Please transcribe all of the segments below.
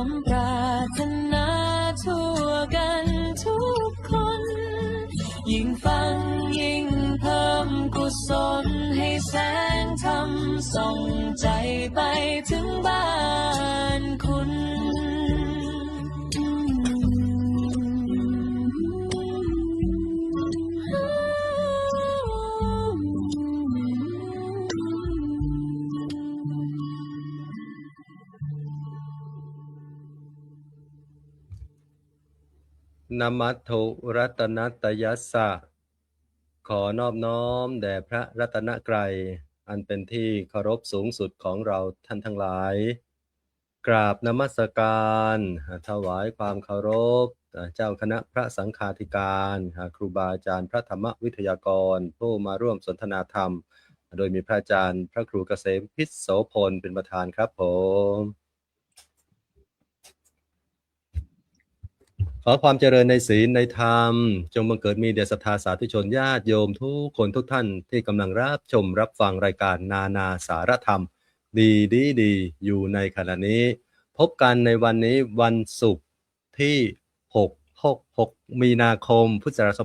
มปรารถนาทั่วกันทุกคนยิ่งฟังยิ่งเพิ่มกุศลให้แสงธรรมส่องใจไปถึงบ้านคุณนะมัตถุรัตนัตยัสสะขอนอบน้อมแด่พระรัตนกรัยอันเป็นที่เคารพสูงสุดของเราท่านทั้งหลายกราบนมัสการถวายความเคารพเจ้าคณะพระสังฆาธิการครูบาอาจารย์พระธรรมวิทยากรผู้มาร่วมสนทนาธรรมโดยมีพระอาจารย์พระครูเกษมพิษโสพลเป็นประธานครับผมขอความเจริญในศีลในธรรมจงบังเกิดมีแด่ศรัทธาสาธุชนญาติโยมทุกคนทุกท่านที่กำลังรับชมรับฟังรายการนานาสารธรรมดีอยู่ในขณะนี้พบกันในวันนี้วันศุกร์ที่6มีนาคมพุทธศักราช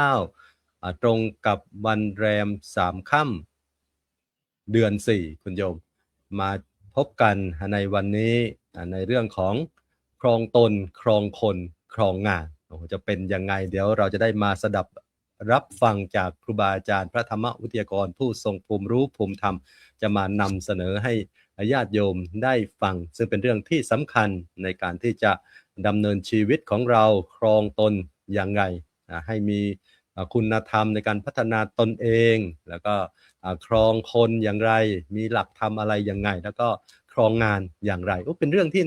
2569ตรงกับวันแรม3ค่ำเดือน4คุณโยมมาพบกันในวันนี้ในเรื่องของครองตนครองคนครองงานจะเป็นยังไงเดี๋ยวเราจะได้มาสดับรับฟังจากครูบาอาจารย์พระธรรมวิทยากรผู้ทรงภูมิรู้ภูมิธรรมจะมานำเสนอให้ญาติโยมได้ฟังซึ่งเป็นเรื่องที่สำคัญในการที่จะดำเนินชีวิตของเราครองตนอย่างไรให้มีคุณธรรมในการพัฒนาตนเองแล้วก็ครองคนอย่างไรมีหลักธรรมอะไรยังไงแล้วก็ครองงานอย่างไรเป็นเรื่องที่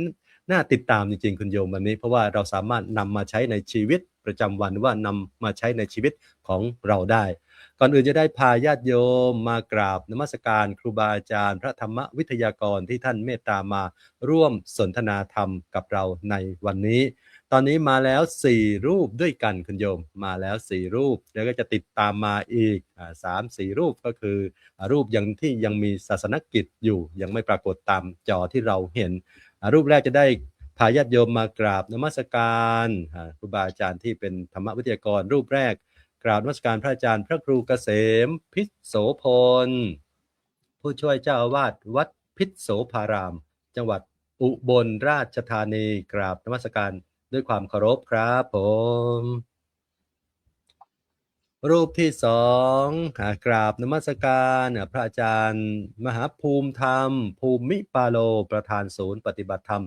น่าติดตามจริงๆคุณโยมวันนี้เพราะว่าเราสามารถนำมาใช้ในชีวิตประจำวันว่านำมาใช้ในชีวิตของเราได้ก่อนอื่นจะได้พาญาติโยมมากราบนมัสการครูบาอาจารย์พระธรรมวิทยากรที่ท่านเมตตามาร่วมสนทนาธรรมกับเราในวันนี้ตอนนี้มาแล้ว4รูปด้วยกันคุณโยมมาแล้ว4รูปแล้วก็จะติดตามมาอีก3-4 รูปก็คือรูปที่ยังมีศาสนกิจอยู่ยังไม่ปรากฏตามจอที่เราเห็นรูปแรกจะได้พาญาติโยมมากราบนมัสการครูบาอาจารย์ที่เป็นธรรมวิทยากรรูปแรกกราบนมัสการพระอาจารย์พระครูเกษมพิษโสพลผู้ช่วยเจ้าอาวาสวัดพิษโสภารามจังหวัดอุบลราชธานีกราบนมัสการด้วยความเคารพครับผมรูปที่2กราบนมัสการพระอาจารย์มหาภูมิธรรมภูมิปาโลประธานศูนย์ปฏิบัติธรรม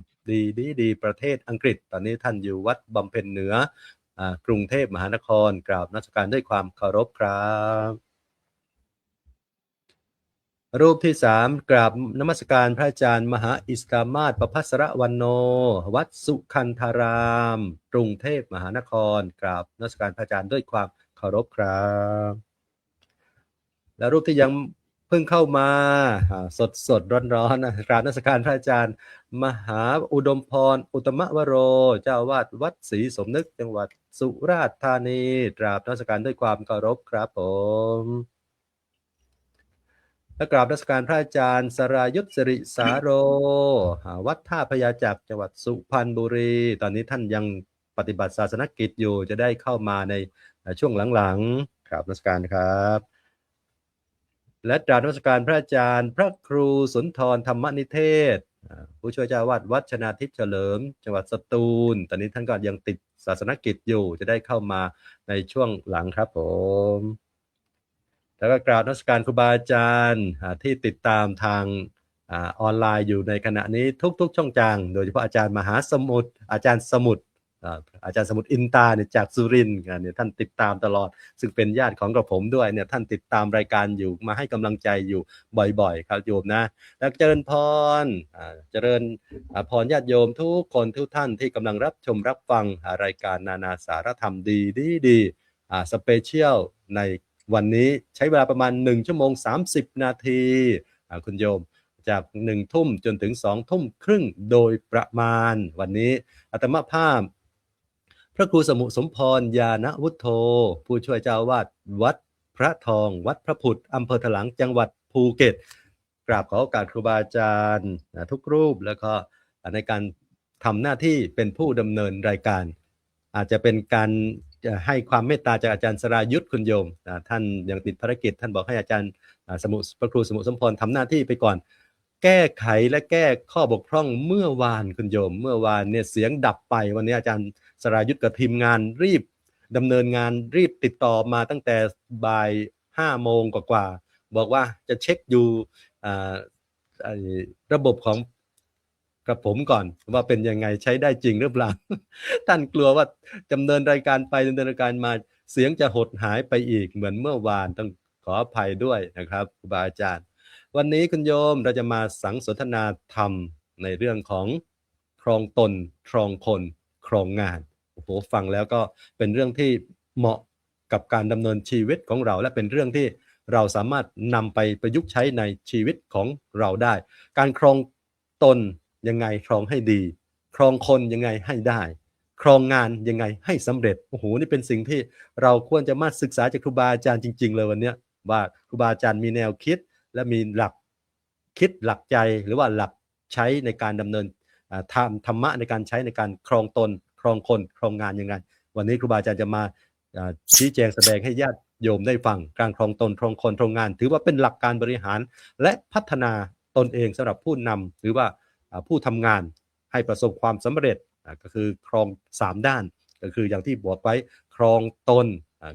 ดีประเทศอังกฤษตอนนี้ท่านอยู่วัดบำเพ็ญเหนือกรุงเทพมหานครกราบนมัสการด้วยความเคารพครับรูปที่3กราบนมัสการพระอาจารย์มหาอิสกามาศประภัสรวันโนวัดสุคันธารามกรุงเทพมหานครกราบนมัสการพระอาจารย์ด้วยความเคารพครับและรูปที่ยังเพิ่งเข้ามาสดร้อนๆกราบนมัสการพระอาจารย์มหาอุดมพรอุตมะวโรเจ้าอาวาสวัดศรีสมนึกจังหวัดสุราษฎร์ธานีกราบนมัสการด้วยความเคารพครับผมและกราบนมัสการพระอาจารย์สรายุทธสิริสาโรวัดท่าพญาจักรจังหวัดสุพรรณบุรีตอนนี้ท่านยังปฏิบัติศาสนกิจอยู่จะได้เข้ามาในช่วงหลังๆกราบนมัสการครับและกราบนมัสการพระอาจารย์พระครูสุนทรธรรมนิเทศผู้ช่วยเจ้าอาวาสวัดชนาทิพย์เฉลิมจังหวัดสตูลตอนนี้ท่านก็ยังติดศาสนกิจอยู่จะได้เข้ามาในช่วงหลังครับผมแล้วก็กราบนมัสการครูบาอาจารย์ที่ติดตามทางออนไลน์อยู่ในขณะนี้ทุกช่องทางโดยเฉพาะอาจารย์มหาสมุทรอาจารย์สมุทรอินตาเนี่ยจากสุรินทร์เนี่ยท่านติดตามตลอดซึ่งเป็นญาติของกระผมด้วยเนี่ยท่านติดตามรายการอยู่มาให้กำลังใจอยู่บ่อยๆครับโยมนะแล้วเจริญพรพรญาติโยมทุกคนทุกท่านที่กำลังรับชมรับฟังรายการนานาสารธรรมดีสเปเชียลในวันนี้ใช้เวลาประมาณ1 ชั่วโมง 30 นาทีคุณโยมจาก1 ทุ่มจนถึง2 ทุ่มครึ่งโดยประมาณวันนี้อาตมาภาพพระครูสมุสมพรญาณวุฒโธผู้ช่วยเจ้าอาวาสวัดพระทองวัดพระผุดอำเภอถลางจังหวัดภูเก็ตกราบขอโอกาสครูบาอาจารย์ทุกรูปแล้วก็ ในการทำหน้าที่เป็นผู้ดำเนินรายการอาจจะเป็นการให้ความเมตตาจากอาจารย์สรายุทธคุณโยมท่านยังติดภารกิจท่านบอกให้อาจารย์พระครูสมุสมพรทำหน้าที่ไปก่อนแก้ไขและแก้ข้อบกพร่องเมื่อวานคุณโยมเมื่อวานเนี่ยเสียงดับไปวันนี้อาจารย์สรายุทธกับทีมงานรีบดำเนินงานรีบติดต่อมาตั้งแต่บ่าย5 โมงกว่าบอกว่าจะเช็คดูระบบของกับผมก่อนว่าเป็นยังไงใช้ได้จริงหรือเปล่า ท่านกลัวว่าดำเนินรายการไปดำเนินรายการมาเสียงจะหดหายไปอีกเหมือนเมื่อวานต้องขออภัยด้วยนะครับครูบาอาจารย์วันนี้คุณโยมเราจะมาสังสนทนาธรรมในเรื่องของครองตนครองคนครองงานโอ้โหฟังแล้วก็เป็นเรื่องที่เหมาะกับการดำเนินชีวิตของเราและเป็นเรื่องที่เราสามารถนำไปประยุกต์ใช้ในชีวิตของเราได้การครองตนยังไงครองให้ดีครองคนยังไงให้ได้ครองงานยังไงให้สำเร็จโอ้โหนี่เป็นสิ่งที่เราควรจะมาศึกษาจากครูบาอาจารย์จริงๆเลยวันนี้ว่าครูบาอาจารย์มีแนวคิดและมีหลักคิดหลักใจหรือว่าหลักใช้ในการดำเนินธรรมะในการใช้ในการครองตนครองคนครองงานยังไงวันนี้ครูบาอาจารย์จะมาชี้แจงแสดงให้ญาติโยมได้ฟังการครองตนครองคนครองงานถือว่าเป็นหลักการบริหารและพัฒนาตนเองสำหรับผู้นำหรือว่าผู้ทำงานให้ประสบความสำเร็จก็คือครอง3ด้านก็คืออย่างที่บอกไว้ครองตน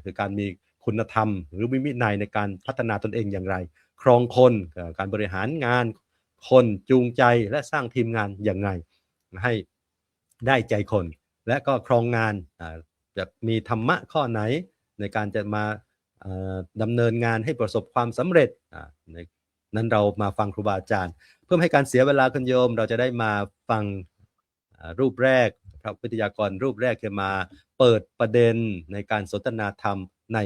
คือการมีคุณธรรมหรือวินัยในการพัฒนาตนเองอย่างไรครองคนการบริหารงานคนจูงใจและสร้างทีมงานอย่างไรให้ได้ใจคนและก็ครองงานจะมีธรรมะข้อไหนในการจะมาดำเนินงานให้ประสบความสำเร็จนั้นเรามาฟังครูบาอาจารย์เพื่อให้การเสียเวลาคุณโยมเราจะได้มาฟังรูปแรกพระวิทยากรรูปแรกจะมาเปิดประเด็นในการสนทนาธรรมใน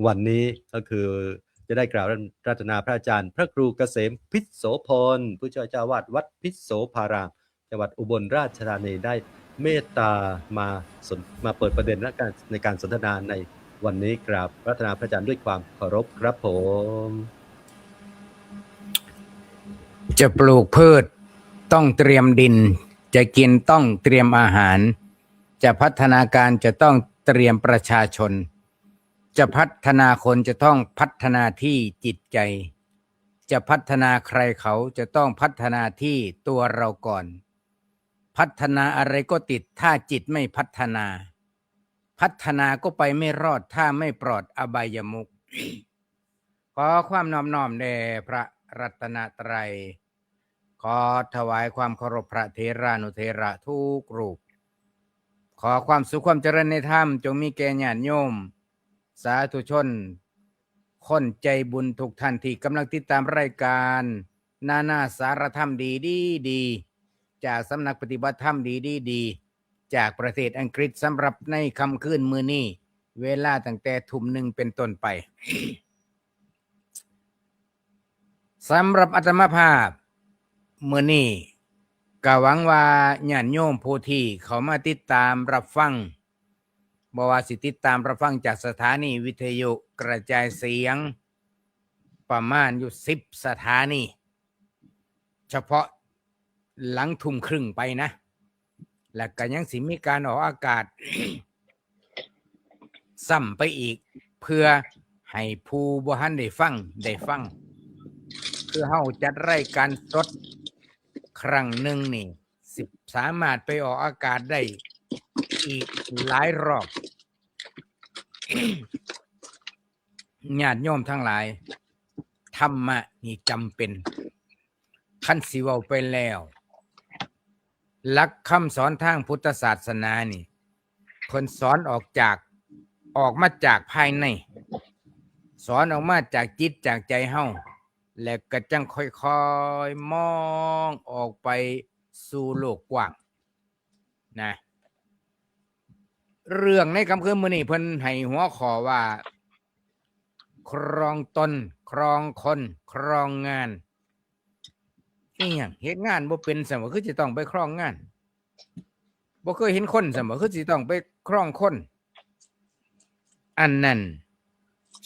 วันนี้ก็คือจะได้กล่าวรัตนาพระอาจารย์พระครูเกษมพิษโสพลผู้ช่วยเจ้าวาดวัดพิษโสภารามจังหวัดอุบลราชธานีได้เมตตามาเปิดประเด็นในการสนทนาในวันนี้กราบรัตนาพระอาจารย์ด้วยความเคารพครับผมจะปลูกพืชต้องเตรียมดินจะกินต้องเตรียมอาหารจะพัฒนาการจะต้องเตรียมประชาชนจะพัฒนาคนจะต้องพัฒนาที่จิตใจจะพัฒนาใครเขาจะต้องพัฒนาที่ตัวเราก่อนพัฒนาอะไรก็ติดถ้าจิตไม่พัฒนาพัฒนาก็ไปไม่รอดถ้าไม่ปลอดอบายมุข ขอความนอบน้อมแด่พระรัตนตรัยขอถวายความเคารพพระเถรานุเถระทุกรูปขอความสุขความเจริญในธรรมจงมีแก่ญาติโยมสาธุชนคนใจบุญทุกท่านที่กำลังติดตามรายการนาสารธรรมดีจากสำนักปฏิบัติธรรมดีจากประเทศอังกฤษสำหรับในค่ำคืนมื้อนี้เวลาตั้งแต่ทุ่มหนึ่งเป็นต้นไป สำหรับอาตมาภาพมื้อนี้ก็หวังว่าญาติโยมผู้ที่เขามาติดตามรับฟังบ่ว่าสิติดตามรับฟังจากสถานีวิทยุกระจายเสียงประมาณอยู่10 สถานีเฉพาะหลังทุ่มครึ่งไปนะและก็ยังสิมีการออกอากาศ ซ้ำไปอีกเพื่อให้ผู้บ่ทันได้ฟังคือเฮาจัดรายการสดครั้งหนึ่งนี่สามารถไปออกอากาศได้อีกหลายรอบ ญาติโยมทั้งหลายธรรมะนี่จำเป็นคันสิเว้าไปแล้วหลักคำสอนทางพุทธศาสนานี่เพิ่นสอนออกมาจากภายในสอนออกมาจากจิตจากใจเฮาและก็จังค่อยๆมองออกไปสู่โลกกว้างนะเรื่องในค่ำคืนมื้อนี้เพิ่นให้หัวข้อว่าครองตนครองคนครองงานอีหยังเฮ็ดงานบ่เป็นซั่นบ่คือสิต้องไปครองงานบ่เคยเห็นคนซั่นบ่คือสิต้องไปครองคนอันนั้น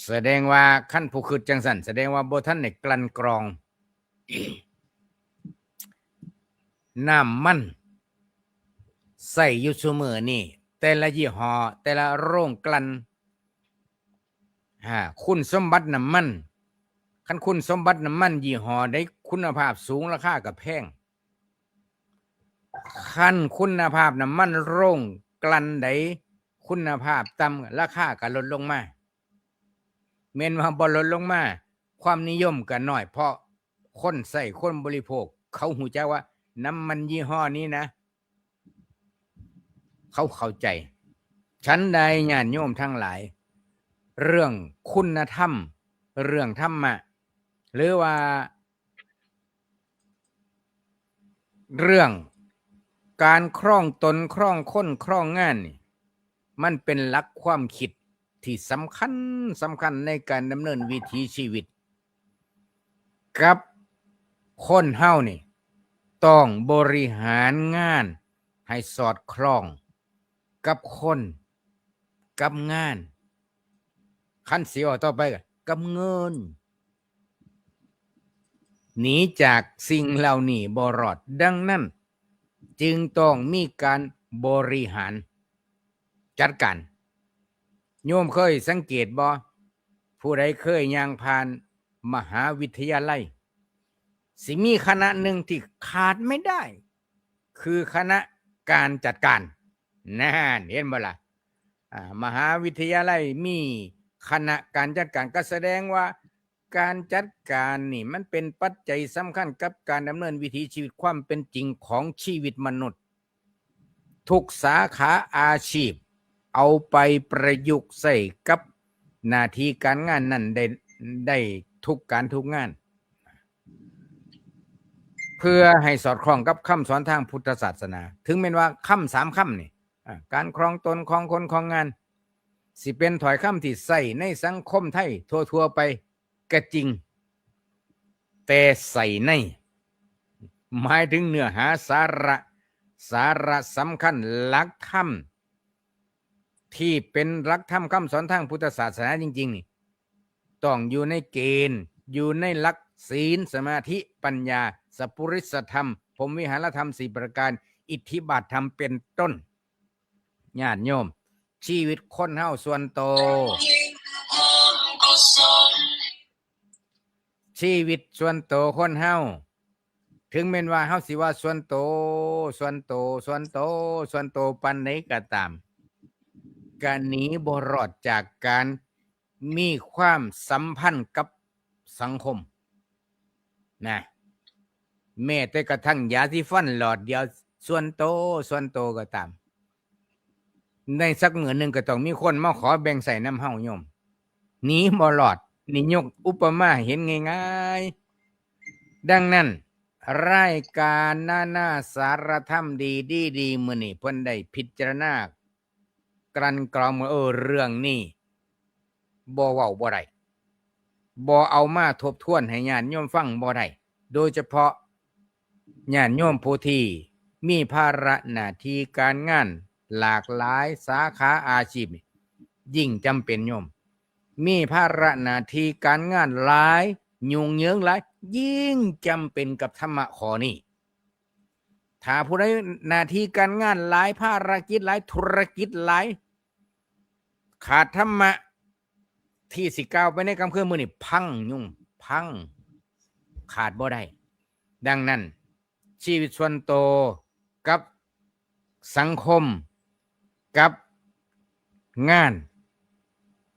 แสดงว่าคันผู้คิดจังซั่นแสดงว่าบ่ทันได้กลั่นกรอง น้ำมันใส่อยู่ซุมื้อนี่แต่ละยี่ห้อแต่ละโรงกลั่นคุณสมบัติน้ำมันคันคุณสมบัติน้ำมันยี่ห้อใดคุณภาพสูงราคาก็แพงคันคุณภาพน้ำมันโรงกลั่นใดคุณภาพต่ำราคาก็ลดลงมาแม้นว่าบ่ลดลงมาความนิยมก็น้อยเพราะคนใช้คนบริโภคเขาหูจักว่าน้ำมันยี่ห้อนี้นะเขาเข้าใจฉันใดญาติโยมทั้งหลายเรื่องคุณธรรมเรื่องธรรมะหรือว่าเรื่องการครองตนครองคนครองงานนี่มันเป็นหลักความคิดที่สำคัญในการดำเนินวิถีชีวิตกับคนเฮานี่ต้องบริหารงานให้สอดคล้องกับคนกับงานคันสิเอาต่อไปกับเงินหนีจากสิ่งเหล่านี้บ่รอดดังนั้นจึงต้องมีการบริหารจัดการโยมเคยสังเกตบ่ผู้ใดเคยย่างผ่านมหาวิทยาลัยสิมีคณะหนึ่งที่ขาดไม่ได้คือคณะการจัดการนั่นเห็นบ่ล่ะมหาวิทยาลัยมีคณะการจัดการก็แสดงว่าการจัดการนี่มันเป็นปัจจัยสำคัญกับการดำเนินวิถีชีวิตความเป็นจริงของชีวิตมนุษย์ทุกสาขาอาชีพเอาไปประยุกต์ใส่กับหน้าที่การงานนั้นได้ทุกการทุกงานเพื่อให้สอดคล้องกับคำสอนทางพุทธศาสนาถึงแม้ว่าคำสามคำนี่การครองตนครองคนครองงานสิเป็นถ้อยคำที่ใส่ในสังคมไทยทั่วไปก็จริงแต่ใส่ในหมายถึงเนื้อหาสาระสำคัญหลักธรรมที่เป็นหลักธรรมคำสอนทางพุทธศาสนาจริงๆนี่ต้องอยู่ในเกณฑ์อยู่ในหลักศีลสมาธิปัญญาสัพพุริสธรรมพรหมวิหารธรรม4ประการอิทธิบาทธรรมเป็นต้นญาติโยมชีวิตคนเฮาส่วนโตชีวิตส่วนโตคนเฮาถึงแม้ว่าเฮาสิว่าส่วนโตปานใดก็ตามก็หนีบ่รอดจากการมีความสัมพันธ์กับสังคมนะแม้แต่กระทั่งยาสีฟันหลอดเดียวส่วนโตก็ตามในสักมื้อนึงก็ต้องมีคนมาขอแบ่งใส่น้ำเฮาโยมหนีบ่รอดนี่ยกอุปมาเห็นง่ายๆดังนั้นรายการนาสารธรรมดีมื้อนี้เพิ่นได้พิจารณากลั่นกรองเรื่องนี้บ่เว้าบ่ได้บ่เอามาทบทวนให้ญาติโยมฟังบ่ได้โดยเฉพาะญาติโยมผู้ที่มีภาระหน้าที่การงานหลากหลายสาขาอาชีพยิ่งจำเป็นโยมมีภาระหน้าที่การงานหลายยุ่งเหยิงหลายยิ่งจำเป็นกับธรรมะข้อนี้ถ้าผู้ใดหน้าที่การงานหลายภารกิจหลายธุรกิจหลายขาดธรรมะที่สิก้าวไปในกำคืนมื้อนี้พังยุ่งพังขาดบ่ได้ดังนั้นชีวิตส่วนโตวกับสังคมกับงาน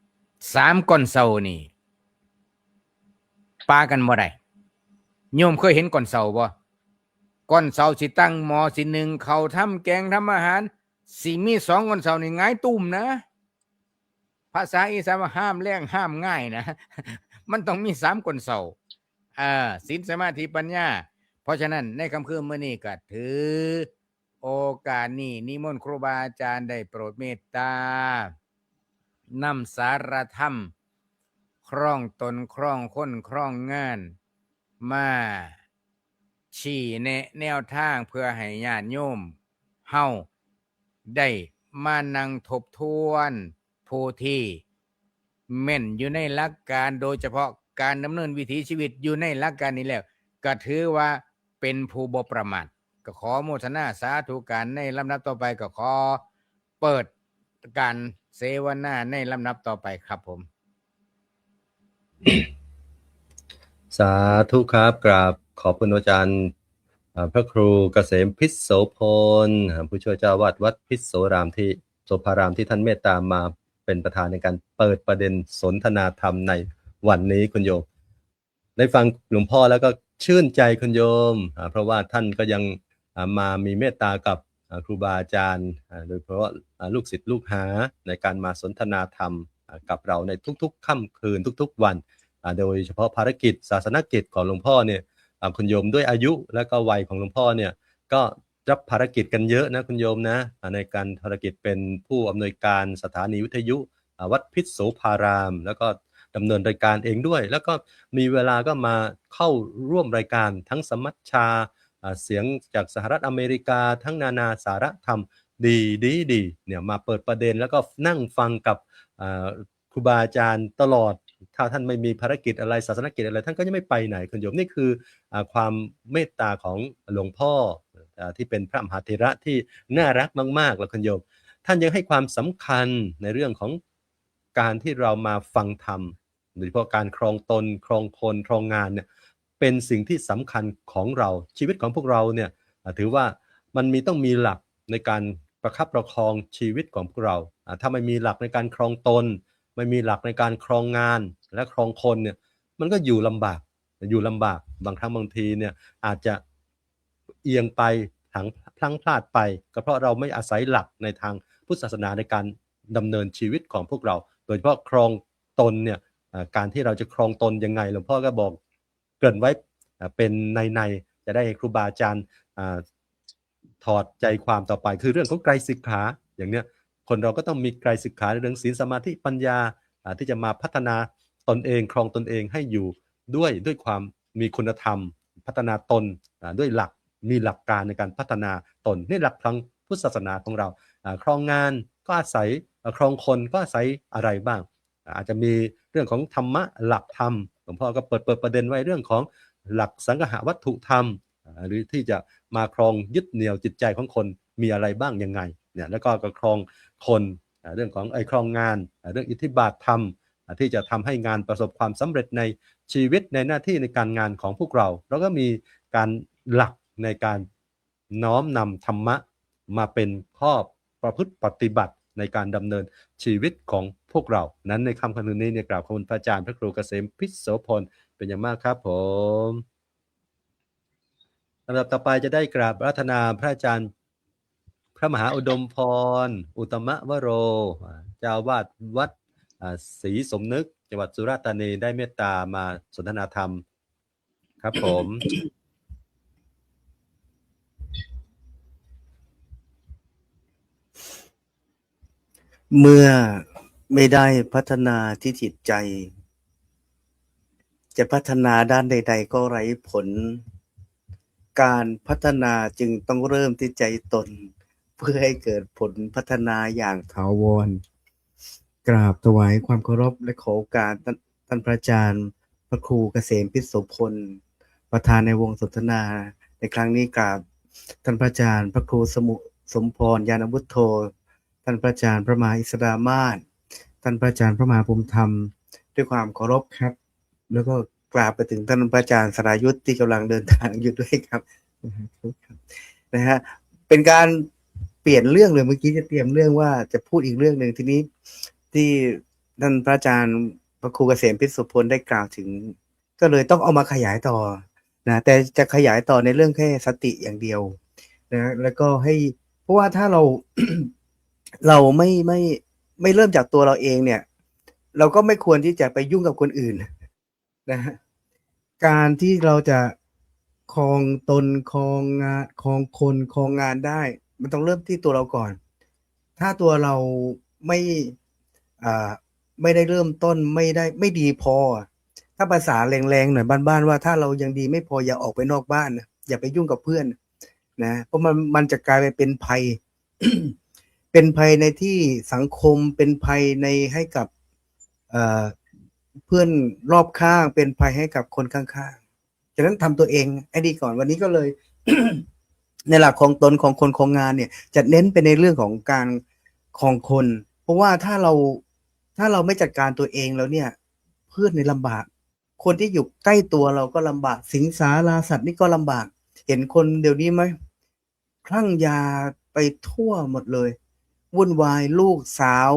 3ก้อนเสานี่ปากันบ่ได้โยมเคยเห็นก้อนเสาบ่ก้อนเสาสิตั้งหมอสิ1ข้าวทำแกงทำอาหารสิมี2ก้อนเสานี่หงายตุ้มนะภาษาอีสานว่าห้ามแรงห้ามง่ายนะมันต้องมี3ก้อนเสาศีลสมาธิปัญญาเพราะฉะนั้นในค่ำคืนมื้อนี้ก็ถือโอกาสนี้นิมนต์ครูบาอาจารย์ได้โปรดเมตตานำสารธรรมครองตนครองคนครองงานมาชี้แนะแนวทางเพื่อให้ญาติโยมเฮาได้มานั่งทบทวนผู้ที่แม่นอยู่ในหลักการโดยเฉพาะการดำเนินวิถีชีวิตอยู่ในหลักการนี้แล้วก็ถือว่าเป็นผู้บ่ประมาท ก็ขอโมทนาสาธุการในลำดับต่อไปก็ขอเปิดการเสวนาในลำดับต่อไปครับผม สาธุครับกราบขอบคุณอาจารย์พระครูเกษมพิษโสพลผู้ช่วยเจ้าวาดวัดพิษโสรามที่โสภารามที่ท่านเมตตามาเป็นประธานในการเปิดประเด็นสนทนาธรรมในวันนี้คุณโยมได้ฟังหลวงพ่อแล้วก็ชื่นใจคุณโยมเพราะว่าท่านก็ยังมามีเมตตากับครูบาอาจารย์โดยเฉพาะลูกศิษย์ลูกหาในการมาสนทนาธรรมกับเราในทุกๆค่ำคืนทุกๆวันโดยเฉพาะภารกิจศาสนกิจของหลวงพ่อเนี่ยคุณโยมด้วยอายุและก็วัยของหลวงพ่อเนี่ยก็รับภารกิจกันเยอะนะคุณโยมนะในการภารกิจเป็นผู้อำนวยการสถานีวิทยุวัดพิษโสภารามแล้วก็ดำเนินรายการเองด้วยแล้วก็มีเวลาก็มาเข้าร่วมรายการทั้งสมัชชาเสียงจากสหรัฐอเมริกาทั้งนานาสาระธรรมดีเนี่ยมาเปิดประเด็นแล้วก็นั่งฟังกับครูบาอาจารย์ตลอดถ้าท่านไม่มีภารกิจอะไรศาสนกิจอะไรท่านก็จะไม่ไปไหนคุณโยมนี่คือความเมตตาของหลวงพ่อที่เป็นพระมหาเถระที่น่ารักมากๆแล้วคุณโยมท่านยังให้ความสำคัญในเรื่องของการที่เรามาฟังธรรมโดยเฉพาะการครองตนครองคนครองงานเนี่ยเป็นสิ่งที่สำคัญของเราชีวิตของพวกเราเนี่ยถือว่ามันต้องมีหลักในการประคับประคองชีวิตของพวกเราถ้าไม่มีหลักในการครองตนไม่มีหลักในการครองงานและครองคนเนี่ยมันก็อยู่ลำบากบางครั้งบางทีเนี่ยอาจจะเอียงไปพลั้งพลาดไปก็เพราะเราไม่อาศัยหลักในทางพุทธศาสนาในการดำเนินชีวิตของพวกเราโดยเฉพาะครองตนเนี่ยการที่เราจะครองตนยังไงหลวงพ่อก็บอกเกริ่นไว้เป็นในจะได้ครูบาอาจารย์ถอดใจความต่อไปคือเรื่องของไกรสิกขาอย่างเนี้ยคนเราก็ต้องมีไกรสิกขาในเรื่องศีลสมาธิปัญญาที่จะมาพัฒนาตนเองครองตนเองให้อยู่ด้วยความมีคุณธรรมพัฒนาตนด้วยหลักมีหลักการในการพัฒนาตนนี่หลักทางพุทธศาสนาของเราครองงานก็อาศัยครองคนก็อาศัยอะไรบ้างอาจจะมีเรื่องของธรรมะหลักธรรมหลวงพ่อก็เปิดประเด็นไว้เรื่องของหลักสังหวัตถุธรรมหรือที่จะมาครองยึดเหนี่ยวจิตใจของคนมีอะไรบ้างยังไงเนี่ยแล้วก็ครองคนเรื่องของครองงานเรื่องอิทธิบาทธรรมที่จะทำให้งานประสบความสำเร็จในชีวิตในหน้าที่ในการงานของพวกเราแล้วก็มีการหลักในการน้อมนำธรรมะมาเป็นข้อประพฤติปฏิบัติในการดำเนินชีวิตของพวกเรานั้นในคำคืนนี้เนี่ยกราบขอบคุณพระอาจารย์พระครูเกษมพิษโสพลเป็นอย่างมากครับผมลำดับต่อไปจะได้กราบอาราธนาพระอาจารย์พระมหาอุดมพรอุตมะวโรเจ้าวาดวัดศรีสมนึกจังหวัดสุราษฎร์ธานีได้เมตตามาสนทนาธรรมครับผม เมื่อไม่ได้พัฒนาที่จิตใจจะพัฒนาด้านใดๆก็ไร้ผลการพัฒนาจึงต้องเริ่มที่ใจตนเพื่อให้เกิดผลพัฒนาอย่างถาวรกราบถวายความเคารพและขอโอกาสท่านพระอาจารย์พระครูเกษมพิษโสพลประธานในวงสนทนาในครั้งนี้กราบท่านพระอาจารย์พระครูสมพรยานวุฒโธท่านพระอาจารย์พระมหาอิสรามาศท่านพระอาจารย์พระมหาภูมิธรรมด้วยความเคารพครับแล้วก็กราบไปถึงท่านพระอาจารย์สรายุทธที่กำลังเดินทางอยู่ด้วยครับนะฮะเป็นการเปลี่ยนเรื่องเลยเมื่อกี้จะเตรียมเรื่องว่าจะพูดอีกเรื่องหนึ่งทีนี้ที่ท่านพระอาจารย์พระครูเกษมพิษโสพลได้กล่าวถึงก็เลยต้องเอามาขยายต่อนะแต่จะขยายต่อในเรื่องแค่สติอย่างเดียวนะแล้วก็ให้เพราะว่าถ้าเรา เราไม่เริ่มจากตัวเราเองเนี่ยเราก็ไม่ควรที่จะไปยุ่งกับคนอื่นนะฮะการที่เราจะครองตนครองงานครองคนครองงานได้มันต้องเริ่มที่ตัวเราก่อนถ้าตัวเราไม่ได้เริ่มต้นไม่ดีพอถ้าภาษาแรงๆหน่อยบ้านๆว่าถ้าเรายังดีไม่พออย่าออกไปนอกบ้านนะอย่าไปยุ่งกับเพื่อนนะเพราะมันจะกลายไปเป็นภัย เป็นภัยในที่สังคมเป็นภัยในให้กับเพื่อนรอบข้างเป็นภัยให้กับคนข้างๆฉะนั้นทำตัวเองให้ดีก่อนวันนี้ก็เลย ในหลักของตนของคนของงานเนี่ยจะเน้นไปในเรื่องของการของคน เพราะว่าถ้าเราไม่จัดการตัวเองแล้วเนี่ยเพื่อนในลำบากคนที่อยู่ใกล้ตัวเราก็ลำบากสิงสาราสัตว์นี่ก็ลำบากเห็นคนเดี๋ยวนี้ไหมคลั่งยาไปทั่วหมดเลยวุ่นวายลูกสาว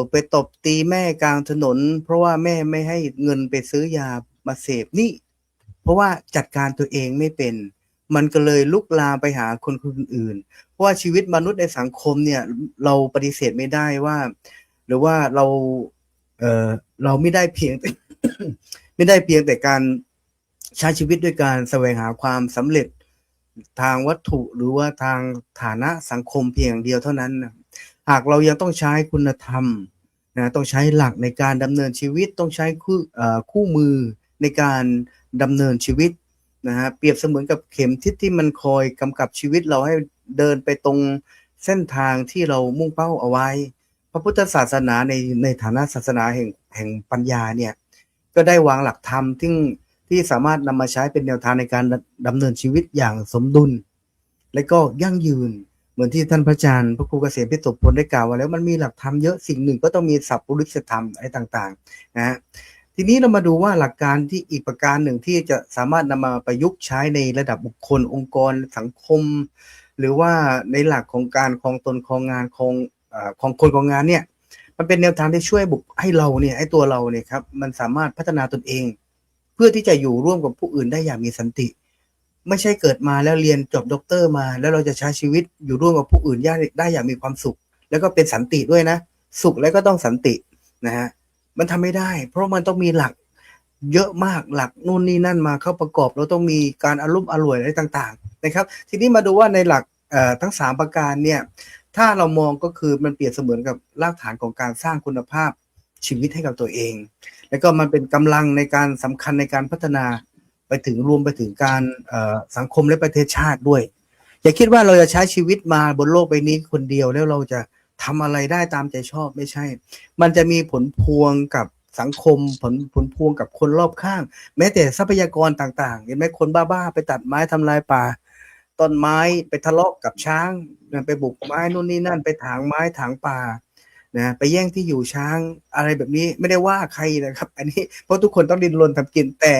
ไปตบตีแม่กลางถนนเพราะว่าแม่ไม่ให้เงินไปซื้อยามาเสพนี่เพราะว่าจัดการตัวเองไม่เป็นมันก็เลยลุกลามไปหาคนอื่นเพราะว่าชีวิตมนุษย์ในสังคมเนี่ยเราปฏิเสธไม่ได้ว่าหรือว่าเราไม่ได้เพียงแต่ ไม่ได้เพียงแต่การใช้ชีวิตด้วยการแสวงหาความสำเร็จทางวัตถุหรือว่าทางฐานะสังคมเพียงเดียวเท่านั้นนะหากเรายังต้องใช้คุณธรรมนะต้องใช้หลักในการดำเนินชีวิตต้องใช้คู่มือในการดำเนินชีวิตนะฮะเปรียบเสมือนกับเข็มทิศที่มันคอยกำกับชีวิตเราให้เดินไปตรงเส้นทางที่เรามุ่งเป้าเอาไว้พระพุทธศาสนาในฐานะศาสนาแห่งปัญญาเนี่ยก็ได้วางหลักธรรมที่สามารถนำมาใช้เป็นแนวทางในการดำเนินชีวิตอย่างสมดุลและก็ยั่งยืนเหมือนที่ท่านพระอาจารย์พระครูเกษมพิสุทธิ์พลได้กล่าวไว้แล้วมันมีหลักธรรมเยอะสิ่งหนึ่งก็ต้องมีสัพพุริสธรรมอะไรต่างๆนะฮะทีนี้เรามาดูว่าหลักการที่อีกประการหนึ่งที่จะสามารถนำมาประยุกต์ใช้ในระดับบุคคลองค์กรสังคมหรือว่าในหลักของการครองตนครองงานของคนของงานเนี่ยมันเป็นแนวทางที่ช่วยให้เราเนี่ยให้ตัวเราเนี่ยครับมันสามารถพัฒนาตนเองเพื่อที่จะอยู่ร่วมกับผู้อื่นได้อย่างมีสันติไม่ใช่เกิดมาแล้วเรียนจบด็อกเตอร์มาแล้วเราจะใช้ชีวิตอยู่ร่วมกับผู้อื่นได้อย่างมีความสุขแล้วก็เป็นสันติด้วยนะสุขแล้วก็ต้องสันตินะฮะมันทำไม่ได้เพราะมันต้องมีหลักเยอะมากหลักนู่นนี่นั่นมาเข้าประกอบเราต้องมีการอารมณ์อร่วยอะไรต่างๆนะครับทีนี้มาดูว่าในหลักทั้ง3ประการเนี่ยถ้าเรามองก็คือมันเปรียบเสมือนกับรากฐานของการสร้างคุณภาพชีวิตให้กับตัวเองแล้วก็มันเป็นกำลังในการสำคัญในการพัฒนาไปถึงรวมไปถึงการสังคมและประเทศชาติด้วยอย่าคิดว่าเราจะใช้ชีวิตมาบนโลกใบนี้คนเดียวแล้วเราจะทำอะไรได้ตามใจชอบไม่ใช่มันจะมีผลพวงกับสังคมผลพวงกับคนรอบข้างแม้แต่ทรัพยากรต่างๆเห็นไหมคนบ้าๆไปตัดไม้ทำลายป่าต้นไม้ไปทะเลาะกับช้างไปบุกไม้นู่นนี่นั่นไปถางไม้ถางป่านะไปแย่งที่อยู่ช้างอะไรแบบนี้ไม่ได้ว่าใครนะครับอันนี้เพราะทุกคนต้องดิ้นรนทำกินแต่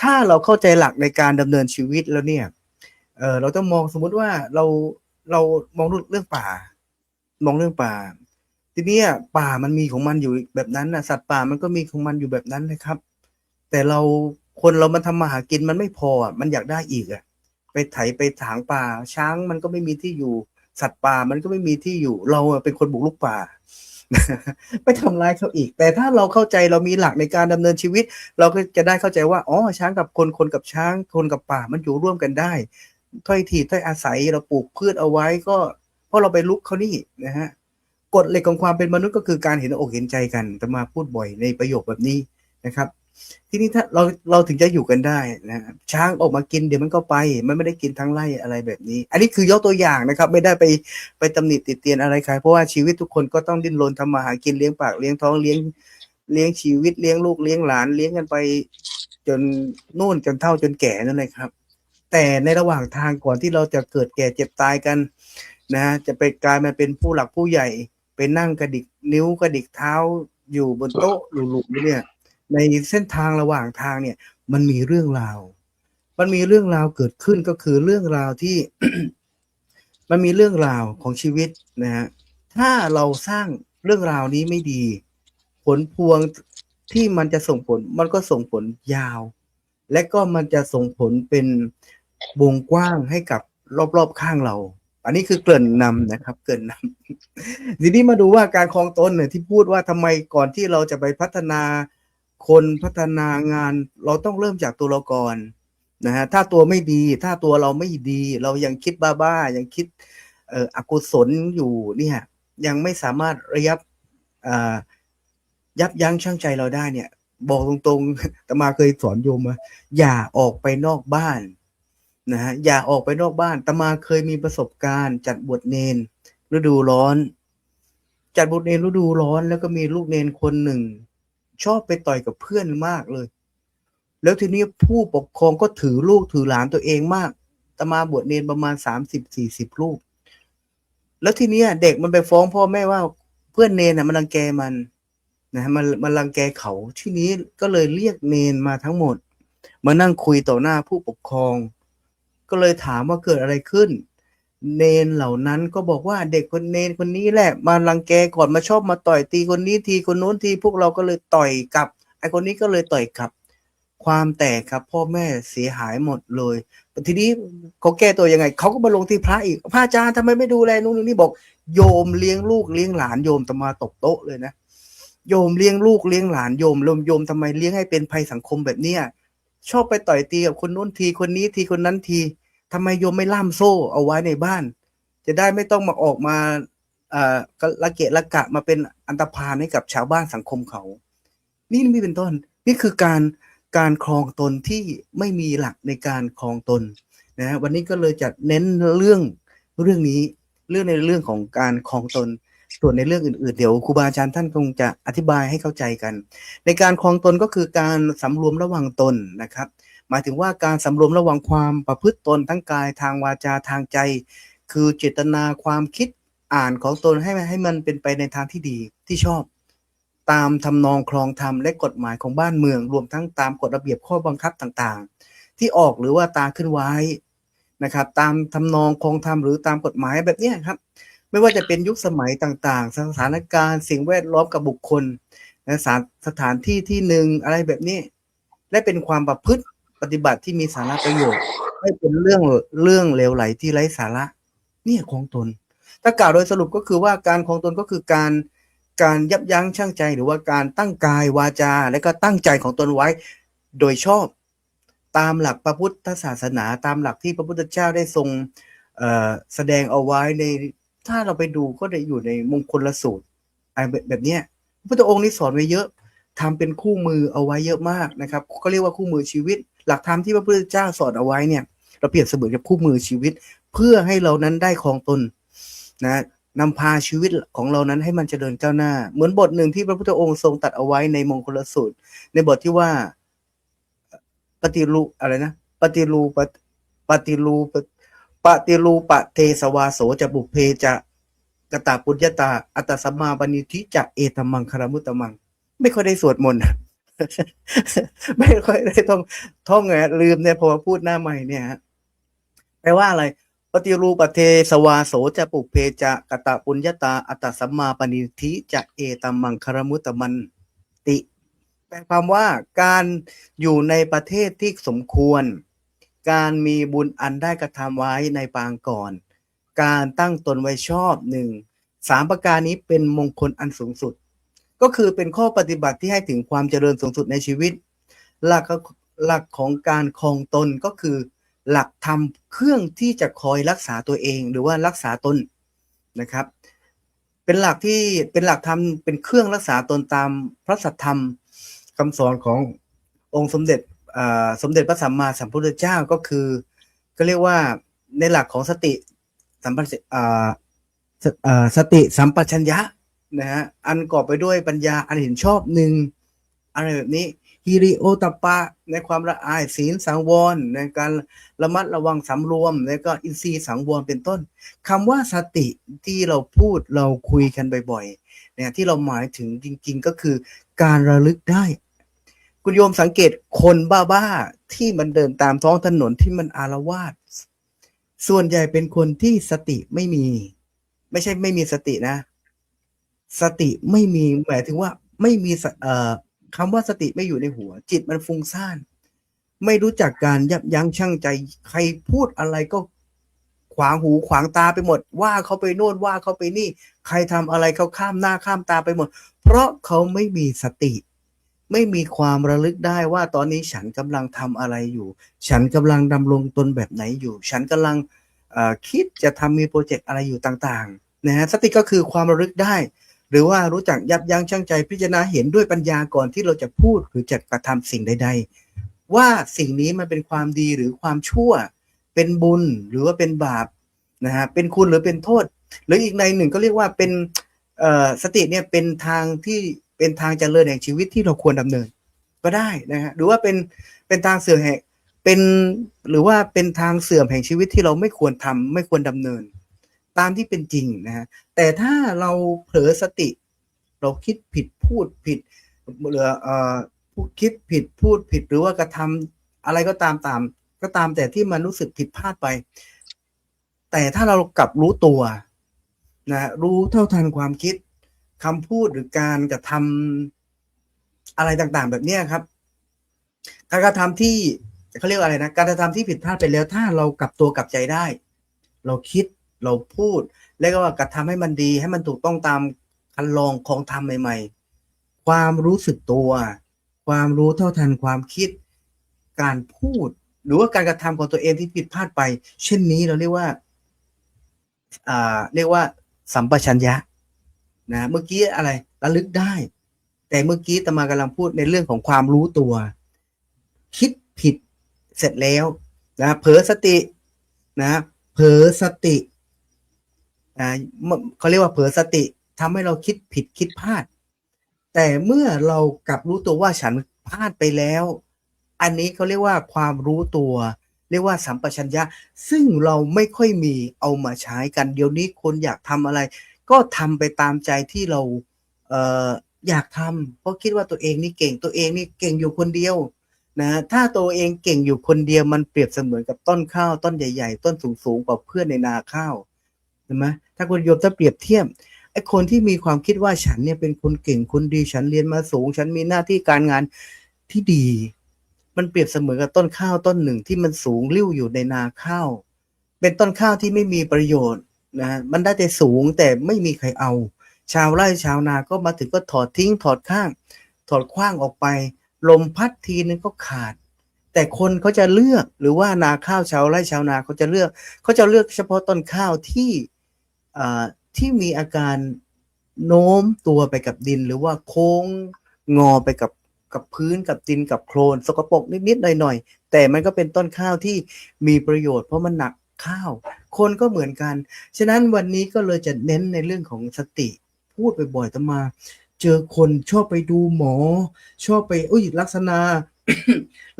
ถ้าเราเข้าใจหลักในการดำเนินชีวิตแล้วเนี่ยเราต้องมองสมมุติว่าเรามองเรื่องป่ามองเรื่องป่าทีนี้ป่ามันมีของมันอยู่แบบนั้นนะสัตว์ป่ามันก็มีของมันอยู่แบบนั้นนะครับแต่คนเรามันทำมาหากินมันไม่พอมันอยากได้อีกไปไถไปถางป่าช้างมันก็ไม่มีที่อยู่สัตว์ป่ามันก็ไม่มีที่อยู่เราเป็นคนบุกรุกป่าไปทำร้ายเขาอีกแต่ถ้าเราเข้าใจเรามีหลักในการดำเนินชีวิตเราก็จะได้เข้าใจว่าอ๋อช้างกับคนกับช้างคนกับป่ามันอยู่ร่วมกันได้ถ้อยทีถ้อยอาศัยเราปลูกพืชเอาไว้ก็เพราะเราไปลุกเขานี่นะฮะกฎเหล็กของความเป็นมนุษย์ก็คือการเห็นอกเห็นใจกันแต่มาพูดบ่อยในประโยคแบบนี้นะครับทีนี้ถ้าเราถึงจะอยู่กันได้นะช้างออกมากินเดี๋ยวมันก็ไปมันไม่ได้กินทั้งไร่อะไรแบบนี้อันนี้คือยกตัวอย่างนะครับไม่ได้ไปตำหนิติเตียนอะไรใครเพราะว่าชีวิตทุกคนก็ต้องดิ้นรนทำมาหากินเลี้ยงปากเลี้ยงท้องเลี้ยงชีวิตเลี้ยงลูกเลี้ยงหลานเลี้ยงกันไปจนนู่นจนเฒ่าจนแก่นั่นเลยครับแต่ในระหว่างทางก่อนที่เราจะเกิดแก่เจ็บตายกันนะจะไปกลายมาเป็นผู้หลักผู้ใหญ่ไปนั่งกระดิกนิ้วกระดิกเท้าอยู่บนโต๊ะหลุมๆเนี่ยในเส้นทางระหว่างทางเนี่ยมันมีเรื่องราวเกิดขึ้นก็คือเรื่องราวที่ มันมีเรื่องราวของชีวิตนะฮะถ้าเราสร้างเรื่องราวนี้ไม่ดีผลพวงที่มันจะส่งผลมันก็ส่งผลยาวและก็มันจะส่งผลเป็นวงกว้างให้กับรอบๆข้างเราอันนี้คือเกริ่นนำนะครับเกริ่นนำทีนี้มาดูว่าการครองตนเนี่ยที่พูดว่าทำไมก่อนที่เราจะไปพัฒนาคนพัฒนางานเราต้องเริ่มจากตัวเราก่อนนะฮะถ้าตัวไม่ดีถ้าตัวเราไม่ดีเรายังคิดบ้าๆยังคิดอกุศลอยู่เนี่ยยังไม่สามารถยับยั้งชั่งใจเราได้เนี่ยบอกตรงๆอาตมาเคยสอนโยมว่าอย่าออกไปนอกบ้านนะฮะอย่าออกไปนอกบ้านอาตมาเคยมีประสบการณ์จัดบวชเนรฤดูร้อนจัดบวชเนรฤดูร้อนแล้วก็มีลูกเนรคนหนึ่งชอบไปต่อยกับเพื่อนมากเลยแล้วทีนี้ผู้ปกครองก็ถือลูกถือหลานตัวเองมากอาต มาบวชเนรประมาณ30-40 รูปแล้วทีเนี้ยเด็กมันไปฟ้องพ่อแม่ว่าเพื่อนเนรน่ะมันรังแกมันนะมันรังแกเขาทีนี้ก็เลยเรียกเนรมาทั้งหมดมานั่งคุยต่อหน้าผู้ปกครองก็เลยถามว่าเกิดอะไรขึ้นเนรเหล่านั้นก็บอกว่าเด็กคนเนรคนนี้แหละมารังแกก่อนมาชอบมาต่อยตีคนนี้ทีคนโน้นทีพวกเราก็เลยต่อยกลับไอ้คนนี้ก็เลยต่อยกลับความแตกครับพ่อแม่เสียหายหมดเลยทีนี้เขาแก้ตัวยังไงเขาก็มาลงที่พระอีกพระอาจารย์ทำไมไม่ดูแลนู่นนี่บอกโยมเลี้ยงลูกเลี้ยงหลานโยมจะมาตบโต๊ะเลยนะโยมเลี้ยงลูกเลี้ยงหลานโยมทำไมเลี้ยงให้เป็นภัยสังคมแบบเนี้ยชอบไปต่อยตีกับคนโน้นทีคนนี้ทีคนนั้นทีทำไมโยมไม่ล่ามโซ่เอาไว้ในบ้านจะได้ไม่ต้องมาออกมาละเกะละกะมาเป็นอันตรพาลให้กับชาวบ้านสังคมเขานี่เป็นต้นนี่คือการครองตนที่ไม่มีหลักในการครองตนนะวันนี้ก็เลยจะเน้นเรื่องนี้เรื่องในเรื่องของการครองตนส่วนในเรื่องอื่นๆเดี๋ยวครูบาอาจารย์ท่านคงจะอธิบายให้เข้าใจกันในการครองตนก็คือการสำรวมระวังตนนะครับหมายถึงว่าการสำรวมระวังความประพฤติตนทั้งกายทางวาจาทางใจคือเจตนาความคิดอ่านของตนให้มันเป็นไปในทางที่ดีที่ชอบตามทำนองครองธรรมและกฎหมายของบ้านเมืองรวมทั้งตามกฎระเบียบข้อบังคับต่างๆที่ออกหรือว่าตาขึ้นไว้นะครับตามทำนองครองธรรมหรือตามกฎหมายแบบนี้ครับไม่ว่าจะเป็นยุคสมัยต่างๆสถานการณ์สิ่งแวดล้อมกับบุคคลสถานที่ที่หนึ่งอะไรแบบนี้และเป็นความประพฤติปฏิบัติที่มีสาระประโยชน์ไม่เป็นเรื่องเหลวไหลที่ไร้สาระเนี่ยครองตนถ้ากล่าวโดยสรุปก็คือว่าการครองตนก็คือการยับยั้งชั่งใจหรือว่าการตั้งกายวาจาและก็ตั้งใจของตนไว้โดยชอบตามหลักพระพุทธศาสนาตามหลักที่พระพุทธเจ้าได้ทรงแสดงเอาไว้ในถ้าเราไปดูก็ได้อยู่ในมงคลสูตรแบบนี้พระพุทธองค์นี้สอนไว้เยอะทำเป็นคู่มือเอาไว้เยอะมากนะครับก็เรียกว่าคู่มือชีวิตหลักธรรมที่พระพุทธเจ้าสอนเอาไว้เนี่ยเราเปรียบเสมือนกับคู่มือชีวิตเพื่อให้เรานั้นได้ครองตนนะนำพาชีวิตของเรานั้นให้มันเจริญก้าวหน้าเหมือนบทหนึ่งที่พระพุทธองค์ทรงตรัสเอาไว้ในมงคลสูตรในบทที่ว่าปฏิรูอะไรนะปฏิรูปะเทสวาโสจะบุพเพจะกตาปุญญาตาอัตตสัมมาปณิทิจะเอตัมมังคารมุตตมังไม่ค่อยได้สวดมนต์ ไม่ค่อยได้ท่องไงลืมเนี่ยพอพูดหน้าใหม่เนี่ยแปลว่าอะไรปฏิรูปะเทสวาโสจะปุพเพจะกตปุญญาตาอัตตสัมมาปณิทิจะเอตัมมังคารมุตตมันติแปลความว่าการอยู่ในประเทศที่สมควรการมีบุญอันได้กระทำไว้ในปางก่อนการตั้งตนไว้ชอบ3ประการนี้เป็นมงคลอันสูงสุดก็คือเป็นข้อปฏิบัติที่ให้ถึงความเจริญสูงสุดในชีวิตหลักของการครองตนก็คือหลักธรรมเครื่องที่จะคอยรักษาตัวเองหรือว่ารักษาตนนะครับเป็นหลักธรรมเป็นเครื่องรักษาตนตามพระสัทธรรมคำสอนขององค์สมเด็จพระสัมมาสัมพุทธเจ้าก็คือก็เรียกว่าในหลักของสติสัมปชัญญะนะฮะอันกอบไปด้วยปัญญาอันเห็นชอบอะไรแบบนี้ฮิริโอตปะในความละอายศีลสังวรในการระมัดระวังสำรวมแล้วก็อินทรีย์สังวรเป็นต้นคำว่าสติที่เราพูดเราคุยกันบ่อยๆเนี่ยที่เราหมายถึงจริงๆก็คือการระลึกได้คุณโยมสังเกตคนบ้าๆที่มันเดินตามท้องถนนที่มันอาละวาดส่วนใหญ่เป็นคนที่สติไม่มีไม่ใช่ไม่มีสตินะสติไม่มีหมายถึงว่าไม่มีคำว่าสติไม่อยู่ในหัวจิตมันฟุ้งซ่านไม่รู้จักการยับยั้งชั่งใจใครพูดอะไรก็ขวางหูขวางตาไปหมดว่าเขาไปโน่นว่าเขาไปนี่ใครทำอะไรเขาข้ามหน้าข้ามตาไปหมดเพราะเขาไม่มีสติไม่มีความระลึกได้ว่าตอนนี้ฉันกำลังทำอะไรอยู่ฉันกำลังดำรงตนแบบไหนอยู่ฉันกำลังคิดจะทำมีโปรเจกต์อะไรอยู่ต่างๆนะฮะสติก็คือความระลึกได้หรือว่ารู้จักยับยั้งชั่งใจพิจารณาเห็นด้วยปัญญาก่อนที่เราจะพูดหรือจะกระทำสิ่งใดๆว่าสิ่งนี้มันเป็นความดีหรือความชั่วเป็นบุญหรือว่าเป็นบาปนะฮะเป็นคุณหรือเป็นโทษหรืออีกในหนึ่งก็เรียกว่าเป็นสติเนี่ยเป็นทางเจริญแห่งชีวิตที่เราควรดำเนินก็ได้นะฮะหรือว่าเป็นทางเสื่อมแห่ง เป็นหรือว่าเป็นทางเสื่อมแห่งชีวิตที่เราไม่ควรทำไม่ควรดำเนินตามที่เป็นจริงนะฮะแต่ถ้าเราเผลอสติเราคิดผิดพูดผิดหรือคิดผิดพูดผิดหรือว่ากระทำอะไรก็ตามแต่ที่มันรู้สึกผิดพลาดไปแต่ถ้าเรากลับรู้ตัวนะรู้เท่าทันความคิดคำพูดหรือการกระทำอะไรต่างๆแบบนี้ครับการกระทำที่เขาเรียกอะไรนะการกระทำที่ผิดพลาดไปแล้วถ้าเรากลับตัวกลับใจได้เราคิดเราพูดแล้วก็กระทำให้มันดีให้มันถูกต้องตามคันลองของธรรมใหม่ๆความรู้สึกตัวความรู้เท่าทันความคิดการพูดหรือว่าการกระทำของตัวเองที่ผิดพลาดไปเช่นนี้เราเรียกว่าสัมปชัญญะนะเมื่อกี้อะไรระลึกได้แต่เมื่อกี้อาตมากำลังพูดในเรื่องของความรู้ตัวคิดผิดเสร็จแล้วนะเผลอสตินะเผลอสติเขาเรียกว่าเผลอสติทำให้เราคิดผิดคิดพลาดแต่เมื่อเรากลับรู้ตัวว่าฉันพลาดไปแล้วอันนี้เขาเรียกว่าความรู้ตัวเรียกว่าสัมปชัญญะซึ่งเราไม่ค่อยมีเอามาใช้กันเดี๋ยวนี้คนอยากทำอะไรก็ทำไปตามใจที่เราอยากทำเพราะคิดว่าตัวเองนี่เก่งตัวเองนี่เก่งอยู่คนเดียวนะถ้าตัวเองเก่งอยู่คนเดียวมันเปรียบเสมือนกับต้นข้าวต้นใหญ่ๆต้นสูงๆกว่าเพื่อนในนาข้าวใช่ไหมถ้าคุณโยมจะเปรียบเทียบไอ้คนที่มีความคิดว่าฉันเนี่ยเป็นคนเก่งคนดีฉันเรียนมาสูงฉันมีหน้าที่การงานที่ดีมันเปรียบเสมือนกับต้นข้าวต้นหนึ่งที่มันสูงลิ่วอยู่ในนาข้าวเป็นต้นข้าวที่ไม่มีประโยชน์นะมันได้แต่สูงแต่ไม่มีใครเอาชาวไร่ชาวนาก็มาถึงก็ถอดทิ้งถอดข้างถอดขว้างออกไปลมพัดทีนึงก็ขาดแต่คนเขาจะเลือกหรือว่านาข้าวชาวไร่ชาวนาเขาจะเลือกเฉพาะต้นข้าวที่มีอาการโน้มตัวไปกับดินหรือว่าโค้งงอไปกับพื้นกับดินกับโคลนสกปรกนิดๆหน่อยๆแต่มันก็เป็นต้นข้าวที่มีประโยชน์เพราะมันหนักข้าวคนก็เหมือนกันฉะนั้นวันนี้ก็เลยจะเน้นในเรื่องของสติพูดบ่อยๆตมาเจอคนชอบไปดูหมอชอบไปลักษณะ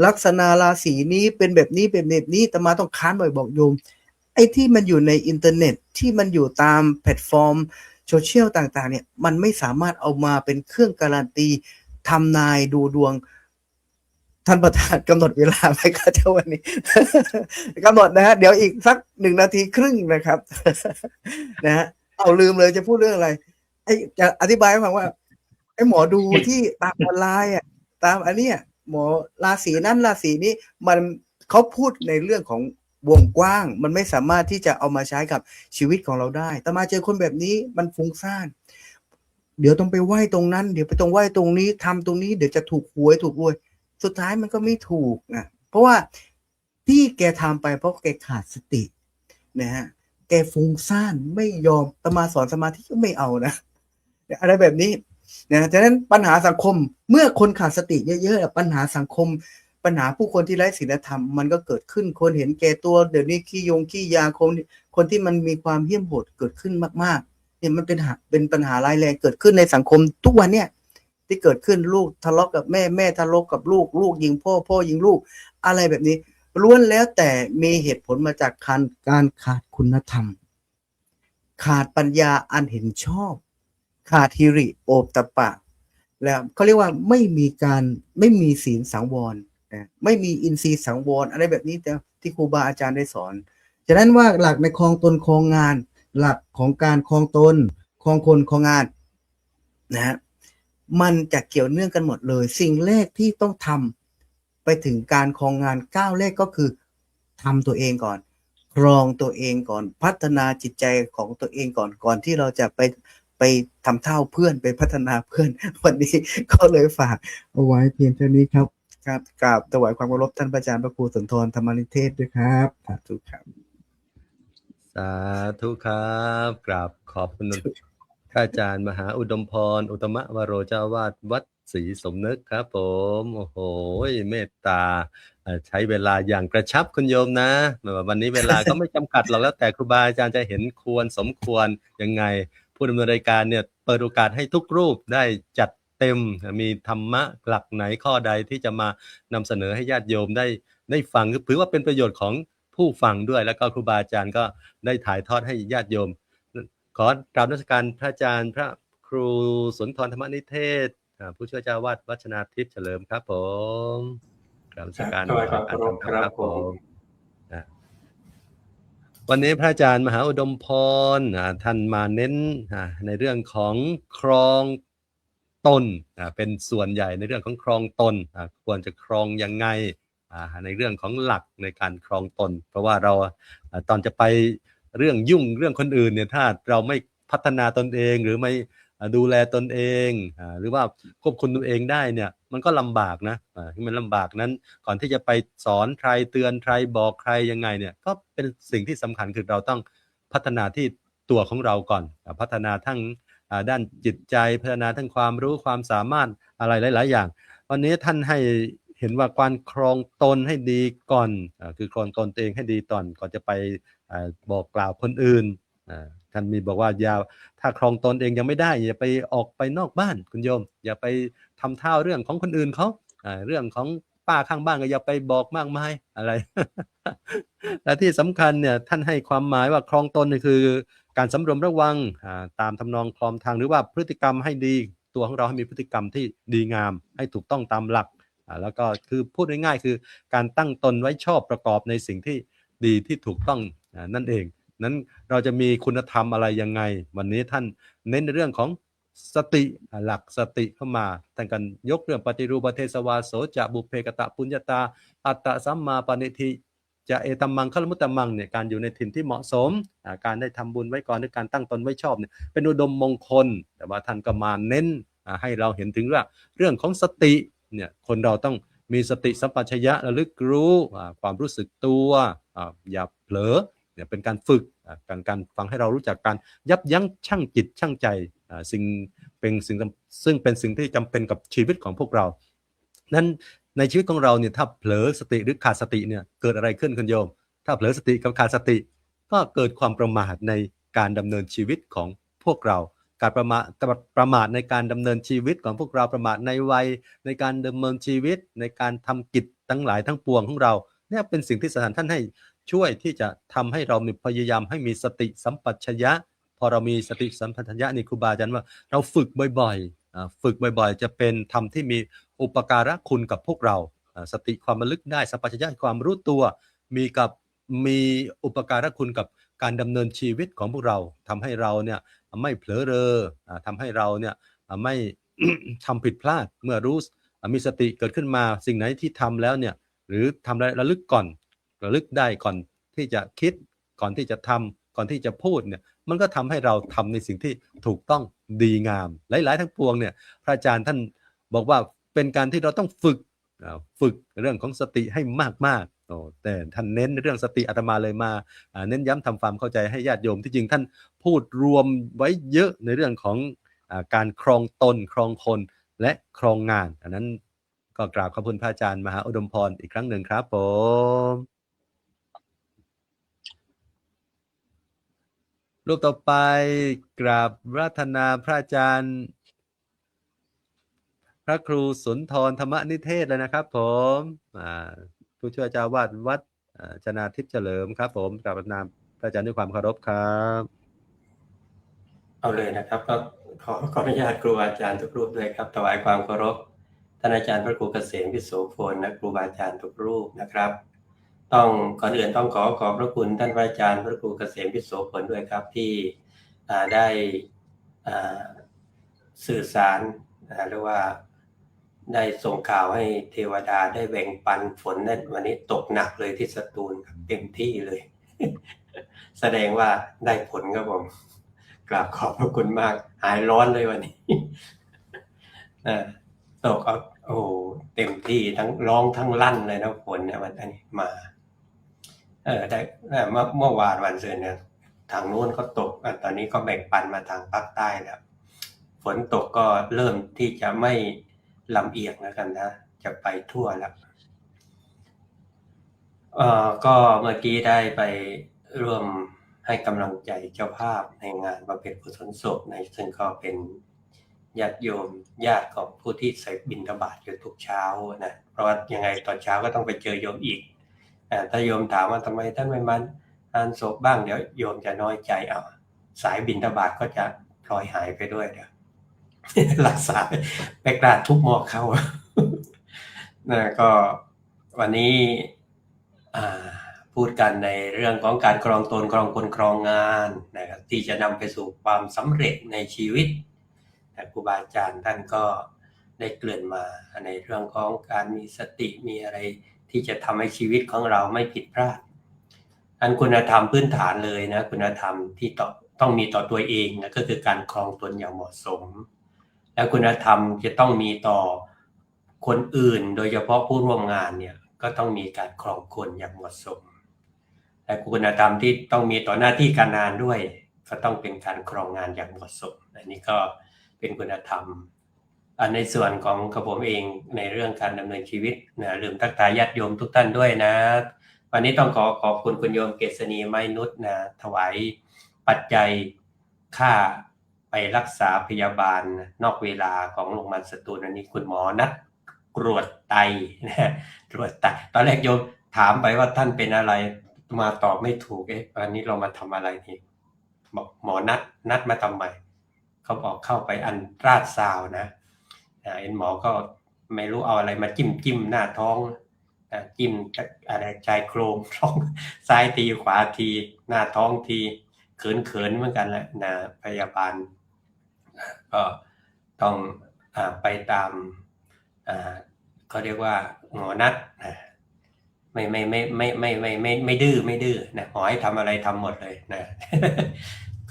ลักษณะราศีนี้เป็นแบบนี้เป็นแบบนี้ตมาต้องค้านบ่อยบอกโยมไอ้ที่มันอยู่ในอินเทอร์เน็ตที่มันอยู่ตามแพลตฟอร์มโซเชียลต่างๆเนี่ยมันไม่สามารถเอามาเป็นเครื่องการันตีทำนายดูดวงท่านประธานกำหนดเวลาไหมครับเจ้าวันนี้ กำหนดนะฮะเดี๋ยวอีกสัก1 นาทีครึ่งนะครับ นะฮะเอาลืมเลยจะพูดเรื่องอะไรจะอธิบายให้ฟังว่าไอ้หมอดูที่ตามออนไลน์ตามอันเนี้ยหมอราศีนั้นราศีนี้มันเขาพูดในเรื่องของวงกว้างมันไม่สามารถที่จะเอามาใช้กับชีวิตของเราได้แต่มาเจอคนแบบนี้มันฟุ้งซ่านเดี๋ยวต้องไปไหว้ตรงนั้นเดี๋ยวไปต้องไหว้ตรงนี้ทำตรงนี้เดี๋ยวจะถูกหวยถูกรวยสุดท้ายมันก็ไม่ถูกเพราะว่าที่แกทำไปเพราะแกขาดสตินะฮะแกฟุ้งซ่านไม่ยอมตมาสอนสมาธิก็ไม่เอานะอะไรแบบนี้นะฉะนั้นปัญหาสังคมเมื่อคนขาดสติเยอะๆปัญหาสังคมปัญหาผู้คนที่ไร้ศีลธรรมมันก็เกิดขึ้นคนเห็นแก่ตัวเดี๋ยวนี้ขี้ยาคนที่มันมีความเหี้ยมโหดเกิดขึ้นมากๆเนี่ยมันเป็นปัญหาร้ายแรงเกิดขึ้นในสังคมทุกวันเนี่ยที่เกิดขึ้นลูกทะเลาะกับแม่ทะเลาะกับลูกยิงพ่อยิงลูกอะไรแบบนี้ล้วนแล้วแต่มีเหตุผลมาจากการขาดคุณธรรมขาดปัญญาอันเห็นชอบขาดฮิริโอตตัปปะแล้วเขาเรียกว่าไม่มีศีลสังวรไม่มีอินทรีย์สังวรอะไรแบบนี้แต่ที่ครูบาอาจารย์ได้สอนฉะนั้นว่าหลักในครองตนครองงานหลักของการครองตนครองคนครองงานนะฮะมันจะเกี่ยวเนื่องกันหมดเลยสิ่งแรกที่ต้องทำไปถึงการครองงานก้าวแรกก็คือทำตัวเองก่อนครองตัวเองก่อนพัฒนาจิตใจของตัวเองก่อนที่เราจะไปทำเท่าเพื่อนไปพัฒนาเพื่อนวันนี้ก็เลยฝากเอาไว้เพียงเท่านี้ครับกราบถวายความเคารพท่านอาจารย์พระครูสุนทรธรรมนิเทศด้วยครับสาธุครับสาธุครับกราบขอบคุณท่านอาจารย์มหาอุดมพรอุตมะวโรเจ้าวาดวัดศรีสมนึกครับผมโอ้โหเมตตาใช้เวลาอย่างกระชับคุณโยมนะวันนี้เวลาก็ไม่จำกัดหรอกแล้วแต่ครูบาอาจารย์จะเห็นควรสมควรยังไงผู้ดำเนินรายการเนี่ยเปิดโอกาสให้ทุกรูปได้จัด เต็มมีธรรมะหลักไหนข้อใดที่จะมานำเสนอให้ญาติโยมได้ฟังถือว่าเป็นประโยชน์ของผู้ฟังด้วยแล้วก็ครูบาอาจารย์ก็ได้ถ่ายทอดให้ญาติโยมขอกราบนมัสการพระอาจารย์พระครูสุนทรธรรมนิเทศผู้ช่วยเจ้าวาดวัดชนาทิพย์เฉลิมครับผมกราบนมัสการครับผมวันนี้พระอาจารย์มหาอุดมพรท่านมาเน้นในเรื่องของครองตนเป็นส่วนใหญ่ในเรื่องของครองตนควรจะครองยังไงในเรื่องของหลักในการครองตนเพราะว่าเราตอนจะไปเรื่องยุ่งเรื่องคนอื่นเนี่ยถ้าเราไม่พัฒนาตนเองหรือไม่ดูแลตนเองหรือว่าควบคุมตนเองได้เนี่ยมันก็ลำบากนะที่มันลำบากนั้นก่อนที่จะไปสอนใครเตือนใครบอกใครยังไงเนี่ยก็เป็นสิ่งที่สำคัญคือเราต้องพัฒนาที่ตัวของเราก่อนพัฒนาทั้งด้านจิตใจพัฒนาทั้งความรู้ความสามารถอะไรหลายๆอย่างวันนี้ท่านให้เห็นว่าการครองตนให้ดีก่อนคือครองตนเองให้ดีก่อนจะไปบอกกล่าวคนอื่นท่านมีบอกว่าอย่าถ้าครองตนเองยังไม่ได้อย่าไปออกไปนอกบ้านคุณโยมอย่าไปทำเท่าเรื่องของคนอื่นเขาเรื่องของป้าข้างบ้านก็อย่าไปบอกมากมายอะไร และที่สำคัญเนี่ยท่านให้ความหมายว่าครองตนนี่คือการสำรวมระวังตามทำนองคลอมทางหรือว่าพฤติกรรมให้ดีตัวของเราให้มีพฤติกรรมที่ดีงามให้ถูกต้องตามหลักแล้วก็คือพูดง่ายๆคือการตั้งตนไว้ชอบประกอบในสิ่งที่ดีที่ถูกต้องนั่นเองนั้นเราจะมีคุณธรรมอะไรยังไงวันนี้ท่านเน้นในเรื่องของสติหลักสติเข้ามาท่านกันยกเรื่องปฏิรูปเทศวาโสจะบุพเพกตะปุญญาตาอัตตสัมมาปณิธิจะเอตัมมังคลมุตตมังเนี่ยการอยู่ในถิ่นที่เหมาะสมการได้ทำบุญไว้ก่อนหรือการตั้งตนไว้ชอบเนี่ยเป็นอุดมมงคลแต่ว่าท่านก็มาเน้นให้เราเห็นถึงว่าเรื่องของสติเนี่ยคนเราต้องมีสติสัมปชัญญะระลึกรู้ความรู้สึกตัวอย่าเผลอเนี่ยเป็นการฝึกการฟังให้เรารู้จักการยับยั้งชั่งจิตชั่งใจซึ่งเป็นสิ่งที่จำเป็นกับชีวิตของพวกเรานั้นในชีวิตของเราเนี่ยถ้าเผลอสติหรือขาดสติเนี่ยเกิดอะไรขึ้นคุณโยมถ้าเผลอสติกับขาดสติก็เกิดความประมาทในการดำเนินชีวิตของพวกเราการประมาทในการดำเนินชีวิตของพวกเราประมาทในวัยในการดำเนินชีวิตในการทำกิจทั้งหลายทั้งปวงของเราเนี่ยเป็นสิ่งที่สถานท่านให้ช่วยที่จะทำให้เรามีพยายามให้มีสติสัมปชัญญะพอเรามีสติสัมปชัญญะนี่ครูบาอาจารย์ว่าเราฝึกบ่อยๆจะเป็นธรรมที่มีอุปการะคุณกับพวกเราสติความระลึกได้สัมปชัญญะความรู้ตัวมีอุปการะคุณกับการดำเนินชีวิตของพวกเราทำให้เราเนี่ยไม่เผลอเรอทำให้เราเนี่ยไม่ ทำผิดพลาดเมื่อรู้มีสติเกิดขึ้นมาสิ่งไหนที่ทำแล้วเนี่ยหรือทำแล้วระลึกได้ก่อนที่จะคิดก่อนที่จะทำก่อนที่จะพูดเนี่ยมันก็ทำให้เราทำในสิ่งที่ถูกต้องดีงามหลายๆทั้งปวงเนี่ยพระอาจารย์ท่านบอกว่าเป็นการที่เราต้องฝึกเรื่องของสติให้มากๆแต่ท่านเน้นเรื่องสติอาตมาเลยมาเน้นย้ำทำความเข้าใจให้ญาติโยมที่จริงท่านพูดรวมไว้เยอะในเรื่องของการครองตนครองคนและครองงานอันนั้นก็กราบขอบคุณพระอาจารย์มหาอุดมพรอีกครั้งหนึ่งครับผมรูปต่อไปกราบรัตนาพระอาจารย์พระครูสุนทรธรรมนิเทศเลยนะครับผมผู้ช่วยเจ้าวาดวัดชนาทิพย์เฉลิมครับผมกราบรัตนาพระอาจารย์ด้วยความเคารพครับเอาเลยนะครับก็ขออนุญาตครูอาจารย์ทุกรูปด้วยครับถวายความเคารพท่านอาจารย์พระครูเกษมวิโสพลและครูบาอาจารย์ทุกรูปนะครับก่อนอื่นต้องขอบพระคุณท่านอาจารย์พระครูเกษมวิโสพลด้วยครับที่ได้สื่อสารหรือว่าได้ส่งข่าวให้เทวดาได้แบ่งปันฝนนั้นวันนี้ตกหนักเลยที่สตูลเต็มที่เลย แสดงว่าได้ผลครับผมกราบขอบพระคุณมากหายร้อนเลยวันนี้ ตกโอ้เต็มที่ทั้งร้องทั้งลั่นเลยนะฝนเนี่ยวันนี้มาได้เมื่อวานวันศุกร์เนี่ยทางนู้นก็ตกตอนนี้ก็แบ่งปันมาทางภาคใต้แล้วฝนตกก็เริ่มที่จะไม่ลำเอียงแล้วกันนะจะไปทั่วแล้วก็เมื่อกี้ได้ไปร่วมให้กำลังใจเจ้าภาพในงานบำเพ็ญกุศลศพในซึ่งก็เป็น ญาติโยมญาติของผู้ที่ใส่บิณฑบาตอยู่ทุกเช้านะเพราะว่ายังไงตอนเช้าก็ต้องไปเจอโยมอีกถ้าโยมถามว่าทำไมท่านไม่มางานศพบ้างเดี๋ยวโยมจะน้อยใจเอาสายบิณฑบาตก็จะพลอยหายไปด้วยเดี๋ยว รักษาไปกราดทุบหม้อเข้า นะก็วันนี้พูดกันในเรื่องของการครองตนครองคนครองงานนะครับที่จะนำไปสู่ความสำเร็จในชีวิตครูบาอาจารย์ท่านก็ได้เกริ่นมาในเรื่องของการมีสติมีอะไรที่จะทำให้ชีวิตของเราไม่ผิดพลาดอันคุณธรรมพื้นฐานเลยนะคุณธรรมที่ต้องมีต่อตัวเองนะก็คือการครองตนอย่างเหมาะสมและคุณธรรมจะต้องมีต่อคนอื่นโดยเฉพาะผู้ร่วมงานเนี่ยก็ต้องมีการครองคนอย่างเหมาะสมและคุณธรรมที่ต้องมีต่อหน้าที่การงานด้วยก็ต้องเป็นการครองงานอย่างเหมาะสมอันนี้ก็เป็นคุณธรรมในส่วนของกระผมเองในเรื่องการดำเนินชีวิตนะลืมทักทายญาติโยมทุกท่านด้วยนะวันนี้ต้องขอบคุณคุณโยมเกษณีไม้นุชนะถวายปัจจัยค่าไปรักษาพยาบาลนอกเวลาของโรงพยาบาลสตูลอันนี้คุณหมอนัดตรวจไตนะตรวจไตตอนแรกโยมถามไปว่าท่านเป็นอะไรมาตอบไม่ถูกวันนี้เรามาทำอะไรนี่บอกหมอนัดมาทำไมเขาบอกเข้าไปอันตราซาวนะเอ็นหมอก็ไม่รู้เอาอะไรมาจิ้มหน้าท้องจิ้มอะไรชายโครงท้องซ้ายทีขวาทีหน้าท้องทีเขินเหมือนกันแหละนะพยาบาลก็ต้องไปตามเขาเรียกว่าหมอนัดไม่ดื้อนะหมอให้ทำอะไรทำหมดเลยนะ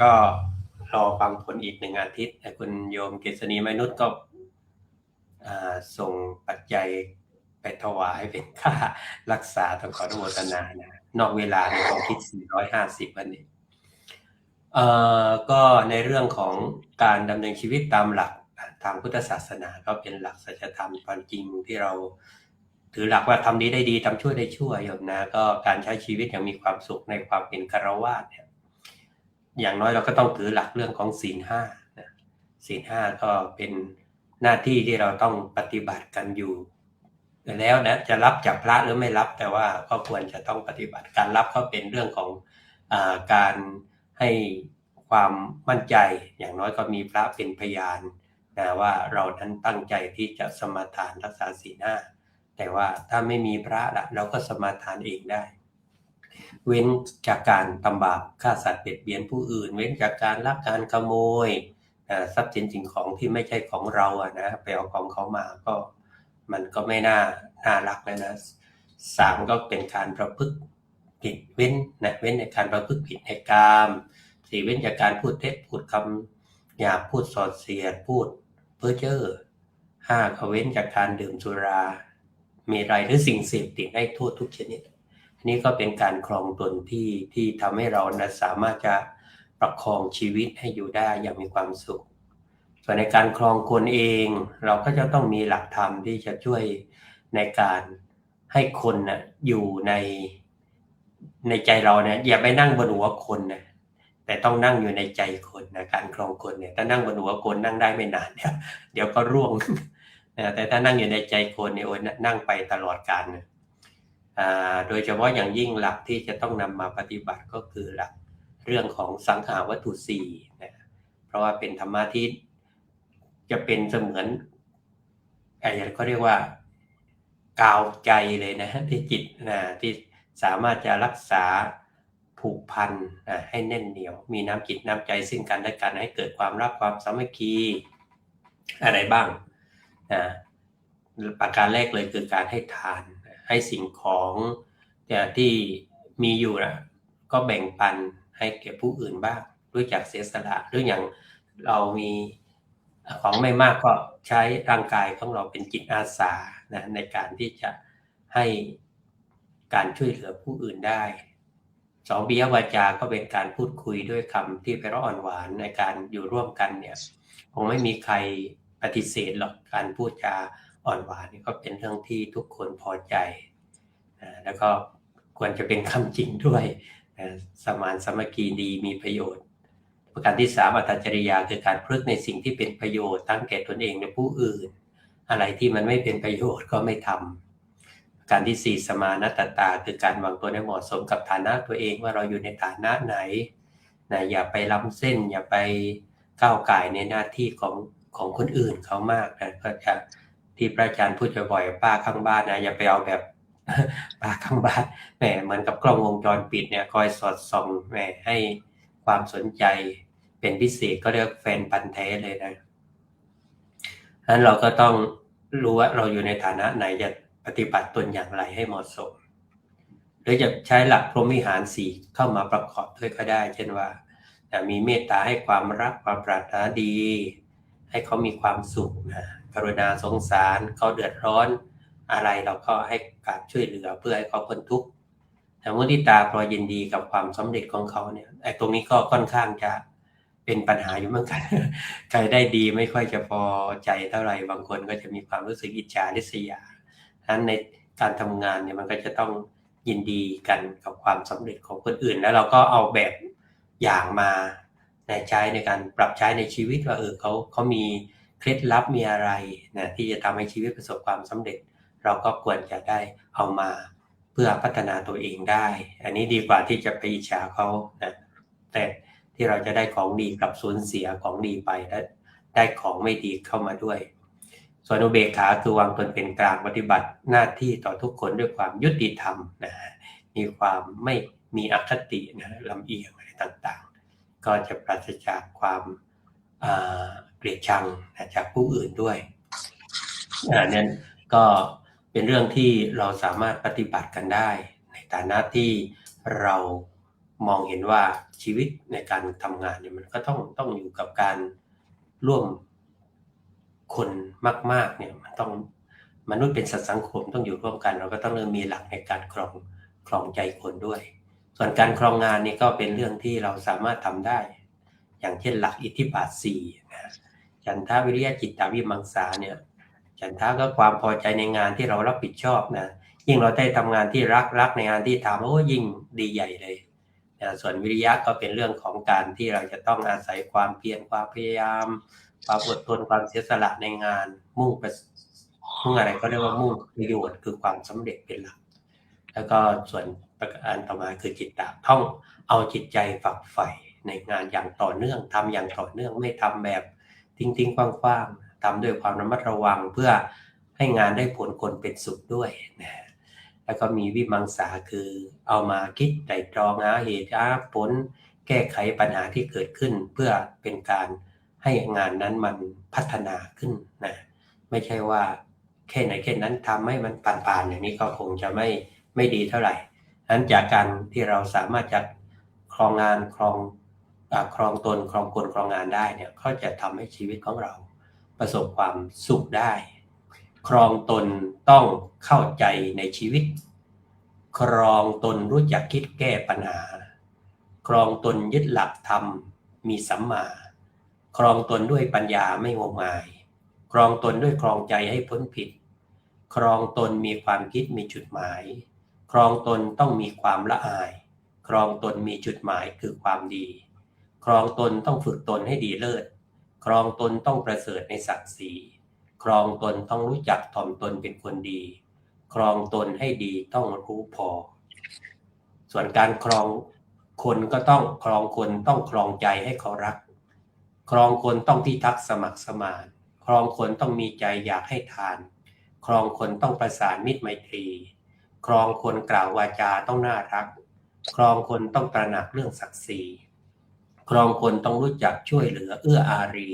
ก็รอฟังผลอีก1 อาทิตย์คุณโยมเกษณีไม้นุชก็ส่งปัจจัยไปถวายเป็นค่ารักษาต้องขออนุโมทนานะนอกเวลาในความคิด450วันนี้ก็ในเรื่องของการดำเนินชีวิตตามหลักทางพุทธศาสนาก็เป็นหลักสัจธรรมความจริงที่เราถือหลักว่าทำดีได้ดีทำชั่วได้ชั่วโยมนะก็การใช้ชีวิตอย่างมีความสุขในความเป็นฆราวาสเนี่ยอย่างน้อยเราก็ต้องถือหลักเรื่องของศีล 5นะศีล 5ก็เป็นหน้าที่ที่เราต้องปฏิบัติกันอยู่แล้วนะจะรับจากพระหรือไม่รับแต่ว่าก็ควรจะต้องปฏิบัติการรับก็เป็นเรื่องของการให้ความมั่นใจอย่างน้อยก็มีพระเป็นพยานนะว่าเรานั้นตั้งใจที่จะสมาทานรักษาศีล 5แต่ว่าถ้าไม่มีพระละเราก็สมาทานเองได้เว้นจากการทำบาปฆ่าสัตว์เบียดเบียนผู้อื่นเว้นจากการลักการขโมยทรัพย์สินสิ่งของที่ไม่ใช่ของเรานะไปเอาของเขามาก็มันก็ไม่น่ารักเลยนะ3ก็เป็นการประพฤติผิดเว้นในการประพฤติผิดในกาม 4เว้นจากการพูดเท็จพูดคำหยาบพูดส่อเสียดพูดเพ้อเจ้อ5ก็เว้นจากการดื่มสุราเมรัยหรือสิ่งเสพติดให้โทษทุกชนิดอันนี้ก็เป็นการครองตนที่ทำให้เราสามารถจะประคองชีวิตให้อยู่ได้อย่างมีความสุขส่วนในการครองคนเองเราก็จะต้องมีหลักธรรมที่จะช่วยในการให้คนอยู่ในใจเราเนี่ยอย่าไปนั่งบนหัวคนนะแต่ต้องนั่งอยู่ในใจคนนะการครองคนเนี่ยถ้านั่งบนหัวคนนั่งได้ไม่นานเดี๋ยวก็ร่วงแต่ถ้านั่งอยู่ในใจคนเนี่ยโอ้ยนั่งไปตลอดกาลนะโดยเฉพาะอย่างยิ่งหลักที่จะต้องนำมาปฏิบัติก็คือหลักเรื่องของสังขารวัตถุ4นะเพราะว่าเป็นธรรมะที่จะเป็นเสมือนเขาเรียกว่ากาวใจเลยนะที่จิตที่สามารถจะรักษาผูกพันให้แน่นเหนียวมีน้ำจิตน้ำใจซึ่งกันและกันให้เกิดความรักความสามัคคีอะไรบ้างประการแรกเลยคือการให้ทานให้สิ่งของที่มีอยู่ก็แบ่งปันให้แก่ผู้อื่นบ้างด้วยจากเสียสละหรืออย่างเรามีของไม่มากก็ใช้ร่างกายของเราเป็นจิตอาสาในการที่จะให้การช่วยเหลือผู้อื่นได้2ปิยวาจาก็เป็นการพูดคุยด้วยคำที่ไพเราะอ่อนหวานในการอยู่ร่วมกันเนี่ยคงไม่มีใครปฏิเสธหรอกการพูดจาอ่อนหวานนี่ก็เป็นเรื่องที่ทุกคนพอใจแล้วก็ควรจะเป็นคำจริงด้วยสมานสามัคคีดีมีประโยชน์ ประการที่3อัตจริยาคือการพฤติในสิ่งที่เป็นประโยชน์ทั้งแก่ตนเองและผู้อื่นอะไรที่มันไม่เป็นประโยชน์ก็ไม่ทำประการที่4สมานัตตาคือการวางตัวให้เหมาะสมกับฐานะตัวเองว่าเราอยู่ในฐานะไหนนะอย่าไปล้ำเส้นอย่าไปก้าวก่ายในหน้าที่ของคนอื่นเขามากนะก็จะที่พระอาจารย์พูดบ่อยๆป้าข้างบ้านนะอย่าไปเอาแบบ ป้าข้างบ้านแหมเหมือนกับกล้องวงจรปิดเนี่ยคอยสอดส่องแหมให้ความสนใจเป็นพิเศษก็เรียกแฟนพันธุ์แท้เลยนะฉะนั้นเราก็ต้องรู้ว่าเราอยู่ในฐานะไหนจะปฏิบัติตนอย่างไรให้เหมาะสมหรือจะใช้หลักพรหมวิหาร4เข้ามาประกอบด้วยก็ได้ เช่นว่ามีเมตตาให้ความรักความปรารถนาดีให้เขามีความสุขนะกรุณาสงสารเขาเดือดร้อนอะไรเราก็ให้การช่วยเหลือเพื่อให้เขาพ้นทุกข์แต่มุทิตาพอยินดีกับความสำเร็จของเขาเนี่ยไอ้ตรงนี้ก็ค่อนข้างจะเป็นปัญหาอยู่เหมือนกัน ใครได้ดีไม่ค่อยจะพอใจเท่าไหร่บางคนก็จะมีความรู้สึกอิจฉาริษยาฉะนั้นในการทำงานเนี่ยมันก็จะต้องยินดีกันกับความสำเร็จของคนอื่นแล้วเราก็เอาแบบอย่างมาใช้ในการปรับใช้ในชีวิตว่าเขามีเคล็ดลับมีอะไรนะที่จะทำให้ชีวิตประสบความสำเร็จเราก็ควรจะได้เอามาเพื่อพัฒนาตัวเองได้อันนี้ดีกว่าที่จะไปอิจฉาเขานะแต่ที่เราจะได้ของดีกับสูญเสียของดีไปและได้ของไม่ดีเข้ามาด้วยส่วนอุเบกขาคือวางตนเป็นกลางปฏิบัติหน้าที่ต่อทุกคนด้วยความยุติธรรมนะมีความไม่มีอคตินะลำเอียงอะไรต่างๆก็จะปราศจากความเกลียดชังจากผู้อื่นด้วยนั้นก็เป็นเรื่องที่เราสามารถปฏิบัติกันได้ในฐานะที่เรามองเห็นว่าชีวิตในการทำงานเนี่ยมันก็ต้องอยู่กับการร่วมคนมากๆเนี่ยมันต้องมนุษย์เป็นสัตว์สังคมต้องอยู่ร่วมกันเราก็ต้องมีหลักในการครองใจคนด้วยส่วนการครองงานนี่ก็เป็นเรื่องที่เราสามารถทำได้อย่างเช่นหลักอิทธิบาท4นะฉันทะวิริยะจิตตวิมังสาเนี่ยฉันทะก็ความพอใจในงานที่เรารับผิดชอบนะยิ่งเราได้ทำงานที่รักในงานที่ทำโอ้ยิ่งดีใหญ่เลยนะส่วนวิริยะก็เป็นเรื่องของการที่เราจะต้องอาศัยความเพียรความพยายามความอดทนความเสียสละในงานมุ่งอะไรก็เรียกว่ามุ่งประโยชน์คือความสำเร็จเป็นหลักแล้วก็ส่วนประการต่อมาคือจิตตะต้องเอาจิตใจฝักใฝ่ในงานอย่างต่อเนื่องทำอย่างต่อเนื่องไม่ทำแบบทิ้งๆคว้างๆทำด้วยความระมัดระวังเพื่อให้งานได้ผลคนเป็นสุขด้วยนะแล้วก็มีวิมังสาคือเอามาคิดไตร่ตรองหาเหตุหาผลแก้ไขปัญหาที่เกิดขึ้นเพื่อเป็นการให้งานนั้นมันพัฒนาขึ้นนะไม่ใช่ว่าแค่ไหนแค่นั้นทำให้มันผ่านๆอย่างนี้ก็คงจะไม่ดีเท่าไหร่ฉะนั้นจากการที่เราสามารถจะครองงานครองตนครองคนครองงานได้เนี่ยก็จะทำให้ชีวิตของเราประสบความสุขได้ครองตนต้องเข้าใจในชีวิตครองตนรู้จักคิดแก้ปัญหาครองตนยึดหลักธรรมมีสัมมาครองตนด้วยปัญญาไม่งมงายครองตนด้วยครองใจให้พ้นผิดครองตนมีความคิดมีจุดหมายครองตนต้องมีความละอายครองตนมีจุดหมายคือความดีครองตนต้องฝึกตนให้ดีเลิศครองตนต้องประเสริฐในศักดิ์ศรีครองตนต้องรู้จักถ่อมตนเป็นคนดีครองตนให้ดีต้องรู้พอส่วนการครองคนก็ต้องครองคนต้องครองใจให้เขารักครองคนต้องพิทักษ์สมัครสมานครองคนต้องมีใจอยากให้ทานครองคนต้องประสานมิตรไมตรีครองคนกล่าววาจาต้องน่ารักครองคนต้องตระหนักเรื่องศักดิ์ศรีครองคนต้องรู้จักช่วยเหลือเอื้ออารี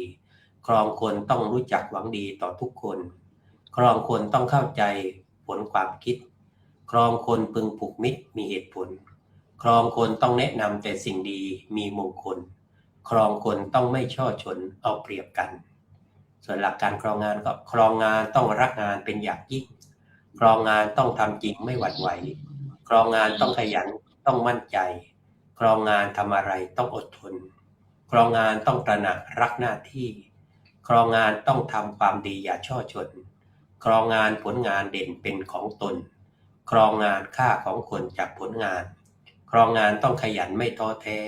ครองคนต้องรู้จักหวังดีต่อทุกคนครองคนต้องเข้าใจผลความคิดครองคนพึงผูกมิตรมีเหตุผลครองคนต้องแนะนำแต่สิ่งดีมีมงคลครองคนต้องไม่ช่อฉนเอาเปรียบกันส่วนหลักการครองงานก็ครองงานต้องรักงานเป็นอย่างยิ่งครองงานต้องทำจริงไม่หวั่นไหวครองงานต้องขยันต้องมั่นใจครองงานทำอะไรต้องอดทนครองงานต้องตระหนักรักหน้าที่ครองงานต้องทำความดีอย่าช่อฉนครองงานผลงานเด่นเป็นของตนครองงานค่าของคนจากผลงานครองงานต้องขยันไม่ท้อแท้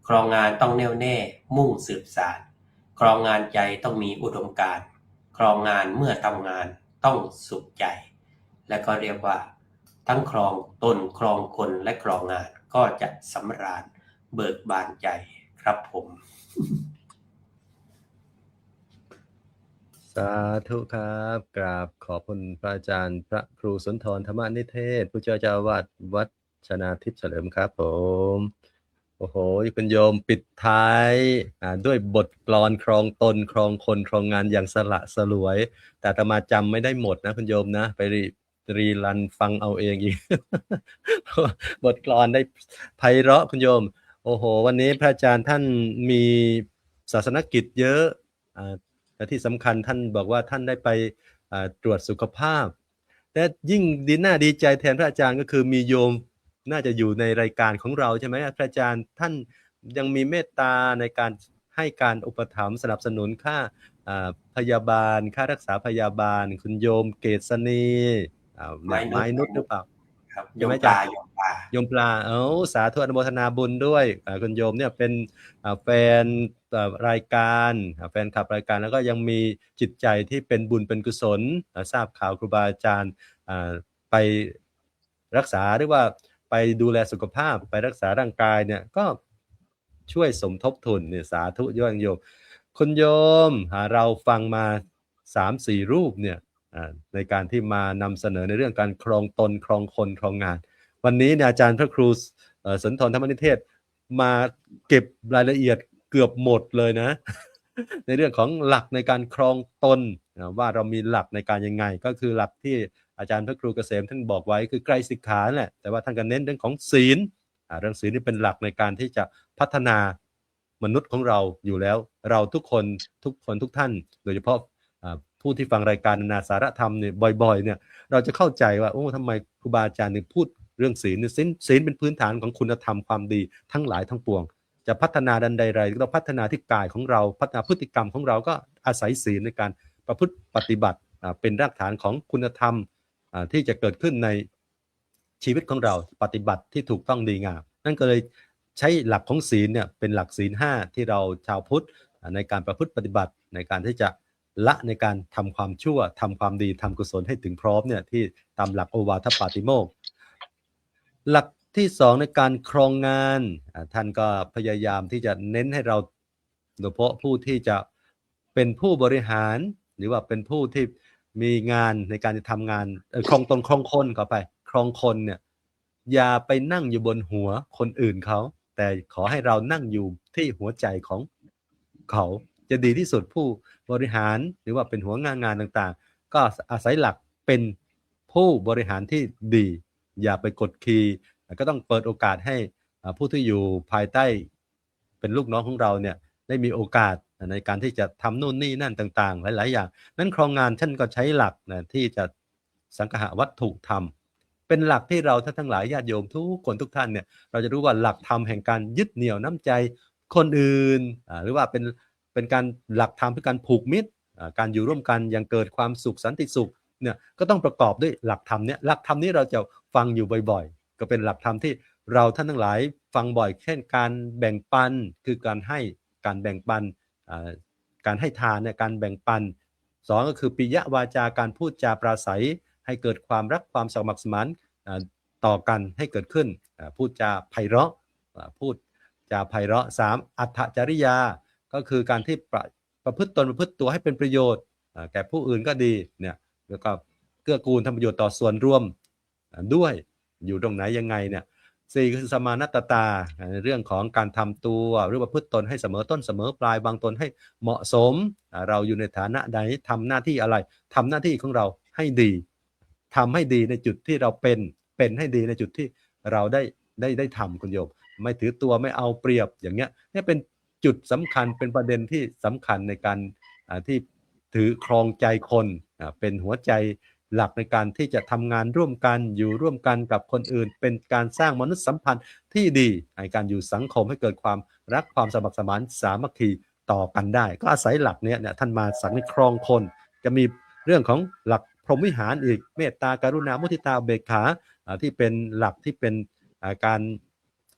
ครองงานต้องแน่วแน่มุ่งสืบสานครองงานใจต้องมีอุดมการณ์ครองงานเมื่อทำงานต้องสุขใจ และก็เรียกว่าทั้งครองตนครองคนและครองงานก็จะสำราญเบิกบานใจครับผม สาธุครับกราบขอบคุณพระอาจารย์พระครูสุนทรธรรมนิเทศผู้ช่วยเจ้าอาวาสวัดชนาทิพย์เฉลิมครับผมโอ้โหคุณโยมปิดท้ายด้วยบทกลอนครองตนครองคนครองงานอย่างสละสลวยแต่อาตมาจำไม่ได้หมดนะคุณโยมนะไปรีรันฟังเอาเองอีก บทกลอนได้ไพเราะคุณโยมโอ้โหวันนี้พระอาจารย์ท่านมีศาสนกิจเยอะและที่สำคัญท่านบอกว่าท่านได้ไปตรวจสุขภาพและยิ่งดีใจแทนพระอาจารย์ก็คือมีโยมน่าจะอยู่ในรายการของเราใช่ไหมพระอาจารย์ท่านยังมีเมตตาในการให้การอุปถัมภ์สนับสนุนค่าพยาบาลค่ารักษาพยาบาลคุณโยมเกษณีไม้นุชหรือเปล่าครับโยมปลาโยมปลาสาธุอนุโมทนาบุญด้วยคุณโยมเนี่ยเป็นแฟนรายการแฟนคลับรายการแล้วก็ยังมีจิตใจที่เป็นบุญเป็นกุศลทราบข่าวครูบาอาจารย์ไปรักษาหรือว่าไปดูแลสุขภาพไปรักษาร่างกายเนี่ยก็ช่วยสมทบทุนเนี่ยสาธุโยมคุณโยมเราฟังมา 3-4 รูปเนี่ยในการที่มานำเสนอในเรื่องการครองตนครองคนครองงานวันนี้เนี่ยอาจารย์พระครูสุนทรธรรมนิเทศมาเก็บรายละเอียดเกือบหมดเลยนะ ในเรื่องของหลักในการครองตนว่าเรามีหลักในการยังไงก็คือหลักที่อาจารย์พระครูเกษมท่านบอกไว้คือไกรสิกขาแหละแต่ว่าท่านก็เน้นเรื่องของศีลเรื่องศีลนี่เป็นหลักในการที่จะพัฒนามนุษย์ของเราอยู่แล้วเราทุกคนทุกท่านโดยเฉพาะผู้ที่ฟังรายการนานาสาระธรรมเนี่ยบ่อยๆเนี่ยเราจะเข้าใจว่าทำไมครูบาอาจารย์ถึงพูดเรื่องศีลเนี่ยศีลเป็นพื้นฐานของคุณธรรมความดีทั้งหลายทั้งปวงจะพัฒนาดันใดๆก็ต้องพัฒนาที่กายของเราพัฒนาพฤติกรรมของเราก็อาศัยศีลในการประพฤติปฏิบัติเป็นรากฐานของคุณธรรมที่จะเกิดขึ้นในชีวิตของเราปฏิบัติที่ถูกต้องดีงามนั่นก็เลยใช้หลักของศีลเนี่ยเป็นหลักศีล5ที่เราชาวพุทธในการประพฤติปฏิบัติในการที่จะละในการทำความชั่วทำความดีทำกุศลให้ถึงพร้อมเนี่ยที่ตามหลักโอวาทปาติโมกข์หลักที่2ในการครองงานท่านก็พยายามที่จะเน้นให้เราโดยเฉพาะผู้ที่จะเป็นผู้บริหารหรือว่าเป็นผู้ที่มีงานในการจะทำงานครองตนครองคนเข้าไปครองคนเนี่ยอย่าไปนั่งอยู่บนหัวคนอื่นเขาแต่ขอให้เรานั่งอยู่ที่หัวใจของเขาจะดีที่สุดผู้บริหารหรือว่าเป็นหัวงานต่างๆก็อาศัยหลักเป็นผู้บริหารที่ดีอย่าไปกดขี่ก็ต้องเปิดโอกาสให้ผู้ที่อยู่ภายใต้เป็นลูกน้องของเราเนี่ยได้มีโอกาสในการที่จะทำนู่นนี่นั่นต่างๆหลายๆอย่างนั้นครองงานท่านก็ใช้หลักนะที่จะสังคหวัตถุธรรมเป็นหลักที่เราทั้งหลายญาติโยมทุกคนทุกท่านเนี่ยเราจะรู้ว่าหลักธรรมแห่งการยึดเหนี่ยวน้ำใจคนอื่นหรือว่าเป็นการหลักธรรมเพื่อการผูกมิตรการอยู่ร่วมกันอย่างเกิดความสุขสันติสุขเนี่ยก็ต้องประกอบด้วยหลักธรรมเนี่ยหลักธรรมนี้เราจะฟังอยู่บ่อยๆก็เป็นหลักธรรมที่เราท่านทั้งหลายฟังบ่อยเช่นการแบ่งปันคือการให้การแบ่งปันการให้ทานเนี่ยการแบ่งปัน2ก็คือปิยวาจาการพูดจาปราศัยให้เกิดความรักความสมัครสมานต่อกันให้เกิดขึ้นพูดจาไพเราะพูดจาไพเราะ3อัตถจริยาก็คือการที่ประพฤติตนประพฤติตัวให้เป็นประโยชน์แก่ผู้อื่นก็ดีเนี่ยแล้วก็เกื้อกูลทำประโยชน์ต่อส่วนรวมด้วยอยู่ตรงไหนยังไงเนี่ย4คือสมานัตตาในเรื่องของการทำตัวหรือประพฤติตนให้เสมอต้นเสมอปลายวางตนให้เหมาะสมเราอยู่ในฐานะใดทำหน้าที่อะไรทำหน้าที่ของเราให้ดีทำให้ดีในจุดที่เราเป็นให้ดีในจุดที่เราได้ทำคุณโยมไม่ถือตัวไม่เอาเปรียบอย่างเงี้ยนี่เป็นจุดสำคัญเป็นประเด็นที่สำคัญในการที่ถือครองใจคนเป็นหัวใจหลักในการที่จะทำงานร่วมกันอยู่ร่วมกันกับคนอื่นเป็นการสร้างมนุษยสัมพันธ์ที่ดีในการอยู่สังคมให้เกิดความรักความสมัครสมานสามัคคีต่อกันได้ก็อาศัยหลักเนี้ยท่านมาสั่งให้ครองคนจะมีเรื่องของหลักพรหมวิหารอีกเมตตากรุณามุทิตาเบกขาที่เป็นหลักที่เป็นการ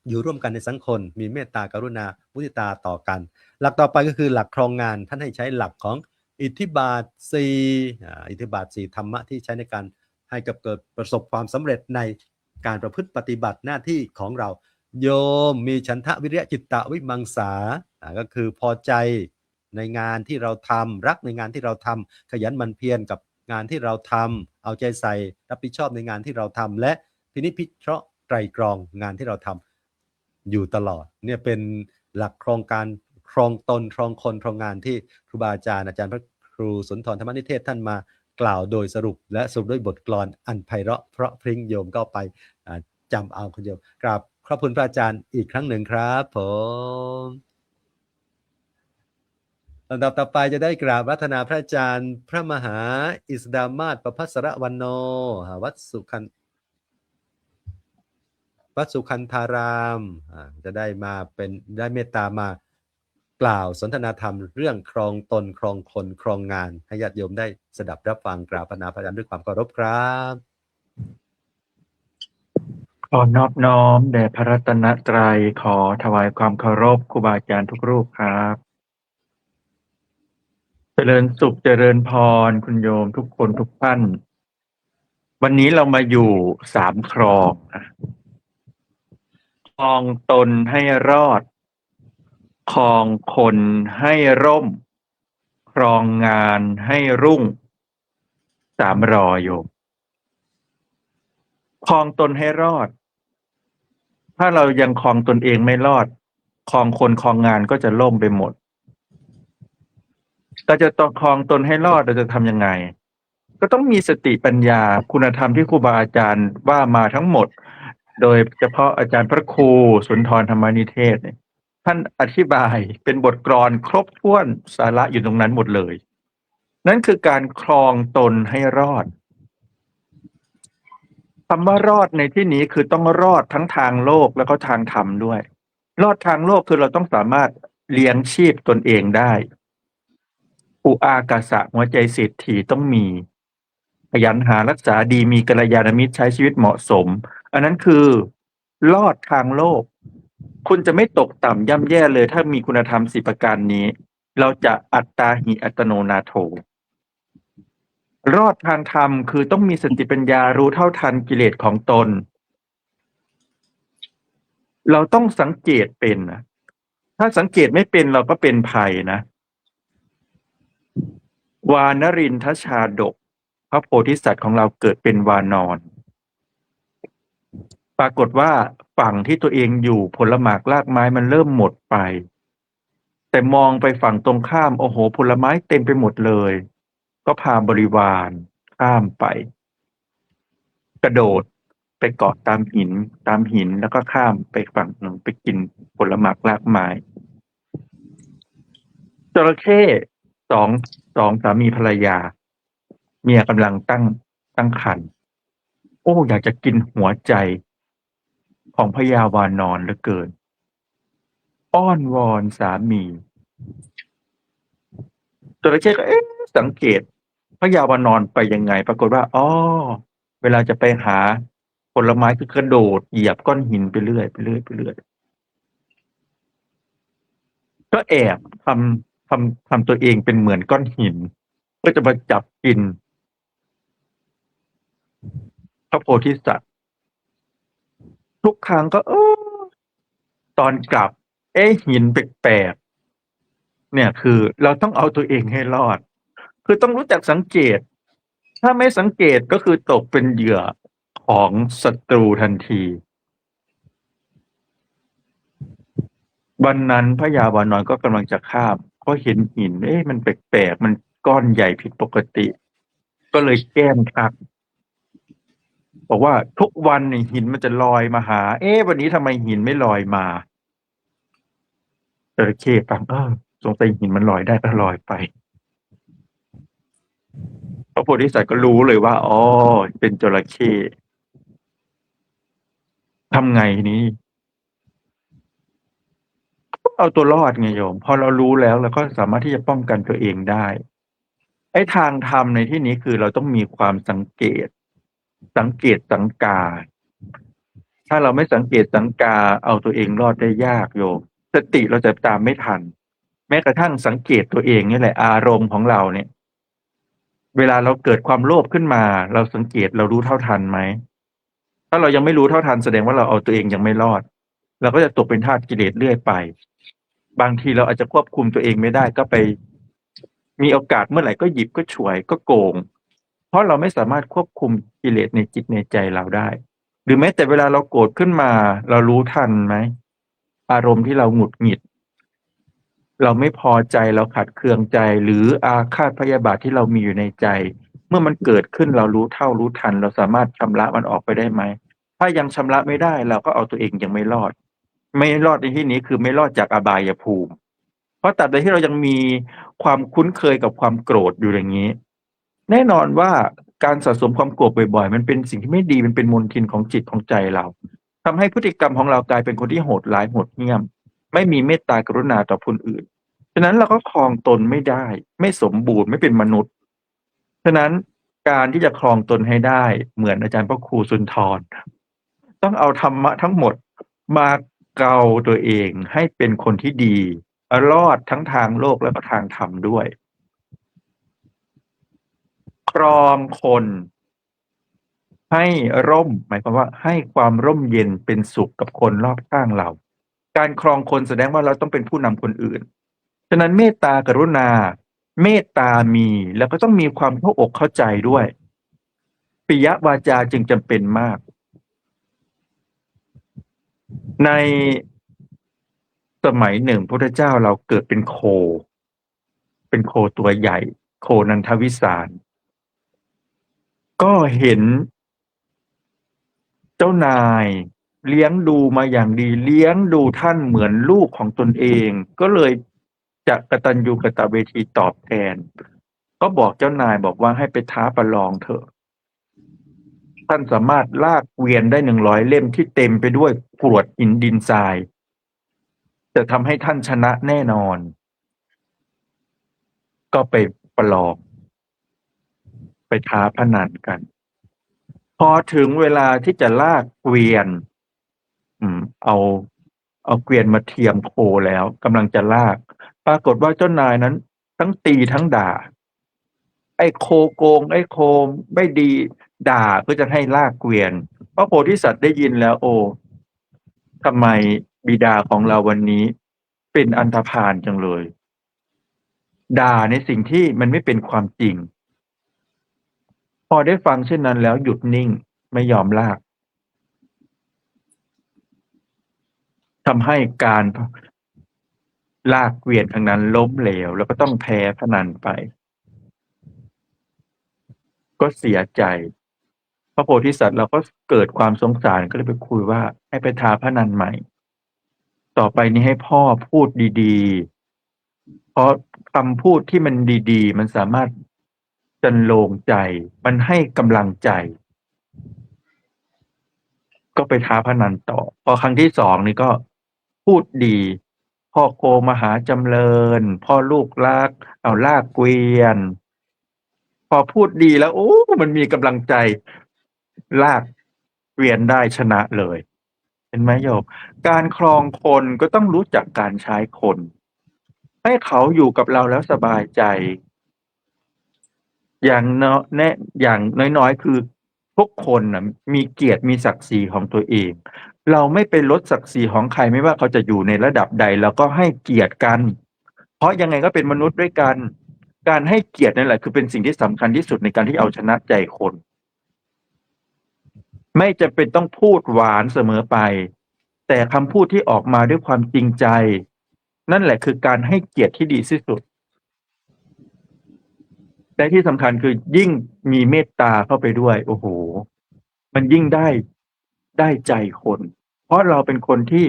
อยู่ร่วมกันในสังคมมีเมตตากรุณามุทิตาต่อกัน หลักต่อไปก็คือหลักครองงานท่านให้ใช้หลักของอิทธิบาทสี่อิทธิบาทสี่ธรรมะที่ใช้ในการให้กับเกิดประสบความสำเร็จในการประพฤติปฏิบัติหน้าที่ของเราโยมมีฉันทะวิริยะจิตตะวิมังสาก็คือพอใจในงานที่เราทำรักในงานที่เราทำขยันหมั่นเพียรกับงานที่เราทำเอาใจใส่รับผิดชอบในงานที่เราทำและพินิจพิเคราะห์ไตรตรองงานที่เราทำอยู่ตลอดเนี่ยเป็นหลักครองการครองตนครองคนครองงานที่ครูบาอาจารย์พระครูสุนทรธรรมนิเทศท่านมากล่าวโดยสรุปและสรุปด้วยบทกลอนอันไพเราะเพราะพริ้งโยมก็ไปจำเอาคนเดียวกราบขอบคุณพระอาจารย์อีกครั้งหนึ่งครับผมลำดับต่อไปจะได้กราบรัตนาพระอาจารย์พระมหาอิสดามาศประภัสรวันโนวัดสุขันธารามจะได้มาเป็นได้เมตตามากล่าวสนทนาธรรมเรื่องครองตนครองคนครองงานให้ญาติโยมได้สดับรับฟังกราบพระนาพระอาจารย์ด้วยความเคารพครับขอนอบน้อมแด่พระรัตนตรัยขอถวายความเคารพครูบาอาจารย์ทุกรูปครับเจริญสุขเจริญพรคุณโยมทุกคนทุกท่านวันนี้เรามาอยู่3 ครองครองตนให้รอดครองคนให้ร่มครองงานให้รุ่ง3 รอโยมครองตนให้รอดถ้าเรายังครองตนเองไม่รอดครองคนครองงานก็จะล่มไปหมดเราจะต้องครองตนให้รอดเราจะทำยังไงก็ต้องมีสติปัญญาคุณธรรมที่ครูบาอาจารย์ว่ามาทั้งหมดโดยเฉพาะอาจารย์พระครูสุนทรธรรมนิเทศเนี่ยท่านอธิบายเป็นบทกลอนครบถ้วนสาระอยู่ตรงนั้นหมดเลยนั่นคือการครองตนให้รอดคำว่ารอดในที่นี้คือต้องรอดทั้งทางโลกแล้วก็ทางธรรมด้วยรอดทางโลกคือเราต้องสามารถเลี้ยงชีพตนเองได้อุอากาสะหัวใจเศรษฐีต้องมีขยันหารักษาดีมีกัลยาณมิตรใช้ชีวิตเหมาะสมอันนั้นคือรอดทางโลกคุณจะไม่ตกต่ำย่ำแย่เลยถ้ามีคุณธรรม4 ประการนี้เราจะอัตตาหิอัตโนนาโถรอดทางธรรมคือต้องมีสติปัญญารู้เท่าทันกิเลสของตนเราต้องสังเกตเป็นนะถ้าสังเกตไม่เป็นเราก็เป็นภัยนะวานรินทชาดกพระโพธิสัตว์ของเราเกิดเป็นวานอนปรากฏว่าฝั่งที่ตัวเองอยู่ผลหมากรากไม้มันเริ่มหมดไปแต่มองไปฝั่งตรงข้ามโอ้โหผลไม้เต็มไปหมดเลยก็พาบริวารข้ามไปกระโดดไปเกาะตามหินแล้วก็ข้ามไปฝั่งหนึ่งไปกินผลหมากรากไม้จระเข้สองสามีภรรยาเมียกำลังตั้งครรภ์โอ้อยากจะกินหัวใจของพญาวานอนเหลือเกินอ้อนวอนสามีจระเข้ก็สังเกตพญาวานอนไปยังไงปรากฏว่าเวลาจะไปหาผลไม้คือกระโดดเหยียบก้อนหินไปเรื่อยก็แอบทำตัวเองเป็นเหมือนก้อนหินก็จะมาจับกินพระโพธิสัตว์ทุกครั้งก็ตอนกลับหินแปลกๆเนี่ยคือเราต้องเอาตัวเองให้รอดคือต้องรู้จักสังเกตถ้าไม่สังเกตก็คือตกเป็นเหยื่อของศัตรูทันทีวันนั้นพญาวานอนก็กำลังจะข้ามก็เห็นหินมันแปลกๆมันก้อนใหญ่ผิดปกติก็เลยแกล้งทักบอกว่าทุกวันนี่หินมันจะลอยมาหาวันนี้ทำไมหินไม่ลอยมาจระเข้ฟังสงสัยหินมันลอยได้ก็ลอยไปพระโพธิสัตว์ก็รู้เลยว่าเป็นจระเข้ทำไงนี้เอาตัวรอดไงโยมพอเรารู้แล้วเราก็สามารถที่จะป้องกันตัวเองได้ทางธรรมในที่นี้คือเราต้องมีความสังเกตสังกา ถ้าเราไม่สังเกตสังกาเอาตัวเองรอดได้ยากโยมสติเราจะตามไม่ทัน แม้กระทั่งสังเกตตัวเองนี่แหละอารมณ์ของเราเนี่ย เวลาเราเกิดความโลภขึ้นมา เราสังเกตเรารู้เท่าทันไหม ถ้าเรายังไม่รู้เท่าทันแสดงว่าเราเอาตัวเองยังไม่รอด เราก็จะตกเป็นทาสกิเลสเรื่อยไป บางทีเราอาจจะควบคุมตัวเองไม่ได้ก็ไป มีโอกาสเมื่อไหร่ก็หยิบก็ฉวยก็โกง เพราะเราไม่สามารถควบคุมกิเลสในจิตในใจเราได้ หรือแม้แต่เวลาเราโกรธขึ้นมา เรารู้ทันไหมอารมณ์ที่เราหงุดหงิด เราไม่พอใจเราขัดเคืองใจ หรืออาฆาตพยาบาทที่เรามีอยู่ในใจ เมื่อมันเกิดขึ้นเรารู้เท่ารู้ทัน เราสามารถชำระมันออกไปได้ไหม ถ้ายังชำระไม่ได้เราก็เอาตัวเองยังไม่รอด ไม่รอดในที่นี้คือไม่รอดจากอบายภูมิ เพราะตราบใดที่เรายังมีความคุ้นเคยกับความโกรธอยู่อย่างนี้ แน่นอนว่าการสะสมความโกรธบ่อยๆมันเป็นสิ่งที่ไม่ดีมันเป็นมลทินของจิตของใจเราทำให้พฤติกรรมของเรากลายเป็นคนที่โหดร้ายโหดเหี้ยม ไม่มีเมตตากรุณาต่อคนอื่น ฉะนั้นเราก็ครองตนไม่ได้ ไม่สมบูรณ์ไม่เป็นมนุษย์ ฉะนั้นการที่จะครองตนให้ได้เหมือนอาจารย์พระครูสุนทร ต้องเอาธรรมะทั้งหมดมาเกาตัวเองให้เป็นคนที่ดีรอดทั้งทางโลกและก็ทางธรรมด้วย ครองคนให้ร่มหมายความว่าให้ความร่มเย็นเป็นสุขกับคนรอบข้างเรา การครองคนแสดงว่าเราต้องเป็นผู้นำคนอื่น ฉะนั้นเมตตากรุณา เมตตามีแล้วก็ต้องมีความเข้าอกเข้าใจด้วย ปิยวาจาจึงจำเป็นมาก ในสมัยหนึ่งพระพุทธเจ้าเราเกิดเป็นโคตัวใหญ่ โคนันทวิสารก็เห็นเจ้านายเลี้ยงดูมาอย่างดีเลี้ยงดูท่านเหมือนลูกของตนเอง ก็เลยจะกตัญญูกตเวทีตอบแทน ก็บอกเจ้านายบอกว่าให้ไปท้าประลองเถอะ ท่านสามารถลากเกวียนได้100 เล่มที่เต็มไปด้วยกรวดหินดินทรายจะทำให้ท่านชนะแน่นอน ก็ไปประลองไปท้าพนันกัน พอถึงเวลาที่จะลากเกวียนเอาเกวียนมาเทียมโคแล้วกำลังจะลาก ปรากฏว่าเจ้านายนั้นทั้งตีทั้งด่า ไอ้โคโกงไอ้โคไม่ดีด่าเพื่อจะให้ลากเกวียนพระโพธิสัตว์ได้ยินแล้วโอ้ทำไมบิดาของเราวันนี้เป็นอันธพาลจังเลยด่าในสิ่งที่มันไม่เป็นความจริง พอได้ฟังเช่นนั้นแล้วหยุดนิ่งไม่ยอมลากทำให้การลากเกวียนครั้งนั้นล้มเหลวแล้วก็ต้องแพ้พนันไป ก็เสียใจพระโพธิสัตว์เราก็เกิดความสงสารก็เลยไปคุยว่าให้ไปท้าพนันใหม่ ต่อไปนี้ให้พ่อพูดดีๆเพราะคำพูดที่มันดีๆมันสามารถจันโลงใจมันให้กำลังใจ ก็ไปท้าพนันต่อพอครั้งที่2นี่ก็พูดดีพ่อโคมหาจำเริญพ่อลูกรักเอาลากเกวียนพอพูดดีแล้วโอ้มันมีกำลังใจลากเกวียนได้ชนะเลยเห็นไหมโยมการครองคนก็ต้องรู้จักการใช้คนให้เขาอยู่กับเราแล้วสบายใจอย่างน้อยๆคือทุกคนนะมีเกียรติมีศักดิ์ศรีของตัวเองเราไม่ไปลดศักดิ์ศรีของใครไม่ว่าเขาจะอยู่ในระดับใดเราก็ให้เกียรติกันเพราะยังไงก็เป็นมนุษย์ด้วยกันการให้เกียรตินั่นแหละคือเป็นสิ่งที่สำคัญที่สุดในการที่เอาชนะใจคนไม่จำเป็นต้องพูดหวานเสมอไปแต่คำพูดที่ออกมาด้วยความจริงใจนั่นแหละคือการให้เกียรติที่ดีที่สุดและที่สำคัญคือยิ่งมีเมตตาเข้าไปด้วยโอ้โหมันยิ่งได้ใจคนเพราะเราเป็นคนที่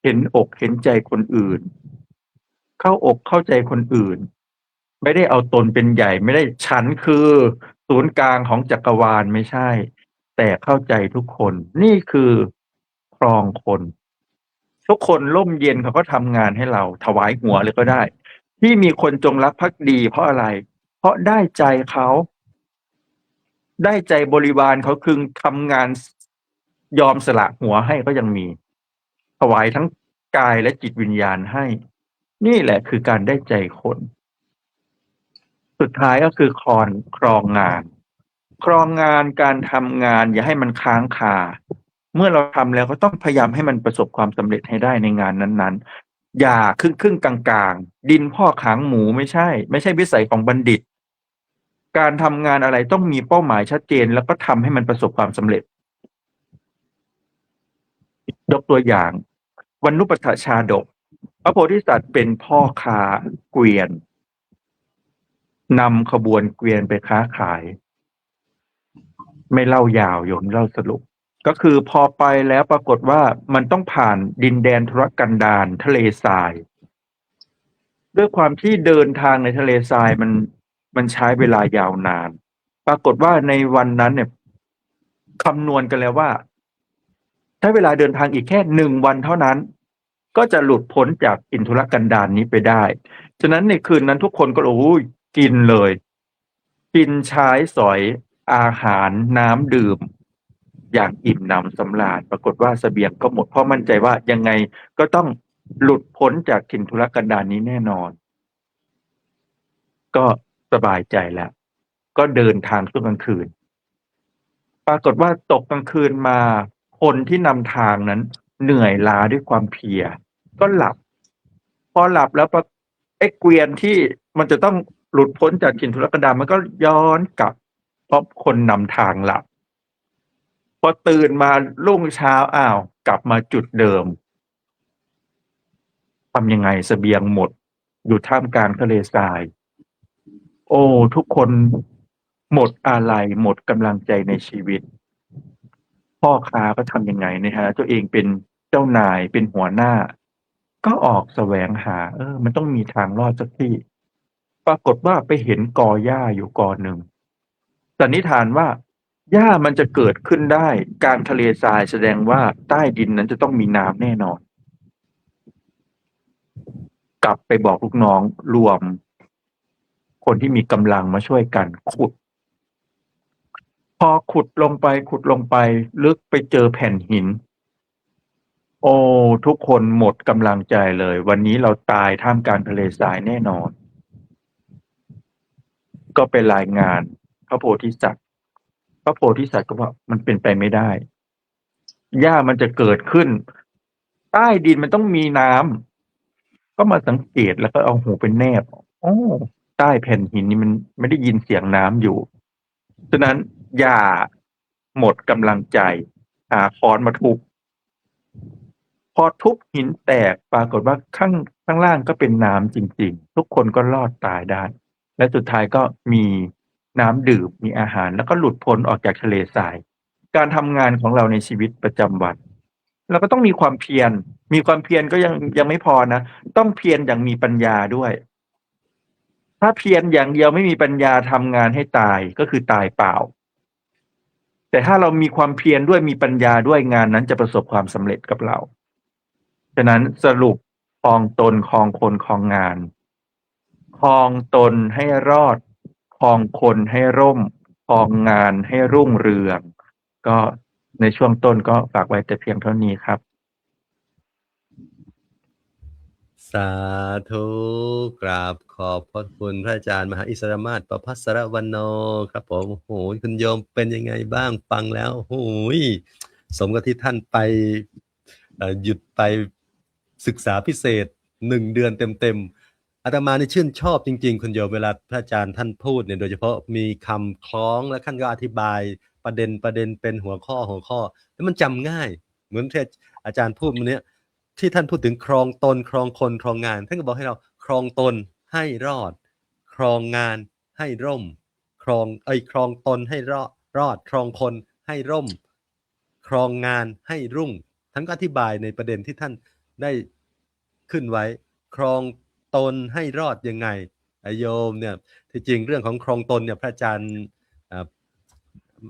เห็นอกเห็นใจคนอื่นเข้าอกเข้าใจคนอื่นไม่ได้เอาตนเป็นใหญ่ไม่ได้ฉันคือศูนย์กลางของจักรวาลไม่ใช่แต่เข้าใจทุกคนนี่คือครองคนทุกคนร่มเย็นเขาก็ทำงานให้เราถวายหัวเลยก็ได้ที่มีคนจงรักภักดีเพราะอะไรเพราะได้ใจเขาได้ใจบริวารเขาคือทำงาน ยอมสละหัวให้ก็ยังมีถวายทั้งกายและจิตวิญญาณให้ นี่แหละคือการได้ใจคน สุดท้ายก็คือครองงาน ครองงานการทำงานอย่าให้มันค้างคา เมื่อเราทำแล้วก็ต้องพยายามให้มันประสบความสำเร็จให้ได้ในงานนั้นๆ อย่าครึ่งกลางๆ ดินพ่อขางหมูไม่ใช่วิสัยของบัณฑิต การทำงานอะไรต้องมีเป้าหมายชัดเจนแล้วก็ทำให้มันประสบความสำเร็จ ยกตัวอย่างวรรณุปัฏฐชาดก พระโพธิสัตว์เป็นพ่อค้าเกวียนนำขบวนเกวียนไปค้าขาย ไม่เล่ายาวโยมเล่าสรุป ก็คือพอไปแล้วปรากฏว่ามันต้องผ่านดินแดนทุรกันดารทะเลทราย ด้วยความที่เดินทางในทะเลทรายมันใช้เวลายาวนาน ปรากฏว่าในวันนั้นเนี่ยคำนวณกันแล้วว่าใช้เวลาเดินทางอีกแค่1 วันเท่านั้น ก็จะหลุดพ้นจากอินทุรกันดารนี้ไปได้ ฉะนั้นในคืนนั้นทุกคนก็โอ้ยกินเลย กินใช้สอยอาหารน้ำดื่ม อย่างอิ่มหนำสำราญปรากฏว่าเสบียงก็หมดเพราะมั่นใจว่ายังไงก็ต้องหลุดพ้นจากถิ่นทุรกันดารนี้แน่นอน ก็สบายใจแล้ว ก็เดินทางช่วงกลางคืน ปรากฏว่าตกกลางคืนมาคนที่นำทางนั้นเหนื่อยล้าด้วยความเพลีย ก็หลับ พอหลับแล้วไอ้เกวียนที่มันจะต้องหลุดพ้นจากถิ่นทุรกันดารมันก็ย้อนกลับ เพราะคนนำทางหลับ พอตื่นมารุ่งเช้าอ้าวกลับมาจุดเดิมทำยังไงเสบียงหมด อยู่ท่ามกลางทะเลทราย โอ้ทุกคนหมดอาลัยหมดกำลังใจในชีวิต พ่อค้าก็ทำยังไงนะฮะตัวเองเป็นเจ้านายเป็นหัวหน้า ก็ออกแสวงหามันต้องมีทางรอดสักที่ ปรากฏว่าไปเห็นกอหญ้าอยู่กอหนึ่งสันนิษฐานว่าหญ้ามันจะเกิดขึ้นได้กลางทะเลทรายแสดงว่าใต้ดินนั้นจะต้องมีน้ำแน่นอน กลับไปบอกลูกน้องรวม คนที่มีกำลังมาช่วยกันขุด พอขุดลงไปลึกไปเจอแผ่นหิน โอ้ทุกคนหมดกำลังใจเลย วันนี้เราตายท่ามกลางทะเลทรายแน่นอน ก็ไปรายงานพระโพธิสัตว์พระโพธิสัตว์ก็ว่ามันเป็นไปไม่ได้หญ้ามันจะเกิดขึ้น ใต้ดินมันต้องมีน้ำก็มาสังเกตแล้วก็เอาหูไปแนบโอ้ใต้แผ่นหินนี่มันไม่ได้ยินเสียงน้ำอยู่ฉะนั้นอย่าหมดกำลังใจหาค้อนมาทุบพอทุบหินแตกปรากฏว่าข้างล่างก็เป็นน้ำจริงๆทุกคนก็รอดตายได้และสุดท้ายก็มีน้ำดื่มมีอาหารแล้วก็หลุดพ้นออกจากทะเลทรายการทำงานของเราในชีวิตประจำวันเราก็ต้องมีความเพียรก็ยังไม่พอนะต้องเพียรอย่างมีปัญญาด้วยถ้าเพียรอย่างเดียวไม่มีปัญญาทำงานให้ตายก็คือตายเปล่าแต่ถ้าเรามีความเพียรด้วยมีปัญญาด้วยงานนั้นจะประสบความสำเร็จกับเราฉะนั้นสรุปครองตนครองคนครองงานครองตนให้รอดครองคนให้ร่มครองงานให้รุ่งเรืองก็ในช่วงต้นก็ฝากไว้แต่เพียงเท่านี้ครับสาธุกราบขอบพระคุณพระอาจารย์มหาอิสรมาศประภัสรวรรณโนครับผมโอ้โหคุณโยมเป็นยังไงบ้างฟังแล้วโอ้โหสมกับที่ท่านไปหยุดไปศึกษาพิเศษ1 เดือนเต็มๆอาตมานี่ชื่นชอบจริงๆคุณโยมเวลาพระอาจารย์ท่านพูดเนี่ยโดยเฉพาะมีคำคล้องและท่านก็อธิบายประเด็นเป็นหัวข้อแล้วมันจำง่ายเหมือนที่อาจารย์พูดวันนี้ที่ท่านพูดถึงครองตนครองคนครองงานท่านก็บอกให้เราครองตนให้รอดครองงานให้ร่มครองตนให้รอดครองคนให้ร่มครองงานให้รุ่งท่านก็อธิบายในประเด็นที่ท่านได้ขึ้นไว้ครองตนให้รอดยังไงโยมเนี่ยที่จริงเรื่องของครองตนเนี่ยพระอาจารย์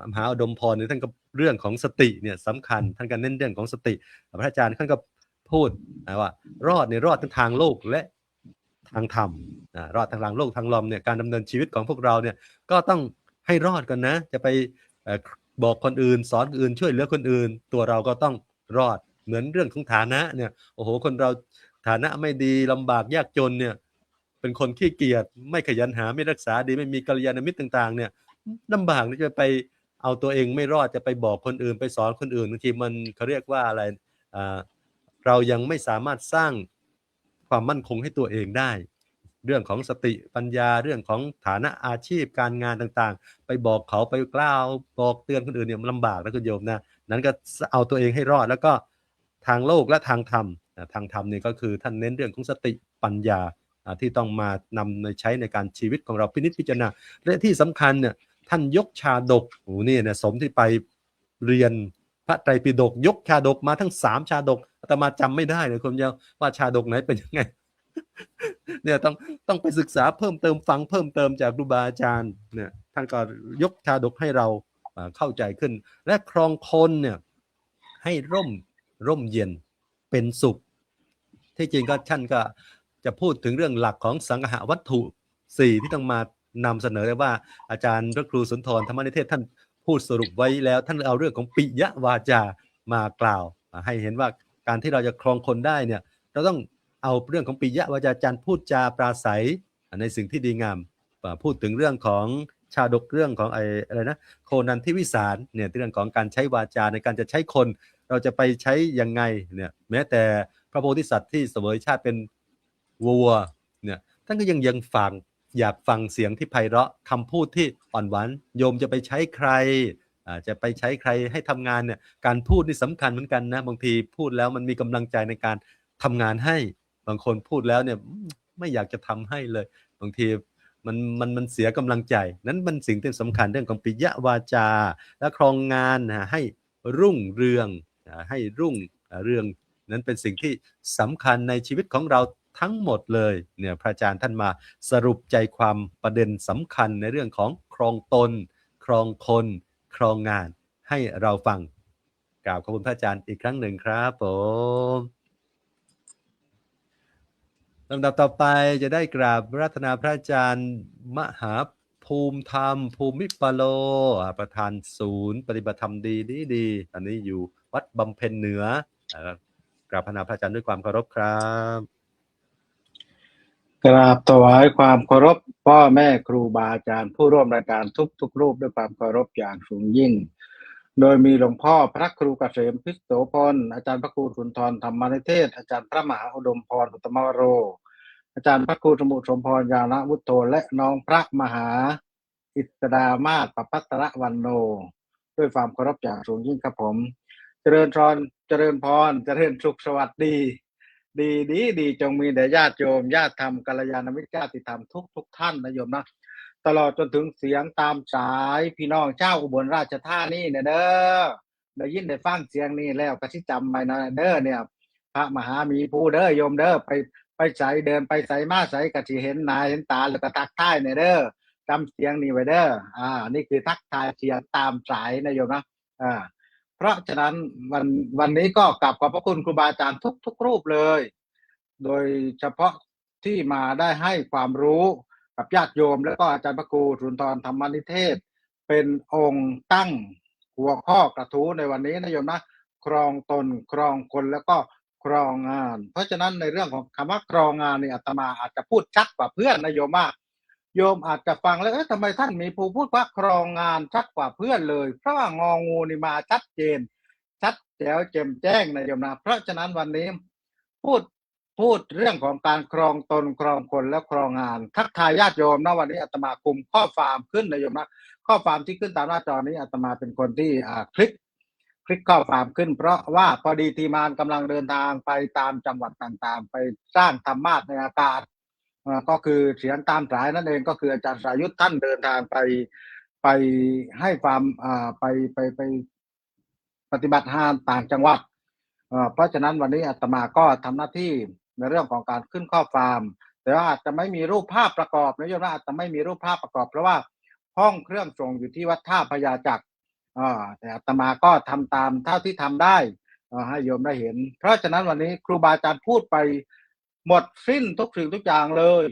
มหาอุดมพรเนี่ยท่านก็เรื่องของสติเนี่ยสำคัญท่านก็เน้นเรื่องของสติพระอาจารย์ท่านก็พูดว่ารอดในรอดทั้งทางโลกและทางธรรมรอดทางโลกทางลมเนี่ยการดำเนินชีวิตของพวกเราเนี่ยก็ต้องให้รอดก่อนนะจะไป บอกคนอื่นสอนคนอื่นช่วยเหลือคนอื่น ตัวเราก็ต้องรอดเหมือนเรื่องของฐานะเนี่ยโอ้โหคนเราฐานะไม่ดีลำบากยากจนเนี่ยเป็นคนขี้เกียจไม่ขยันหาไม่รักษาดีไม่มีกัลยาณมิตรต่างๆเนี่ยลำบากที่จะไปเอาตัวเองไม่รอดจะไปบอกคนอื่นไปสอนคนอื่นบางทีมันเขาเรียกว่าอะไรเรายังไม่สามารถสร้างความมั่นคงให้ตัวเองได้เรื่องของสติปัญญาเรื่องของฐานะอาชีพการงานต่างๆไปบอกเขาไปกล่าวบอกเตือนคนอื่นเนี่ยมันลำบากนะคุณโยมนะนั้นก็เอาตัวเองให้รอดแล้วก็ทางโลกและทางธรรมทางธรรมนี่ก็คือท่านเน้นเรื่องของสติปัญญาที่ต้องมานำในใช้ในการชีวิตของเราพินิจพิจารณาและที่สำคัญเนี่ยท่านยกชาดกโอ้นี่เนี่ยสมที่ไปเรียนพระไตรปิฎกยกชาดกมาทั้ง3ชาดกอาตมาจำไม่ได้เลยคุณโยมว่าชาดกไหนเป็นยังไงเนี่ยต้องไปศึกษาเพิ่มเติมฟังเพิ่มเติมจากครูบาอาจารย์เนี่ยท่านก็ยกชาดกให้เราเข้าใจขึ้นและครองคนเนี่ยให้ร่มเย็นเป็นสุขที่จริงก็ท่านก็จะพูดถึงเรื่องหลักของสังหวัตถุ4ที่ต้องมานำเสนอว่าอาจารย์พระครูสุนทรธรรมนิเทศท่านพูดสรุปไว้แล้วท่านเอาเรื่องของปิยวาจามากล่าวให้เห็นว่าการที่เราจะครองคนได้เนี่ยเราต้องเอาเรื่องของปิยวาจาจารย์พูดจาปราศัยในสิ่งที่ดีงามพูดถึงเรื่องของชาดกเรื่องของอะไรนะโคนันทิวิสารเนี่ยเรื่องของการใช้วาจาในการจะใช้คนเราจะไปใช้ยังไงเนี่ยแม้แต่พระโพธิสัตว์ที่เสวยชาติเป็นวัวเนี่ยท่านก็ยังฟังอยากฟังเสียงที่ไพเราะคำพูดที่อ่อนหวานโยมจะไปใช้ใครจะไปใช้ใครให้ทำงานเนี่ยการพูดนี่สำคัญเหมือนกันนะบางทีพูดแล้วมันมีกำลังใจในการทำงานให้บางคนพูดแล้วเนี่ยไม่อยากจะทำให้เลยบางทีมันเสียกำลังใจนั้นมันสิ่งที่สำคัญเรื่องของปิยวาจาและครองงานให้รุ่งเรืองให้รุ่งเรืองนั้นเป็นสิ่งที่สำคัญในชีวิตของเราทั้งหมดเลยเนี่ยพระอาจารย์ท่านมาสรุปใจความประเด็นสำคัญในเรื่องของครองตนครองคนครองงานให้เราฟังกราบขอบคุณพระอาจารย์อีกครั้งหนึ่งครับผมลำดับต่อไปจะได้กราบรัตนาพระอาจารย์มหาภูมิธรรมภูมิปโลประธานศูนย์ปฏิบัติธรรมดีอันนี้อยู่วัดบำเพ็ญเหนือกราบพระนาพระอาจารย์ด้วยความเคารพครับกราบถวายความเคารพพ่อแม่ครูบาอาจารย์ผู้ร่วมรายการทุกรูปด้วยความเคารพอย่างสูงยิ่งโดยมีหลวงพ่อพระครูเกษมพิสโสพลอาจารย์พระครูสุนทรธรรมนิเทศอาจารย์พระมหาอุดมพรอุตตมวโรอาจารย์พระครูสมุทรสมพรญาณวุฒโธและน้องพระมหาอิสดามาศประภัตระวันโนด้วยความเคารพอย่างสูงยิ่งครับผมเจริญพรเจริญสุขสวัสดีดีจงมีแด่ญาติโยมญาติธรรมกัลยาณมิตรญาติธรรมทุกท่านนะโยมนะตลอดจนถึงเสียงตามสายพี่น้องเจ้าอุบลราชธานีเนี่ยเด้อได้ยินได้ฟังเสียงนี้แล้วก็สิจำไว้นะเด้อเนี่ยพระมหามีผู้เด้อโยมเด้อไปใส่เดินไปใส่มาใส่ก็สิเห็นหน้าเห็นตาแล้วก็ทักทายเนี่ยเด้อจำเสียงนี้ไว้เด้อนี่คือทักทายเสียงตามสายนะโยมนะเพราะฉะนั้นวันนี้ก็กราบขอบพระคุณครูบาอาจารย์ทุกรูปเลยโดยเฉพาะที่มาได้ให้ความรู้กับญาติโยมแล้วก็อาจารย์พระครูสุนทรธรรมนิเทศเป็นองค์ตั้งหัวข้อกระทู้ในวันนี้นะโยมนะครองตนครองคนแล้วก็ครองงานเพราะฉะนั้นในเรื่องของคำว่าครองงานนี่อาตมาอาจจะพูดชัดกว่าเพื่อนนะโยมว่าโยมอาจจะฟังแล้วทำไมท่านมีผู้พูดว่าครองงานชัดกว่าเพื่อนเลยเพราะว่างองูนี่มาชัดเจนชัดแจ๋วแจ่มแจ้งนะโยมนะเพราะฉะนั้นวันนี้พูดเรื่องของการครองตนครองคนและครองงานทักทายญาติโยมนะวันนี้อาตมากลุ่มข้อความขึ้นนะโยมนะข้อความที่ขึ้นตามหน้าจอนี้อาตมาเป็นคนที่คลิกข้อความขึ้นเพราะว่าพอดีทีมงานกำลังเดินทางไปตามจังหวัดต่างๆไปสร้างธรรมาสน์ในอากาศก็คือเสียงตามสายนั่นเองก็คืออาจารย์สายุทธท่านเดินทางไปให้ความไปปฏิบัติงานต่างจังหวัดเพราะฉะนั้นวันนี้อาตมาก็ทำหน้าที่ในเรื่องของการขึ้นข้อความแต่ว่าอาจจะไม่มีรูปภาพประกอบนะโยมนะอาจจะไม่มีรูปภาพประกอบเพราะว่าห้องเครื่องส่งอยู่ที่วัดท่าพญาจักรแต่อาตมาก็ทำตามเท่าที่ทำได้ให้โยมได้เห็นเพราะฉะนั้นวันนี้ครูบาอาจารย์พูดไปหมดสิ้นทุกสิ่งทุกอย่างเลย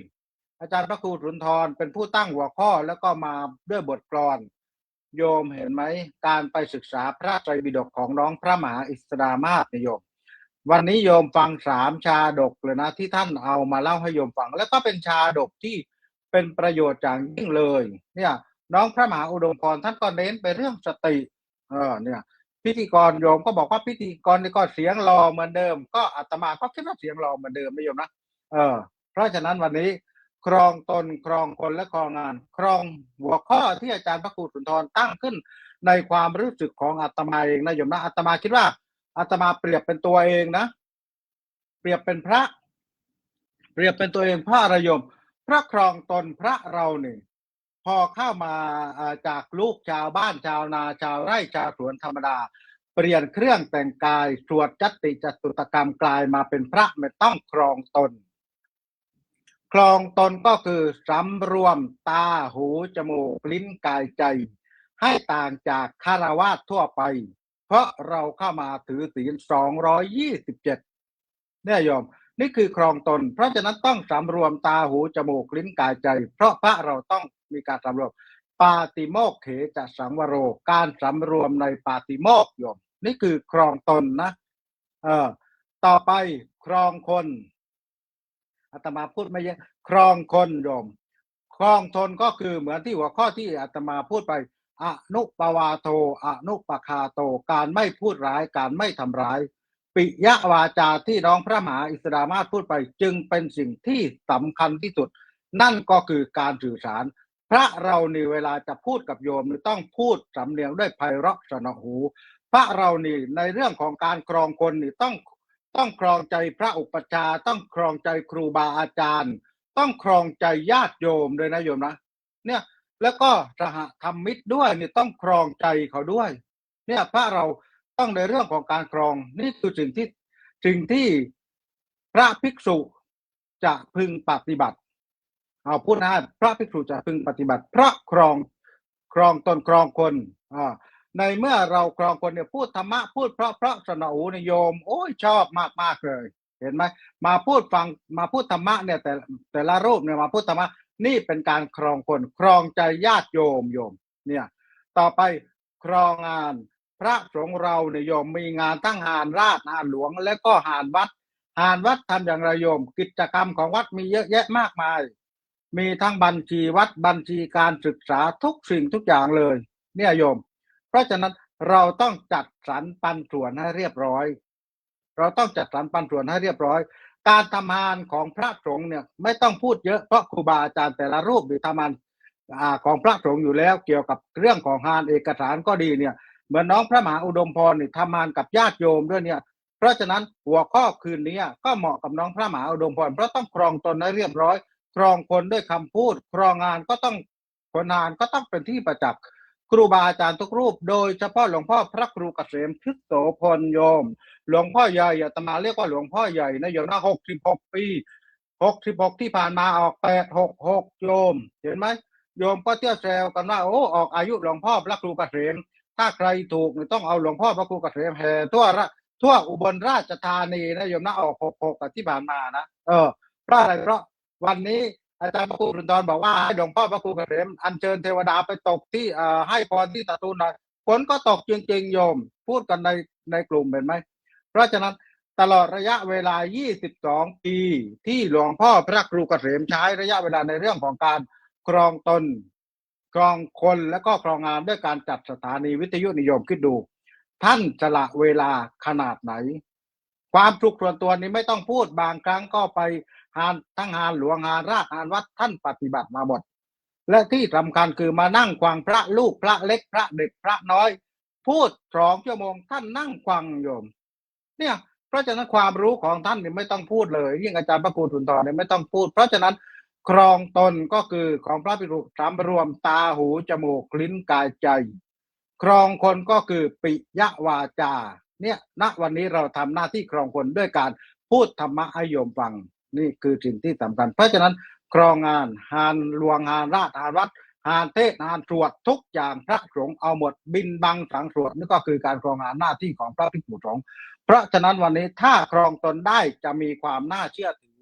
อาจารย์พระครูสุนทรเป็นผู้ตั้งหัวข้อแล้วก็มาด้วยบทกลอน โยมเห็นไหมการไปศึกษาพระไตรปิฎกของน้องพระมหาอิสรามาสโยมวันนี้โยมฟัง3 ชาดกเลยนะที่ท่านเอามาเล่าให้โยมฟังแล้วก็เป็นชาดกที่เป็นประโยชน์อย่างยิ่งเลยเนี่ยน้องพระมหาอุดมพรท่านก็เน้นไปเรื่องสติเนี่ยพิธีกรโยมก็บอกว่าพิธีกรนี่ก็เสียงรอเหมือนเดิมก็อาตมาก็คิดว่าเสียงรอเหมือนเดิมนะโยมนะเพราะฉะนั้นวันนี้ครองตนครองคนและครองงานครองหัวข้อที่อาจารย์พระครูสุนทรตั้งขึ้นในความรู้สึกของอาตมาเองนะโยมนะอาตมาคิดว่าอาตมาเปรียบเป็นตัวเองนะเปรียบเป็นพระเปรียบเป็นตัวเองพระอรยมพระครองตนพระเราเนี่ยพอเข้ามาจากลูกชาวบ้านชาวนาชาวไร่ชาวสวนธรรมดาเปลี่ยนเครื่องแต่งกายสวดจัตติจตุตกรรมกลายมาเป็นพระไม่ต้องครองตนครองตนก็คือสำรวมตาหูจมูกลิ้นกายใจให้ต่างจากฆราวาสทั่วไปเพราะเราเข้ามาถือศีล227เนี่ยโยมนี่คือครองตนเพราะฉะนั้นต้องสำรวมตาหูจมูกลิ้นกายใจเพราะพระเราต้องมีการสำรวมปาติโมกข์เขจะสังวโรการสำรวมในปาติโมกข์โยมนี่คือครองตนนะต่อไปครองคนอาตมาพูดไม่เยอะครองคนโยมครองตนก็คือเหมือนที่หัวข้อที่อาตมาพูดไปอนุปวาโทอนุปคาโตการไม่พูดร้ายการไม่ทำร้ายปิยวาจาที่น้องพระมหาอิสรามาสพูดไปจึงเป็นสิ่งที่สำคัญที่สุดนั่นก็คือการสื่อสารพระเรานี่เวลาจะพูดกับโยมต้องพูดสำเนียงด้วยไพเราะสนอหูพระเรานี่ในเรื่องของการครองคนนี่ต้องครองใจพระอุปชาต้องครองใจครูบาอาจารย์ต้องครองใจญาติโยมด้วยนะโยมนะเนี่ยแล้วก็สหธรรมิตรด้วยนี่ต้องครองใจเขาด้วยเนี่ยพระเราต้องในเรื่องของการครองนี่คือสิ่งที่พระภิกษุจะพึงปฏิบัติเอาพูดนะพระภิกษุจะพึงปฏิบัติเพราะครองตนครองคนในเมื่อเราครองคนเนี่ยพูดธรรมะพูดเพราะสนอหูนิยมโอ้ยชอบมากเลยเห็นไหมมาพูดฟังมาพูดธรรมะเนี่ยแต่ละรูปเนี่ยมาพูดธรรมะนี่เป็นการครองคนครองใจญาติโยมเนี่ยต่อไปครองงานพระสงฆ์เราเนี่ยโยมมีงานตั้งหานราชหานหลวงและก็หานวัดทำอย่างไรโยมกิจกรรมของวัดมีเยอะแยะมากมายมีทั้งบัญชีวัดบัญชีการศึกษาทุกสิ่งทุกอย่างเลยเนี่ยโยมเพราะฉะนั้นเราต้องจัดสรรปันส่วนให้เรียบร้อยเราต้องจัดสรรปันส่วนให้เรียบร้อยการทำงานของพระสงฆ์เนี่ยไม่ต้องพูดเยอะเพราะครูบาอาจารย์แต่ละรูปหรือทำงานของพระสงฆ์อยู่แล้วเกี่ยวกับเรื่องของงานเอกสารก็ดีเนี่ยเหมือนน้องพระมหาอุดมพรนี่ทำงานกับญาติโยมด้วยเนี่ยเพราะฉะนั้นหัวข้อคืนนี้ก็เหมาะกับน้องพระมหาอุดมพรเพราะต้องครองตนให้เรียบร้อยครองคนด้วยคำพูดครองงานก็ต้องคนงานก็ต้องเป็นที่ประจักษ์ครูบาอาจารย์ทุกรูปโดยเฉพาะหลวงพ่อพระครูเกษมทิศโสพลโยมหลวงพ่อใหญ่อาตมาเรียกว่าหลวงพ่อใหญ่นะโยมนะ66 ปี66ที่ผ่านมาออก866โยมเห็นไหมโยมก็เที่ยวแซวกันว่าโอ้ออกอายุหลวงพ่อพระครูเกษมถ้าใครถูกต้องเอาหลวงพ่อพระครูเกษมแห่ทั่วอุบลราชธานีนะโยมนะออก66ที่ผ่านมานะเพราะอะไรเพราะวันนี้อาจารย์พระครูสุนทรบอกว่าให้หลวงพ่อพระครูเกษมอัญเชิญเทวดาไปตกที่ให้พรที่สตูลหน่อยฝนก็ตกจริงๆโยมพูดกันในกลุ่มเห็นไหมเพราะฉะนั้นตลอดระยะเวลา22 ปีที่หลวงพ่อพระครูเกษมใช้ระยะเวลาในเรื่องของการครองตนครองคนและก็ครองงานด้วยการจัดสถานีวิทยุนิยมคิดดูท่านสละเวลาขนาดไหนความสุขส่วนตัวนี้ไม่ต้องพูดบางครั้งก็ไปทั้งงานหลวงงานราชงานวัดท่านปฏิบัติมาหมดและที่สำคัญคือมานั่งฟังพระลูกพระเล็กพระเด็กพระน้อยพูด2 ชั่วโมงท่านนั่งฟังโยมเนี่ยเพราะฉะนั้นความรู้ของท่านนี่ไม่ต้องพูดเลยยิ่งอาจารย์พระครูสุนทรเนี่ยไม่ต้องพูดเพราะฉะนั้นครองตนก็คือของพระภิกษุสำรวมตาหูจมูกลิ้นกายใจครองคนก็คือปิยวาจาเนี่ยณวันนี้เราทำหน้าที่ครองคนด้วยการพูดธรรมะให้โยมฟังนี่คือสิ่งที่สำคัญเพราะฉะนั้นครองงานหานหลวงงานราชงานวัดงานเทศงานสวดทุกอย่างพระสงฆ์เอาหมดบินบังสังสวดนี่ก็คือการครองงานหน้าที่ของพระภิกษุสงฆ์เพราะฉะนั้นวันนี้ถ้าครองตนได้จะมีความน่าเชื่อถือ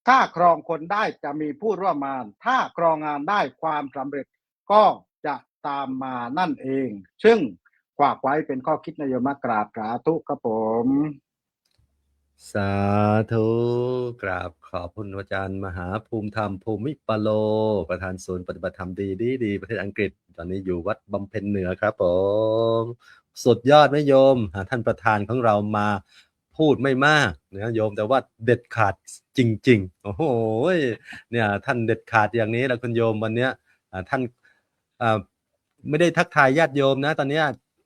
ถ้าครองคนได้จะมีผู้ร่วมงานถ้าครองงานได้ความสำเร็จก็จะต ตามมานั่นเอง ซึ่งฝากไว้เป็นข้อคิดนโยมกราบสาธุครับผม สาธุกราบขอบคุณอาจารย์มหาภูมิธรรมภูมิปโล ประธานศูนย์ปฏิบัติธรรมดีประเทศอังกฤษ ตอนนี้อยู่วัดบำเพ็ญเหนือครับผมสุดยอดไหมโยมท่านประธานของเรามาพูดไม่มากนะโยมแต่ว่าเด็ดขาดจริงๆโอ้โหเนี่ยท่านเด็ดขาดอย่างนี้แล้วคุณโยมวันเนี้ยท่านไม่ได้ทักทายญาติโยมนะตอนนี้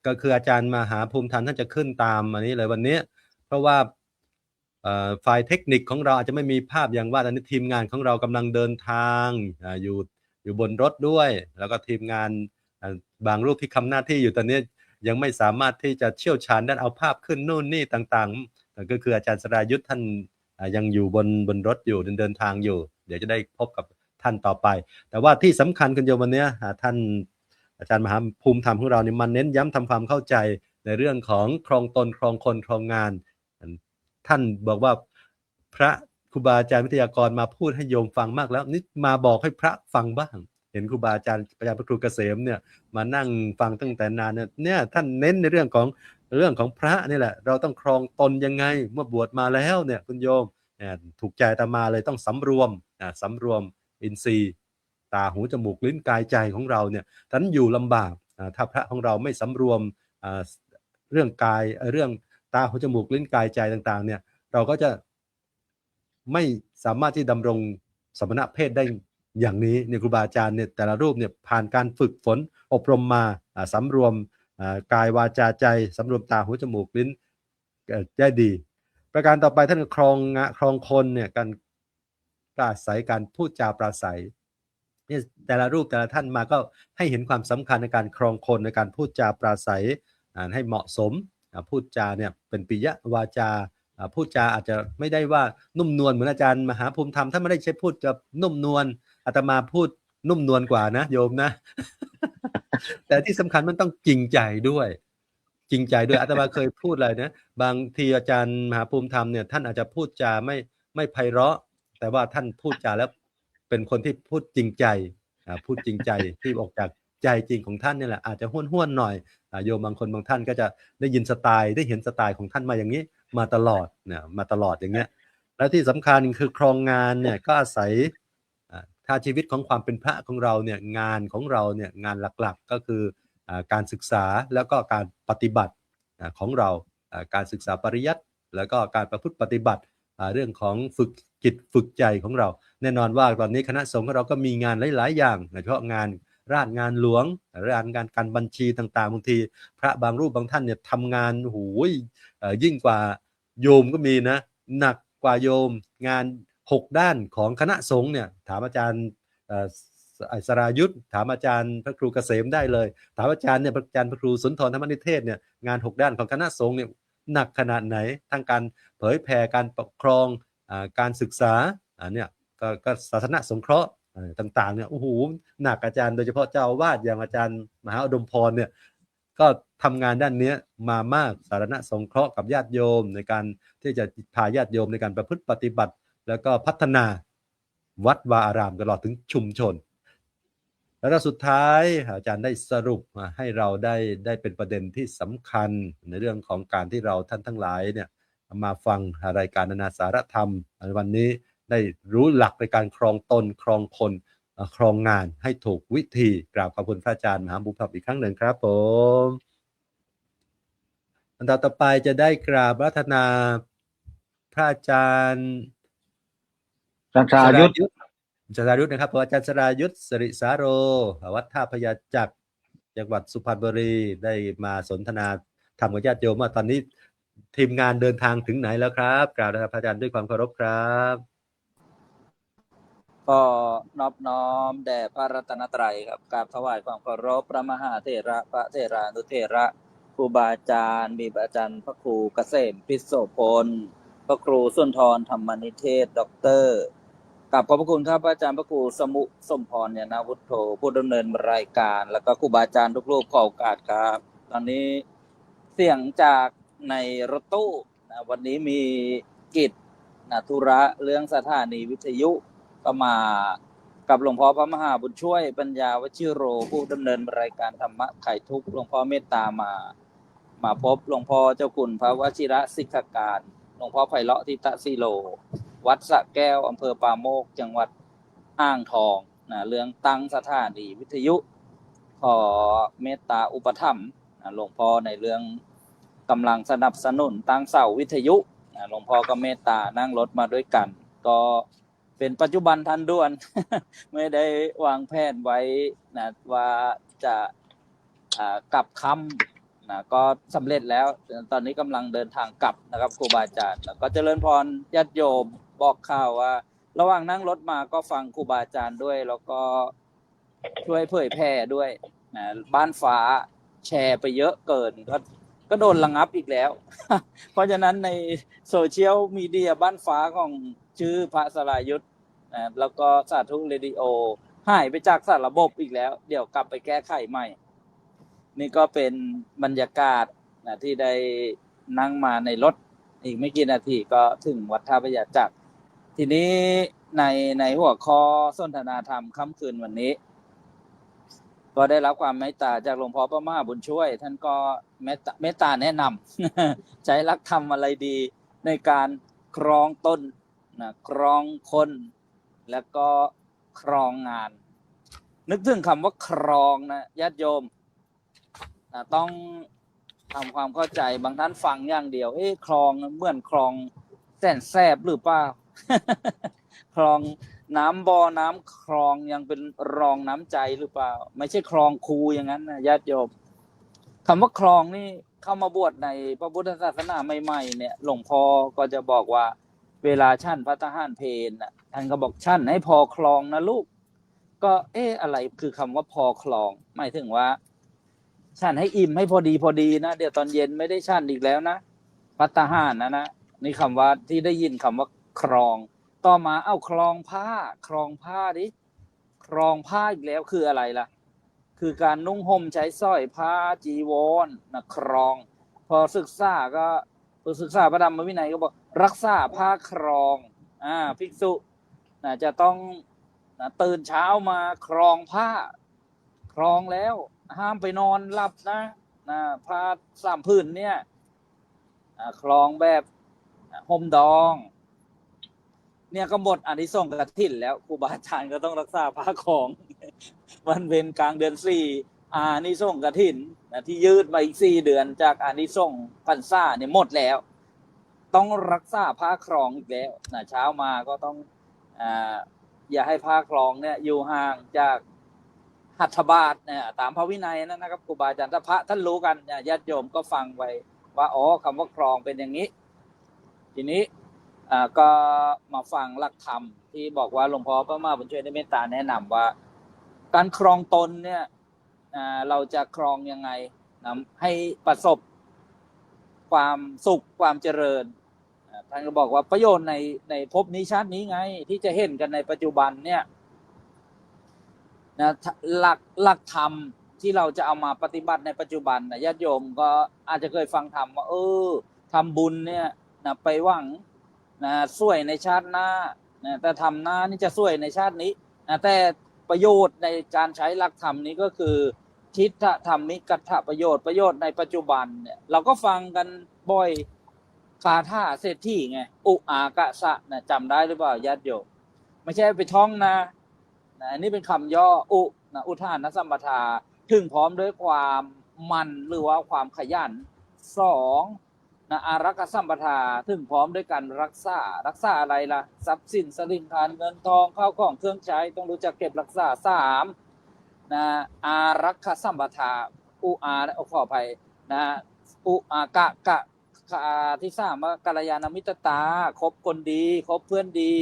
ก็คืออาจารย์มหาภูมิธรรมท่านจะขึ้นตามอันนี้เลยวันนี้เพราะว่าฝ่ายเทคนิคของเราอาจจะไม่มีภาพอย่างว่าตอนนี้ทีมงานของเรากำลังเดินทางอยู่บนรถด้วยแล้วก็ทีมงานบางรูปที่ทำหน้าที่อยู่ตอนนี้ยังไม่สามารถที่จะเชี่ยวชาญด้านเอาภาพขึ้นนู่นนี่ต่างๆก็คืออาจารย์สรายุทธท่านยังอยู่บนรถอยู่เดินทางอยู่เดี๋ยวจะได้พบกับท่านต่อไปแต่ว่าที่สำคัญคุณโยมวันนี้ท่านอาจารย์มหาภูมิธรรมของเราเนี่ยมันเน้นย้ำทำความเข้าใจในเรื่องของครองตนครองคนครองงานท่านบอกว่าพระครูบาอาจารย์วิทยากรมาพูดให้โยมฟังมากแล้วนี่มาบอกให้พระฟังบ้างเห็นครูบาอาจารย์พระครูเกษมเนี่ยมานั่งฟังตั้งแต่นานเนี่ยท่านเน้นในเรื่องของพระนี่แหละเราต้องครองตนยังไงเมื่อบวชมาแล้วเนี่ยคุณโยมถูกใจอาตมาเลยต้องสำรวมอินทรีย์ตาหูจมูกลิ้นกายใจของเราเนี่ยท่านอยู่ลำบากถ้าพระของเราไม่สำรวมเรื่องกายเรื่องตาหูจมูกลิ้นกายใจต่างๆเนี่ยเราก็จะไม่สามารถที่ดำรงสมณเพศได้อย่างนี้เนี่ยครูบาอาจารย์เนี่ยแต่ละรูปเนี่ยผ่านการฝึกฝนอบรมมาสำรวมกายวาจาใจสำรวมตาหูจมูกลิ้นได้ดีประการต่อไปท่านครองคนเนี่ยการอาศัยการพูดจาปราศัยนี่แต่ละรูปแต่ละท่านมาก็ให้เห็นความสำคัญในการครองคนในการพูดจาปราศัยให้เหมาะสมพูดจาเนี่ยเป็นปิยวาจาพูดจาอาจจะไม่ได้ว่านุ่มนวลเหมือนอาจารย์มหาภูมิธรรมท่านไม่ได้ใช้พูดจะนุ่มนวลอาตมาพูดนุ่มนวลกว่านะโยมนะ แต่ที่สำคัญมันต้องจริงใจด้วยอาตมาเคยพูดเลยนะบางทีอาจารย์มหาภูมิธรรมเนี่ยท่านอาจจะพูดจาไม่ไพเราะแต่ว่าท่านพูดจาแล้วเป็นคนที่พูดจริงใจพูดจริงใจที่ออกจากใจจริงของท่านนี่แหละอาจจะห้วนๆหน่อยโยมบางคนบางท่านก็จะได้ยินสไตล์ได้เห็นสไตล์ของท่านมาอย่างนี้มาตลอดเนี่ยมาตลอดอย่างเงี้ยแล้วที่สำคัญคือครองงานเนี่ยก็อาศัยถ้าชีวิตของความเป็นพระของเราเนี่ยงานของเราเนี่ยงานหลักๆก็คือการศึกษาแล้วก็การปฏิบัติของเราการศึกษาปริยัติแล้วก็การประพฤติปฏิบัติเรื่องของฝึกจิตฝึกใจของเราแน่นอนว่าตอนนี้คณะสงฆ์ของเราก็มีงานหลายๆอย่างโดยเฉพาะงานราชงานหลวงการบัญชีต่างๆบางทีพระบางรูปบางท่านเนี่ยทำงานโหยยิ่งกว่าโยมก็มีนะหนักกว่าโยมงาน6ด้านของคณะสงฆ์เนี่ยถามอาจารย์สรายุทธถามอาจารย์พระครูเกษมได้เลยถามอาจารย์เนี่ยอาจารย์พระครูสุนทรธรรมนิเทศเนี่ยงาน6ด้านของคณะสงฆ์เนี่ยหนักขนาดไหนทั้งการเผยแผ่การปกครองการศึกษาเนี่ยก็ศาสนสงเคราะห์ต่างๆเนี่ยโอ้โหหนักอาจารย์โดยเฉพาะเจ้าอาวาสอย่างอาจารย์มหาอุดมพรเนี่ยก็ทำงานด้านนี้มามากสาธารณสงเคราะห์กับญาติโยมในการที่จะพาญาติโยมในการประพฤติปฏิบัติแล้วก็พัฒนาวัดวาอารามตลอดถึงชุมชนแล้วสุดท้ายอาจารย์ได้สรุปมาให้เราได้เป็นประเด็นที่สำคัญในเรื่องของการที่เราท่านทั้งหลายเนี่ยมาฟังรายการนานาสารธรรมวันนี้ได้รู้หลักในการครองตนครองคนครองงานให้ถูกวิธีกราบขอบคุณพระอาจารย์มหาบุญธรรมอีกครั้งหนึ่งครับผมอันต่อไปจะได้กราบรัตนาพระอาจารย์สรายุทธนะครับอาจารย์สรายุทธสิริสาโรวัดท่าพญาจักรจังหวัดสุพรรณบุรีได้มาสนทนาธรรมกับญาติโยมว่าตอนนี้ทีมงานเดินทางถึงไหนแล้วครับกราบพระอาจารย์ด้วยความเคารพครับก็นอบน้อมแด่พระรัตนตรัยครับกราบถวายความเคารพพระมหาเถระพระเถรานุเถระครูบาอาจารย์มีอาจารย์พระครูเกษมพิโสพลพระครูสุนทรธรรมนิเทศด็อกเตอร์กราบขอบพระคุณครับอาจารย์พระครูสมุสมพรเนี่ยนาวุฒโธผู้ดำเนินรายการแล้วก็ครูบาอาจารย์ทุกรูปขอโอกาสครับตอนนี้เสียงจากในรถตู้วันนี้มีกิจธุระเรื่องสถานีวิทยุก็มา กับหลวงพ่อพระมหาบุญช่วยปัญญาวชิโรผู้ดำเนินรายการธรรมะไขทุกข์หลวงพ่อเมตตามาพบหลวงพ่อเจ้าคุณพระวชิระสิกขการหลวงพ่อไพเราะทิตสีโลวัดสระแก้วอำเภอป่าโมกจังหวัดอ่างทองนะเรื่องตั้งสถานีวิทยุขอเมตตาอุปถัมภ์หลวงพ่อในเรื่องกำลังสนับสนุนตั้งเสาวิทยุหลวงพ่อก็เมตตานั่งรถมาด้วยกันก็เป็นปัจจุบันทันด่วน ไม่ได้วางแผนไว้นะว่าจะกลับคำนะก็สำเร็จแล้วตอนนี้กำลังเดินทางกลับนะครับครูบาอาจารย์แล้วก็เจริญพรญาติโยมบอกข่าวว่าระหว่างนั่งรถมาก็ฟังครูบาอาจารย์ด้วยแล้วก็ช่วยเผยแพร่ด้วยนะบ้านฟ้าแชร์ไปเยอะเกินก็โดนระงับอีกแล้ว เพราะฉะนั้นในโซเชียลมีเดียบ้านฟ้าของชื่อพระสรายุทธนะแล้วก็สาธุเรดิโอหายไปจากสารระบบอีกแล้วเดี๋ยวกลับไปแก้ไขใหม่นี่ก็เป็นบรรยากาศนะที่ได้นั่งมาในรถอีกไม่กี่นาทีก็ถึงวัดท่าพระยาจักรทีนี้ในหัวข้อสนทนาธรรมค่ำคืนวันนี้ก็ได้รับความเมตตาจากหลวงพ่อพระมหาบุญช่วยท่านก็เมตตาแนะนำ ใช้หลักธรรมอะไรดีในการครองตนนะครองคนแล้วก็ครองงานนึกถึงคำว่าครองนะญาติโยมนะต้องทำความเข้าใจบางท่านฟังอย่างเดียวครองเหมือนครองแสนแสบหรือเปล่า ครองน้ำบ่อน้ำคลองยังเป็นรองน้ำใจหรือเปล่าไม่ใช่คลองคูอย่างนั้นนะญาติโยมคำว่าคลองนี่เข้ามาบวชในพระพุทธศาสนาใหม่ๆเนี่ยหลวงพ่อก็จะบอกว่าเวลาชั่นพระทหารเพลน่ะท่านก็บอกชั่นให้พอคลองนะลูกก็อะไรคือคำว่าพอคลองหมายถึงว่าชั่นให้อิ่มให้พอดีนะเดี๋ยวตอนเย็นไม่ได้ชั่นอีกแล้วนะพระทหารนะนี่คำว่าที่ได้ยินคำว่าครองต่อมาคลองผ้าคลองผ้าดิคลองผ้าอีกแล้วคืออะไรล่ะคือการนุ่งห่มใช้สร้อยผ้าจีวรนะครองพอศึกษาพระธรรมวินัยก็บอกรักษาผ้าครองภิกษุนะจะต้องตื่นเช้ามาครองผ้าครองแล้วห้ามไปนอนหลับนะผ้าสามผืนเนี่ยครองแบบห่มดองเนี่ยก็หมดอานิสงส์กฐินแล้วครูบาอาจารย์ก็ต้องรักษาผ้าของวันเพ็ญกลางเดือน4อานิสงส์กฐินที่ยืดมาอีก4 เดือนจากอานิสงส์พรรษาเนี่ยหมดแล้วต้องรักษาผ้าครองอีกแล้วเช้ามาก็ต้องอย่าให้ผ้าครองเนี่ยอยู่ห่างจากหัตถบาทเนี่ยตามพระวินัยนะครับครูบาอาจารย์ถ้าพระท่านรู้กันญาติโยมก็ฟังไว้ว่าคำว่าครองเป็นอย่างนี้ทีนี้ก็มาฟังหลักธรรมที่บอกว่าหลวงพ่อพระมหาบุญช่วยได้เมตตาแนะนำว่าการครองตนเนี่ยเราจะครองยังไงให้ประสบความสุขความเจริญท่านก็บอกว่าประโยชน์ในภพนี้ชาตินี้ไงที่จะเห็นกันในปัจจุบันเนี่ยนะหลักธรรมที่เราจะเอามาปฏิบัติในปัจจุบันญาติโยมก็อาจจะเคยฟังธรรมว่าทำบุญเนี่ยไปหวังสวยในชาติหน้าแต่ทำหน้านี่จะสวยในชาตินี้แต่ประโยชน์ในการใช้หลักธรรมนี้ก็คือทิฏฐธรรมิกัตถประโยชน์ในปัจจุบันเนี่ยเราก็ฟังกันบ่อยคาถาเศรษฐีไงอุอากะสะจำได้หรือเปล่าญาติโยมไม่ใช่ไปท่องนะอันนี้เป็นคำย่ออุทานสัมปทาถึงพร้อมด้วยความมันหรือว่าความขยัน2อารักขสัมปทาถึงพร้อมด้วยการรักษาอะไรล่ะทรัพย์สินสลิงคารเงินทองข้าวของเครื่องใช้ต้องรู้จักเก็บรักษา3อารักขสัมปทาขออภัยอุอากะที่3ว่ากัลยาณมิตรตาคบคนดีคบเพื่อนดี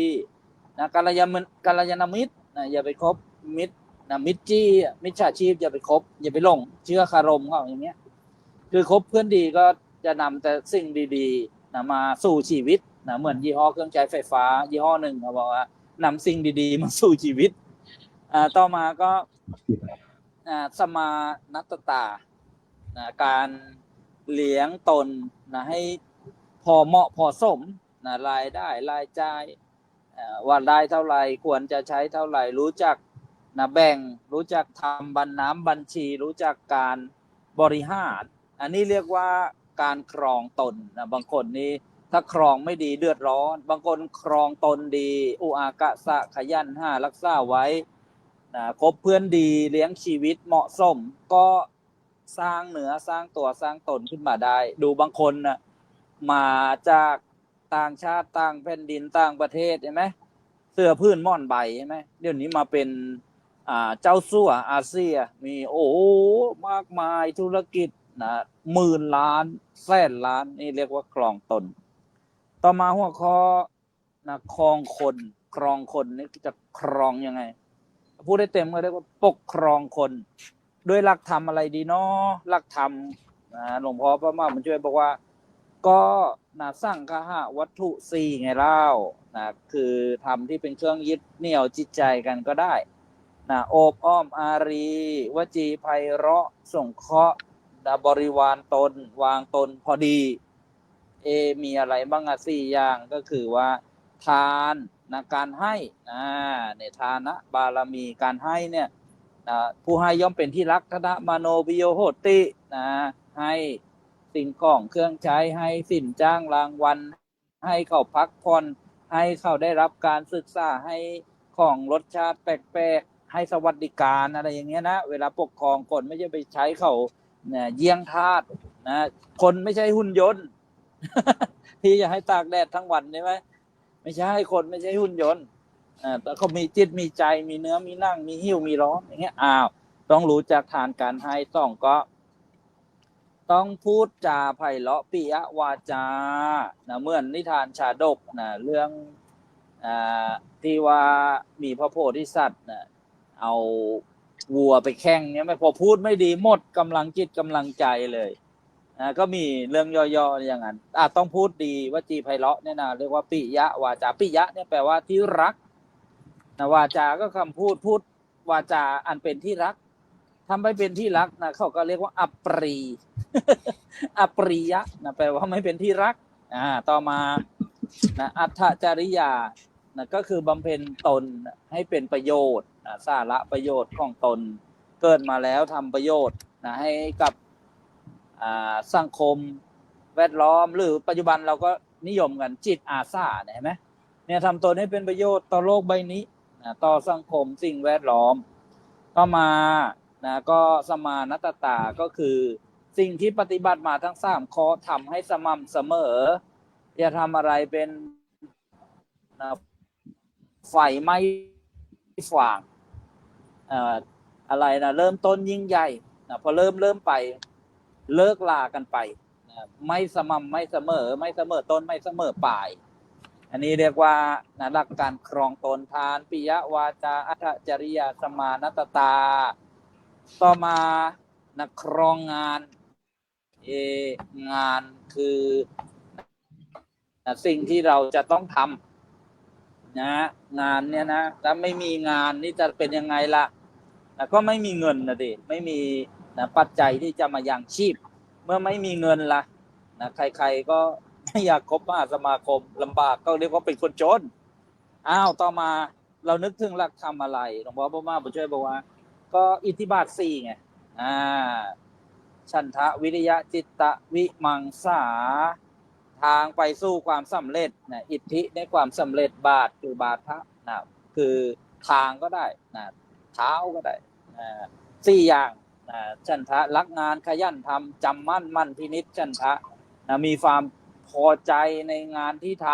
กัลยาณมิตรอย่าไปคบมิตรมิจฉาชีพอย่าไปคบอย่าไปหลงเชื่อคารมเขาอย่างเงี้ยคือคบเพื่อนดีก็จะนำแต่สิ่งดีๆมาสู่ชีวิตเหมือนยี่ห้อเครื่องใช้ไฟฟ้ายี่ห้อหนึ่งเขาบอกว่านำสิ่งดีๆมาสู่ชีวิตต่อมาก็สมานัตตาการเลี้ยงตนให้พอเหมาะพอสมรายได้รายจ่าย ว่าได้เท่าไหร่ควรจะใช้เท่าไหร่รู้จักแบ่งรู้จักทำบัญชีรู้จักการบริหารอันนี้เรียกว่าการครองตนนะบางคนนี่ถ้าครองไม่ดีเดือดร้อนบางคนครองตนดีอุอากะสะขยันห้ารักษาไว้คบเพื่อนดีเลี้ยงชีวิตเหมาะสมก็สร้างเหนือสร้างตัวสร้างตนขึ้นมาได้ดูบางคนนะมาจากต่างชาติต่างแผ่นดินต่างประเทศใช่ไหมเสื้อพื้นม่อนใบใช่ไหมเดี๋ยวนี้มาเป็นเจ้าสัวอาเซียมีโอ้มากมายธุรกิจนะ10,000 ล้านแสนล้านนี่เรียกว่าครองตนต่อมาหัวข้อนะครองคนนี่จะครองยังไงพูดได้เต็มก็เรียกว่าปกครองคนด้วยหลักธรรมอะไรดีเนาะหลักธรรมหลวงพ่อพระมหาบุญช่วยบอกว่าก็สร้างคหะวัตถุ4ไงเล่าคือธรรมที่เป็นเครื่องยึดเหนี่ยวจิตใจกันก็ได้โอบอ้อมอารีวจีไพเราะสงเคราะห์บริวารตนวางตนพอดีมีอะไรบ้าง4อย่างก็คือว่าทานการให้เนี่ยทานะบารมีการให้เนี่ยผู้ให้ย่อมเป็นที่รักทนะมโนปิโยโหติให้สิ่งของเครื่องใช้ให้สินจ้างรางวัลให้เขาพักผ่อนให้เขาได้รับการศึกษาให้ของรสชาติแปลกๆให้สวัสดิการอะไรอย่างเงี้ยนะเวลาปกครองคนไม่ใช่ไปใช้เขาเยี่ยงทาสคนไม่ใช่หุ่นยนต์ ที่จะให้ตากแดดทั้งวันใช่ไหมไม่ใช่คนไม่ใช่หุ่นยนต์แต่เขามีจิตมีใจมีเนื้อมีหนังมีหิ้วมีร้อนอย่างเงี้ยต้องรู้จักทานการให้ต้องก็ต้องพูดจาไพเราะปิยวาจาเหมือนนิทานชาดกเรื่องที่ว่ามีพระโพธิสัตว์เอาวัวไปแข่งเนี่ยไม่พอพูดไม่ดีหมดกำลังจิตกำลังใจเลยก็มีเรื่องย่อๆอย่างนั้นต้องพูดดีวจีไพเราะเนี่ยนะเรียกว่าปิยวาจาปิยะเนี่ยแปลว่าที่รักวาจาก็คำพูดวาจาอันเป็นที่รักทำให้เป็นที่รักเขาก็เรียกว่าอัปรี อัปริยะแปลว่าไม่เป็นที่รักต่อมาอัตถจริยาก็คือบำเพ็ญตนให้เป็นประโยชน์สาระประโยชน์ของตนเกิดมาแล้วทำประโยชน์ให้กับสังคมแวดล้อมหรือปัจจุบันเราก็นิยมกันจิตอาสาเห็นไหมเนี่ยทำตนให้เป็นประโยชน์ต่อโลกใบนี้ต่อสังคมสิ่งแวดล้อมต่อมาก็สมานตตาก็คือสิ่งที่ปฏิบัติมาทั้ง3ข้อทำให้สม่ำเสมออย่าทำอะไรเป็นไฟไหม้ฟางอะไรเริ่มต้นยิ่งใหญ่พอเริ่มไปเลิกลากันไปไม่สม่ำไม่เสมอต้นไม่เสมอปลายอันนี้เรียกว่าหลักการครองตนทานปิยวาจาอัตถจริยาสมานตตาต่อมาครองงานงานคือสิ่งที่เราจะต้องทำงานเนี่ยนะถ้าไม่มีงานนี่จะเป็นยังไงล่ะก็ไม่มีเงินดิไม่มีปัจจัยที่จะมายังชีพเมื่อไม่มีเงินล่ะใครๆก็ไม่อยากคบมหาสมาคมลำบากก็เรียกว่าเป็นคนจนต่อมาเรานึกถึงหลักธรรมอะไรหลวงพ่อพระมหาบุญช่วยบอกว่าก็อิทธิบาท4ไงฉันทะวิริยะจิตตะวิมังสาทางไปสู่ความสำเร็จอิทธิในความสำเร็จบาทคือบาทะคือทางก็ได้เท้าก็ได้4อย่างฉันทะรักงานขยันทำจำมั่นพินิจฉันทะมีความพอใจในงานที่ท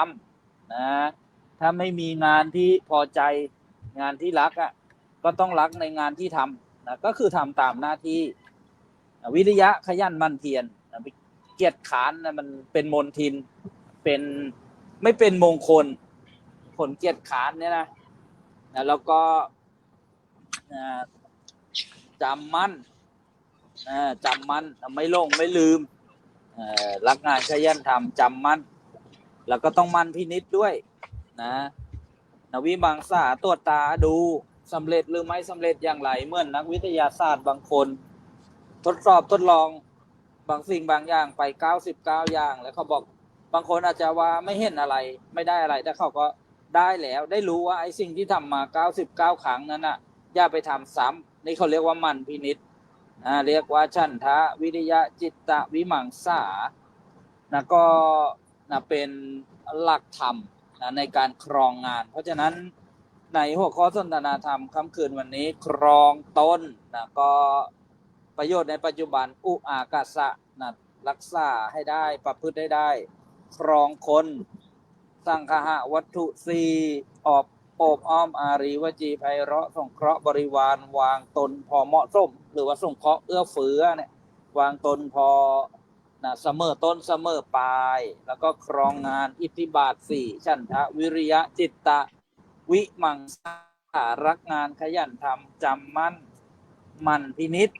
ำถ้าไม่มีงานที่พอใจงานที่รักก็ต้องรักในงานที่ทำก็คือทำตามหน้าที่วิริยะขยันมั่นเพียรเกียรติขานมันเป็นมลทินเป็นไม่เป็นมงคลผลเกียรติขานเนี่ยนะแล้วก็จำมั่นไม่หลงไม่ลืมรักงานขยันทำจำมั่นแล้วก็ต้องมั่นพินิจด้วยวิมังสาตรวจตาดูสำเร็จหรือไม่สำเร็จอย่างไรเหมือนนักวิทยาศาสตร์บางคนทดลองบางสิ่งบางอย่างไป99อย่างแล้วเขาบอกบางคนอาจจะว่าไม่เห็นอะไรไม่ได้อะไรแต่เขาก็ ได้แล้วได้รู้ว่าไอ้สิ่งที่ทำมา99ครั้งนั้นน่ะอย่าไปทำซ้ำนี่เขาเรียกว่ามันพินิจเรียกว่าฉันทะวิริยะจิตตะวิมังสานะก็นะเป็นหลักธรรมนะในการครองงานเพราะฉะนั้นในหัวข้อสนทนาธรรมค่ำคืนวันนี้ครองตนนะก็ประโยชน์ในปัจจุบันอุอากาสะนะรักษาให้ได้ประพฤติได้ครองคนสังคหะวัตถุสี่อบอ้อมอารีวจีไพเราะสงเคราะห์บริวารวางตนพอเหมาะสมหรือว่าสงเคราะห์เอื้อเฟื้อเนี่ยวางตนพอเสมอต้นเสมอปลายแล้วก็ครองงานอิทธิบาทสี่ฉันทะวิริยะจิตตะวิมังสารักงานขยันทำจำมั่นมันพินิจ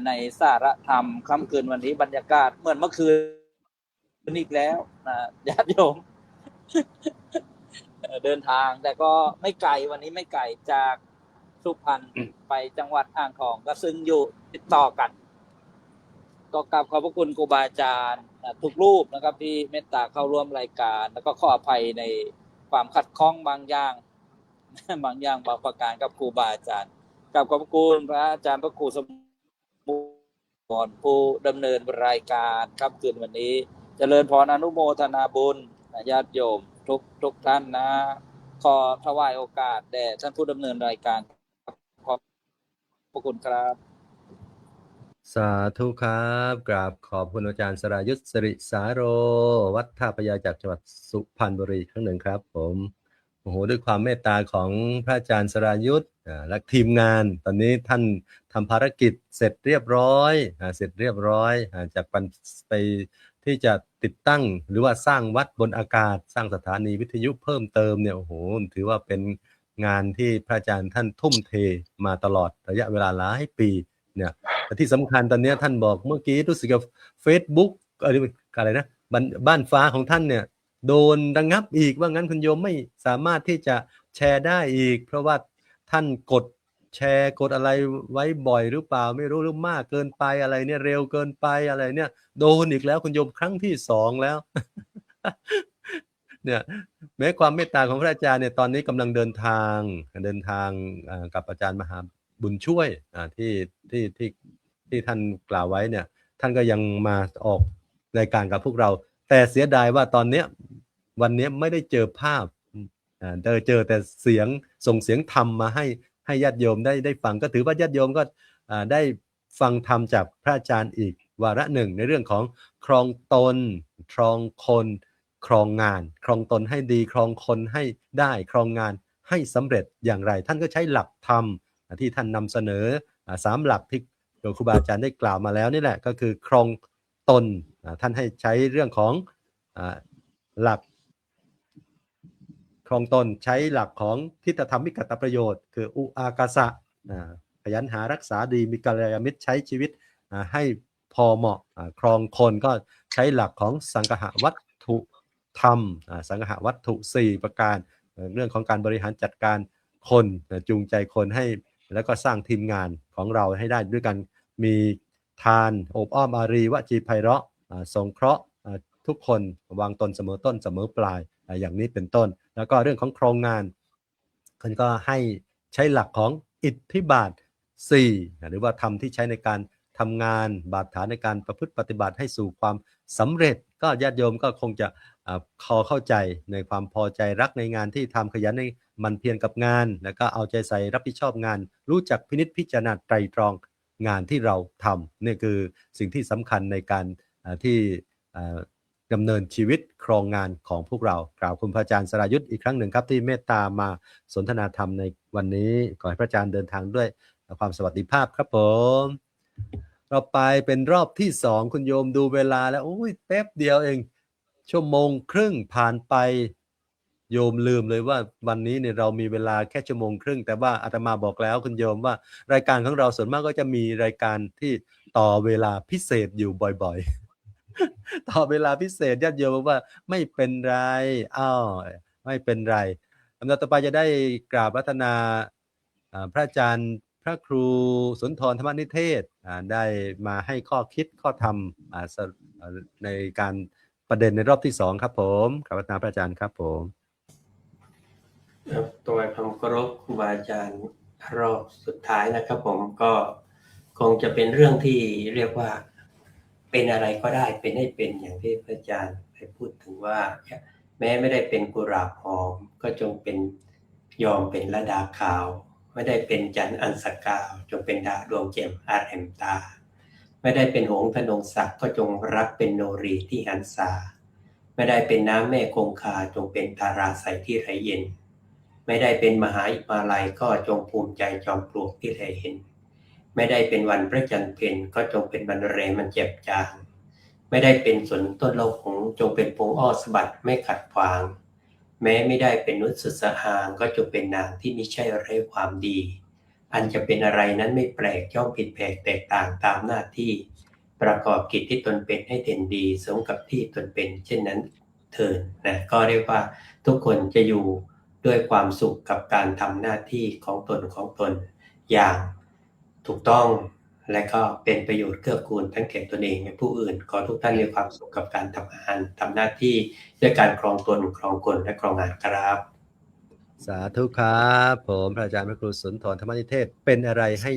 ในสาระธรรมค่ำคืนวันนี้บรรยากาศเหมือนเมื่อคืนอีกแล้วญาติโยม เดินทางแต่ก็ไม่ไกลวันนี้ไม่ไกลจากสุพรรณไปจังหวัดอ่างทองก็ซึ่งอยู่ติดต่อกันก็กราบขอบพระคุณครูบาอาจารย์ทุกรูปนะครับที่เมตตาเข้าร่วมรายการแล้วก็ขออภัยในความขัดข้องบางอย่างบางประการกับครูบาอาจารย์กราบขอบพระคุณพระอาจารย์พระครูสมบูรณ์ผู้ดำเนินรายการครับคืนวันนี้เจริญพรอนุโมทนาบุญญาติโยมทุกท่านนะขอถวายโอกาสแด่ท่านผู้ดำเนินรายการขอบพระคุณครับสาธุครับกราบขอบคุณอาจารย์สรายุทธสิริสาโรวัดท่าพระยาจากจังหวัดสุพรรณบุรีครั้งหนึ่งครับผมโอ้โหด้วยความเมตตาของพระอาจารย์สรายุทธและทีมงานตอนนี้ท่านทำภารกิจเสร็จเรียบร้อยจากไปที่จะติดตั้งหรือว่าสร้างวัดบนอากาศสร้างสถานีวิทยุเพิ่มเติมเนี่ยโอ้โหถือว่าเป็นงานที่พระอาจารย์ท่านทุ่มเทมาตลอดระยะเวลาหลายปีเนี่ยแต่ที่สำคัญตอนนี้ท่านบอกเมื่อกี้รู้สึกกับ Facebook อะไรนะบ้านฟ้าของท่านเนี่ยโดนระงับอีกว่างั้นคุณโยมไม่สามารถที่จะแชร์ได้อีกเพราะว่าท่านกดแชร์กดอะไรไว้บ่อยหรือเปล่าไม่รู้หรือมากเกินไปอะไรเนี่ยเร็วเกินไปอะไรเนี่ยโดนอีกแล้วคุณโยมครั้งที่2แล้ว เนี่ยแม้ความเมตตาของพระอาจารย์เนี่ยตอนนี้กำลังเดินทางกับอาจารย์มหาบุญช่วยที่ท่านกล่าวไว้เนี่ยท่านก็ยังมาออกรายการกับพวกเราแต่เสียดายว่าตอนนี้วันนี้ไม่ได้เจอภาพเจอแต่เสียงส่งเสียงธรรมมาให้ญาติโยมได้ฟังก็ถือว่าญาติโยมก็ได้ฟังธรรมจากพระอาจารย์อีกวาระหนึ่งในเรื่องของครองตนครองคนครองงานครองตนให้ดีครองคนให้ได้ครองงานให้สำเร็จอย่างไรท่านก็ใช้หลักธรรมที่ท่านนำเสนอ3หลักที่โดยครูบาอาจารย์ได้กล่าวมาแล้วนี่แหละก็คือครองตนท่านให้ใช้เรื่องของหลักครองตนใช้หลักของทิฏฐธรรมวิกัตตประโยชน์คืออุอากาสะขยันหารักษาดีมีกัลยาณมิตรใช้ชีวิตให้พอเหมาะครองคนก็ใช้หลักของสังคหวัตถุธรรมสังคหวัตถุ4ประการเรื่องของการบริหารจัดการคนจูงใจคนให้แล้วก็สร้างทีมงานของเราให้ได้ด้วยกันมีทานอบอ้อมอารีวจีไพเราะสงเคราะห์ทุกคนวางตนเสมอต้นเสมอปลายอย่างนี้เป็นต้นแล้วก็เรื่องของโครงงานคนก็ให้ใช้หลักของอิทธิบาท4หรือว่าธรรมที่ใช้ในการทำงานบาดฐานในการประพฤติปฏิบัติให้สู่ความสำเร็จก็ญาติโยมก็คงจะเข้าใจในความพอใจรักในงานที่ทำขยันในมันเพียรกับงานแล้วก็เอาใจใส่รับผิดชอบงานรู้จักพินิจพิจารณาไตรตรองงานที่เราทำนี่คือสิ่งที่สำคัญในการที่ดำเนินชีวิตครองงานของพวกเรากราบคุณพระอาจารย์สรายุทธอีกครั้งหนึ่งครับที่เมตตามาสนทนาธรรมในวันนี้ขอให้พระอาจารย์เดินทางด้วยความสวัสดิภาพครับผมเราไปเป็นรอบที่2คุณโยมดูเวลาแล้วโอ้ยแป๊บเดียวเองชั่วโมงครึ่งผ่านไปโยมลืมเลยว่าวันนี้เนี่ยเรามีเวลาแค่ชั่วโมงครึ่งแต่ว่าอาตมาบอกแล้วคุณโยมว่ารายการของเราส่วนมากก็จะมีรายการที่ต่อเวลาพิเศษอยู่บ่อยๆต่อเวลาพิเศษญาติโยมบอกว่าไม่เป็นไรไม่เป็นไรลำดับต่อไปจะได้กราบรัตนาพระอาจารย์พระครูสุนทรธรรมนิเทศได้มาให้ข้อคิดข้อธรรมในการประเด็นในรอบที่2ครับผมกราบรัตนาพระอาจารย์ครับผม ครับตัวคำเคารพครูบาอาจารย์รอบสุดท้ายนะครับผมก็คงจะเป็นเรื่องที่เรียกว่าเป็นอะไรก็ได้เป็นให้เป็นอย่างที่พระอาจารย์ไปพูดถึงว่าแม้ไม่ได้เป็นกุหลาบหอมก็จงเป็นยอมเป็นระดาขาวไม่ได้เป็นจันทร์อันสกาวจงเป็นดาวดวงแจ่มอาแอมตาไม่ได้เป็นหงส์ธนงศักดิ์ก็จงรักเป็นโนรีที่หันษาไม่ได้เป็นน้ำแม่คงคาจงเป็นธาราใสที่ไร้เย็นไม่ได้เป็นมหาอิมาลัยก็จงภูมิใจจอมปลวกที่ไร้เห็นไม่ได้เป็นวันพระจันทร์เพ็ญก็จงเป็นวันแรมมันเจ็บจางไม่ได้เป็นสนต้นโลกหงส์จงเป็นพงอ้อสะบัดไม่ขัดขวางแม้ไม่ได้เป็นนุชสุสหางก็จงเป็นนางที่มิใช่ไร้ความดีอันจะเป็นอะไรนั้นไม่แปลกย่อมผิดแผกแตกต่างตามหน้าที่ประกอบกิจที่ตนเป็นให้เด่นดีสมกับที่ตนเป็นเช่นนั้นเถิดนะก็เรียกว่าทุกคนจะอยู่ด้วยความสุขกับการทำหน้าที่ของตนอย่างถูกต้องและก็เป็นประโยชน์เกื้อกูลทั้งแก่ตนเองและผู้อื่นขอทุกท่านมีความสุขกับการทำงานทำหน้าที่ด้วยการครองตนครองคนและครองงานครับ สาธุครับผมพระอาจารย์พระครูสุนทรธรรมนิเทศเป็นอะไรให้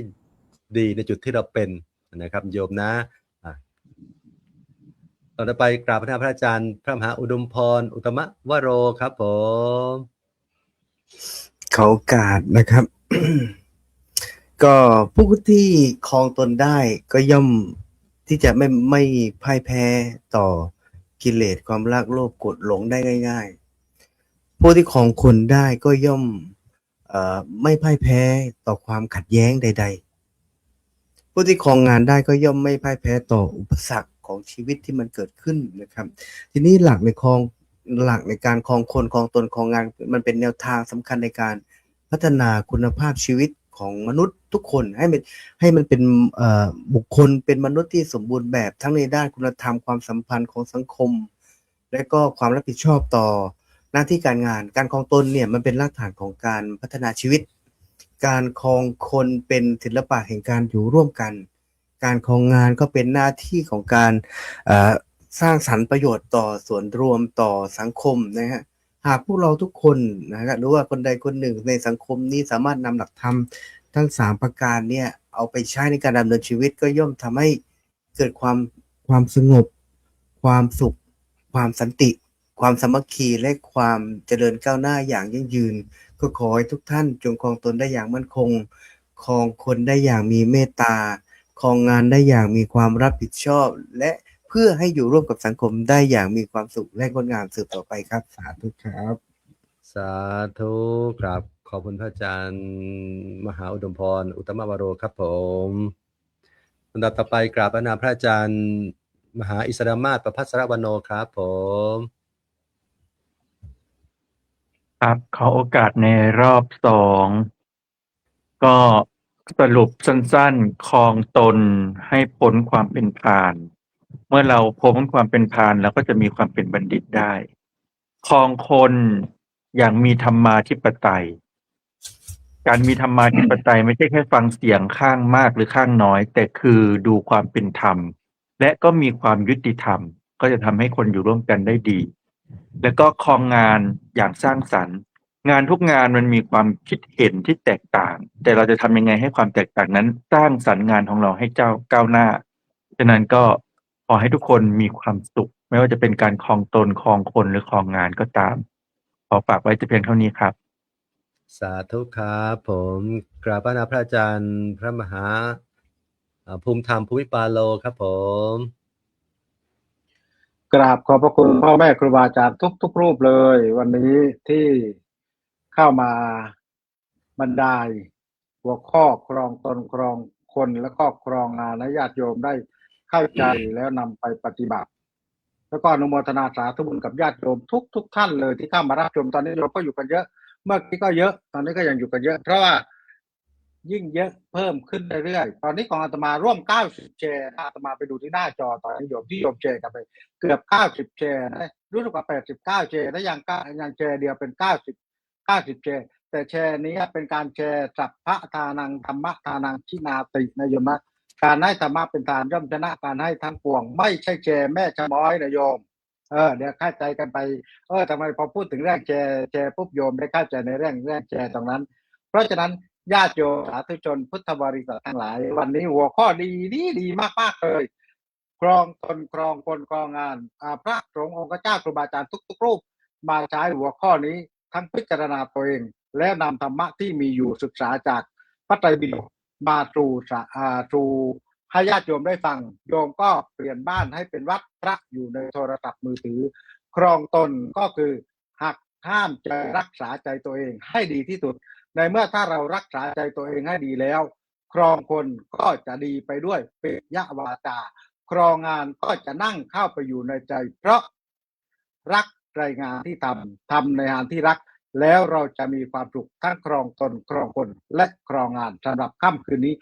ดีในจุดที่เราเป็นนะครับโยมนะต่อไปกราบพระพระอาจารย์พระมหาอุดมพรอุตมะวโรครับผม เขากาดนะครับ ก็ผู้ที่ครองตนได้ก็ย่อมที่จะไม่พ่ายแพ้ต่อกิเลสความรักโลภโกรธหลงได้ง่ายๆผู้ที่ครองคนได้ก็ย่อมไม่พ่ายแพ้ต่อความขัดแย้งใดๆผู้ที่ครองงานได้ก็ย่อมไม่พ่ายแพ้ต่ออุปสรรคของชีวิตที่มันเกิดขึ้นนะครับทีนี้หลักในการครองคนครองตนครองงานมันเป็นแนวทางสำคัญในการพัฒนาคุณภาพชีวิตของมนุษย์ทุกคนให้มันเป็นบุคคลเป็นมนุษย์ที่สมบูรณ์แบบทั้งในด้านคุณธรรมความสัมพันธ์ของสังคมและก็ความรับผิดชอบต่อหน้าที่การงานการครองตนเนี่ยมันเป็นรากฐานของการพัฒนาชีวิตการครองคนเป็นศิลปะแห่งการอยู่ร่วมกันการครองงานก็เป็นหน้าที่ของการสร้างสรรค์ประโยชน์ต่อส่วนรวมต่อสังคมนะฮะหากพวกเราทุกคนนะครับหรือว่าคนใดคนหนึ่งในสังคมนี้สามารถนำหลักธรรมทั้ง3ประการเนี่ยเอาไปใช้ในการดำเนินชีวิตก็ย่อมทำให้เกิดความสงบความสุขความสันติความสามัคคีและความเจริญก้าวหน้าอย่างยั่งยืนก็ขอให้ทุกท่านจงครองตนได้อย่างมั่นคงครองคนได้อย่างมีเมตตาครองงานได้อย่างมีความรับผิดชอบและเพื่อให้อยู่ร่วมกับสังคมได้อย่างมีความสุขและงดงามสืบต่อไปครับสาธุครับสาธุครับขอบคุณพระอาจารย์มหาอุดมพรอุตมะวโรครับผมลำดับต่อไปกราบพระนามพระอาจารย์มหาอิสรามาศประภัสรวโนครับผมครับขอโอกาสในรอบ2ก็สรุปสั้นๆครองตนให้พ้นความเป็นพาลเมื่อเราพ้นความเป็นพาลเราก็จะมีความเป็นบัณฑิตได้ครองคนอย่างมีธรรมาธิปไตยการมีธรรมาธิปไตยไม่ใช่แค่ฟังเสียงข้างมากหรือข้างน้อยแต่คือดูความเป็นธรรมและก็มีความยุติธรรมก็จะทำให้คนอยู่ร่วมกันได้ดีแล้วก็ครองงานอย่างสร้างสรรค์งานทุกงานมันมีความคิดเห็นที่แตกต่างแต่เราจะทำยังไงให้ความแตกต่างนั้นสร้างสรรค์งานของเราให้ก้าวหน้าฉะนั้นก็ขอให้ทุกคนมีความสุขไม่ว่าจะเป็นการครองตนครองคนหรือครองงานก็ตามขอฝากไว้แต่เพียงเท่านี้ครับสาธุครับผมกราบพระนามพระอาจารย์พระมหาภูมิธรรมภูมิปาโลครับผมกราบขอบพระคุณพ่อแม่ครูบาอาจารย์ทุกรูปเลยวันนี้ที่เข้ามาบรรยายหัวข้อครองตนครองคนและก็ครองงานให้ญาติโยมได้เข้าใจแล้วนำไปปฏิบัติแล้วก็อนุโมทนาสาธุบุญกับญาติโยมทุกท่านเลยที่เข้ามารับชมตอนนี้โยมก็อยู่กันเยอะเมื่อกี้ก็เยอะตอนนี้ก็ยังอยู่กันเยอะเพราะว่ายิ่งเยอะเพิ่มขึ้นเรื่อยๆตอนนี้ของอาตมาร่วม90แชร์อาตมาไปดูที่หน้าจอตอนนี้โยมที่โยมแชร์กันไปเกือบ90แชร์นะรู้สึกว่า89แชร์แล้วยังแชร์เดียวเป็น90แชร์แต่แชร์นี้เป็นการแชร์สัพพะทานังธรรมะทานังชินาตินะโยมนะการให้ธรรมะเป็นทานย่อมชนะการให้ทั้งปวงไม่ใช่แชร์แม่ชะม้อยนะโยม เดี๋ยวเข้าใจกันไปทำไมพอพูดถึงเรื่องแชร์ปุ๊บโยมได้เข้าใจในเรื่องแชร์ตรงนั้น เพราะฉะนั้นญาติโยมสาธุชนพุทธบริษัททั้งหลายวันนี้หัวข้อดีมากเลยครองตนครองคนครองงานพระสงฆ์องค์เจ้าครูบาอาจารย์ทุกรูปมาใช้หัวข้อนี้ทั้งพิจารณาตัวเองแล้วนำธรรมะที่มีอยู่ศึกษาจากพระไตรปิฎกมาตรูให้ญาติโยมได้ฟังโยมก็เปลี่ยนบ้านให้เป็นวัดพระอยู่ในโทรศัพท์มือถือครองตนก็คือหักห้ามใจรักษาใจตัวเองให้ดีที่สุดในเมื่อถ้าเรารักษาใจตัวเองให้ดีแล้วครองคนก็จะดีไปด้วยปิยวาจาครองงานก็จะนั่งเข้าไปอยู่ในใจเพราะรักในงานที่ทำในงานที่รักแล้วเราจะมีความสุขทั้งครองตนครองคนและครองงานสำหรับค่ำคืนนี้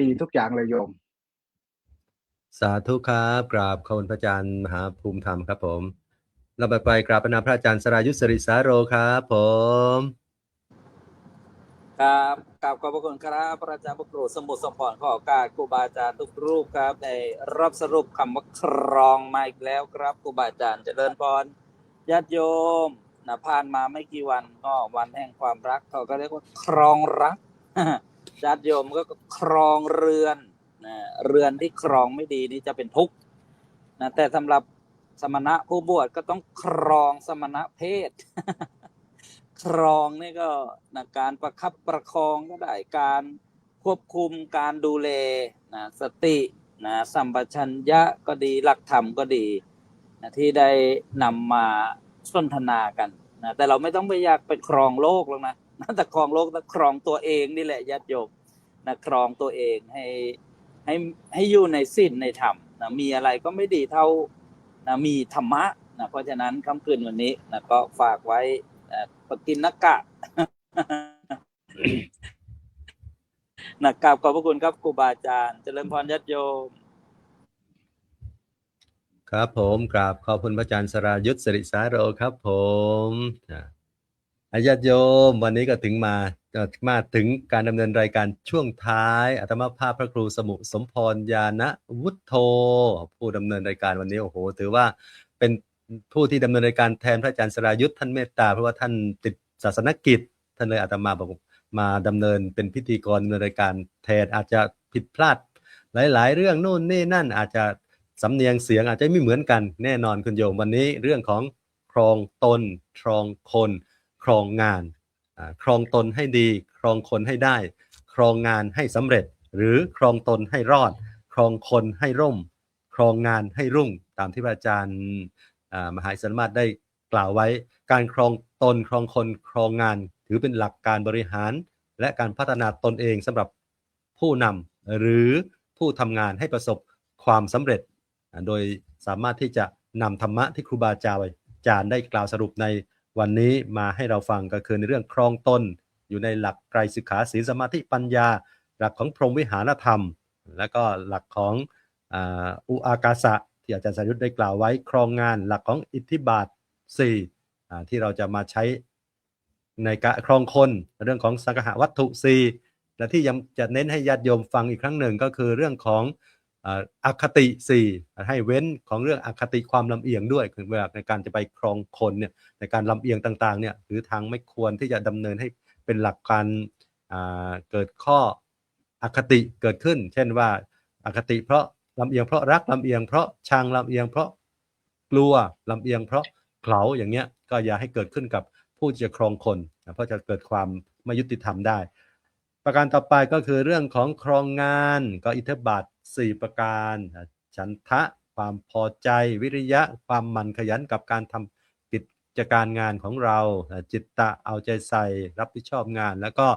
ดีทุกอย่างเลยโยม สาธุครับกราบขอบคุณพระอาจารย์มหาภูมิธรรมครับผมเราไปกราบพระนามพระอาจารย์สรายุทธสริสาโรครับผม ครับกราบขอบพระคุณครับพระอาจารย์พระครูสมุทรสมพรขอโอกาสครูบาอาจารย์ทุกรูปครับในรับสรุปคำว่าครองมาอีกแล้วครับครูบาอาจารย์เจริญพรญาติโยมผ่านมาไม่กี่วันก็วันแห่งความรักเขาก็เรียกว่าครองรัก ญาติโยมก็ครองเรือนเรือนที่ครองไม่ดีนี่จะเป็นทุกข์แต่สำหรับสมณะผู้บวชก็ต้องครองสมณะเพศ ครองนี่ก็การประคับประคองก็ได้การควบคุมการดูแลสติสัมปชัญญะก็ดีหลักธรรมก็ดีที่ได้นำมาสนทนากันแต่เราไม่ต้องไปอยากไปครองโลกหรอกนะแต่ครองโลกแต่ครองตัวเองนี่แหละญาติโยมครองตัวเองให้อยู่ในศีลในธรรมมีอะไรก็ไม่ดีเท่ามีธรรมะเพราะฉะนั้นค่ำคืนวันนี้ก็ฝากไว้ปกินนักกะ กราบขอบพระคุณครับครูบาอาจารย์เจริญพรญาติโยม ครับผมกราบขอบคุณพระอาจารย์สรายุทธสริสาโรครับผมญาติโยมวันนี้ก็มาถึงการดำเนินรายการช่วงท้ายอาตมาภาพพระครูสมุสมพรญาณวุฒโธผู้ดำเนินรายการวันนี้โอ้โหถือว่าเป็นผู้ที่ดำเนินรายการแทนพระอาจารย์สรายุทธท่านเมตตาเพราะว่าท่านติดศาสนกิจท่านเลยอาตมาบอกมาดำเนินเป็นพิธีกรดำเนินรายการแทนอาจจะผิดพลาดหลายๆเรื่องนู่นนี่นั่นอาจจะสำเนียงเสียงอาจจะไม่เหมือนกันแน่นอนคุณโยมวันนี้เรื่องของครองตนครองคนครองงานครองตนให้ดีครองคนให้ได้ครองงานให้สำเร็จหรือครองตนให้รอดครองคนให้ร่มครองงานให้รุ่งตามที่พระอาจารย์มหาอิสรมาศได้กล่าวไว้การครองตนครองคนครองงานถือเป็นหลักการบริหารและการพัฒนาตนเองสำหรับผู้นำหรือผู้ทำงานให้ประสบความสำเร็จโดยสามารถที่จะนำธรรมะที่ครูบาอาจารย์ได้กล่าวสรุปในวันนี้มาให้เราฟังก็คือในเรื่องครองตนอยู่ในหลักไตรสิกขาศีลสมาธิปัญญาหลักของพรหมวิหารธรรมและก็หลักของอุอากาสะที่อาจารย์สายุทธได้กล่าวไว้ครองงานหลักของอิทธิบาท4ที่เราจะมาใช้ในการครองคนเรื่องของสังฆะวัตถุ4และที่ยังจะเน้นให้ญาติโยมฟังอีกครั้งหนึ่งก็คือเรื่องของอคติ4ให้เว้นของเรื่องอคติความลำเอียงด้วยคือเวลาในการจะไปครองคนเนี่ยในการลำเอียงต่างๆเนี่ยหรือทางไม่ควรที่จะดำเนินให้เป็นหลักการเกิดข้ออคติเกิดขึ้นเช่นว่าอคติเพราะลำเอียงเพราะรักลำเอียงเพราะชังลำเอียงเพราะกลัวลำเอียงเพราะเขลาอย่างเงี้ยก็อย่าให้เกิดขึ้นกับผู้จะครองคนเพราะจะเกิดความไม่ยุติธรรมได้ประการต่อไปก็คือเรื่องของครองงานก็อิทธิบาท4ประการฉันทะความพอใจวิริยะความหมั่นขยันกับการทำกิจการงานของเราจิตตะเอาใจใส่รับผิดชอบงานแล้วก็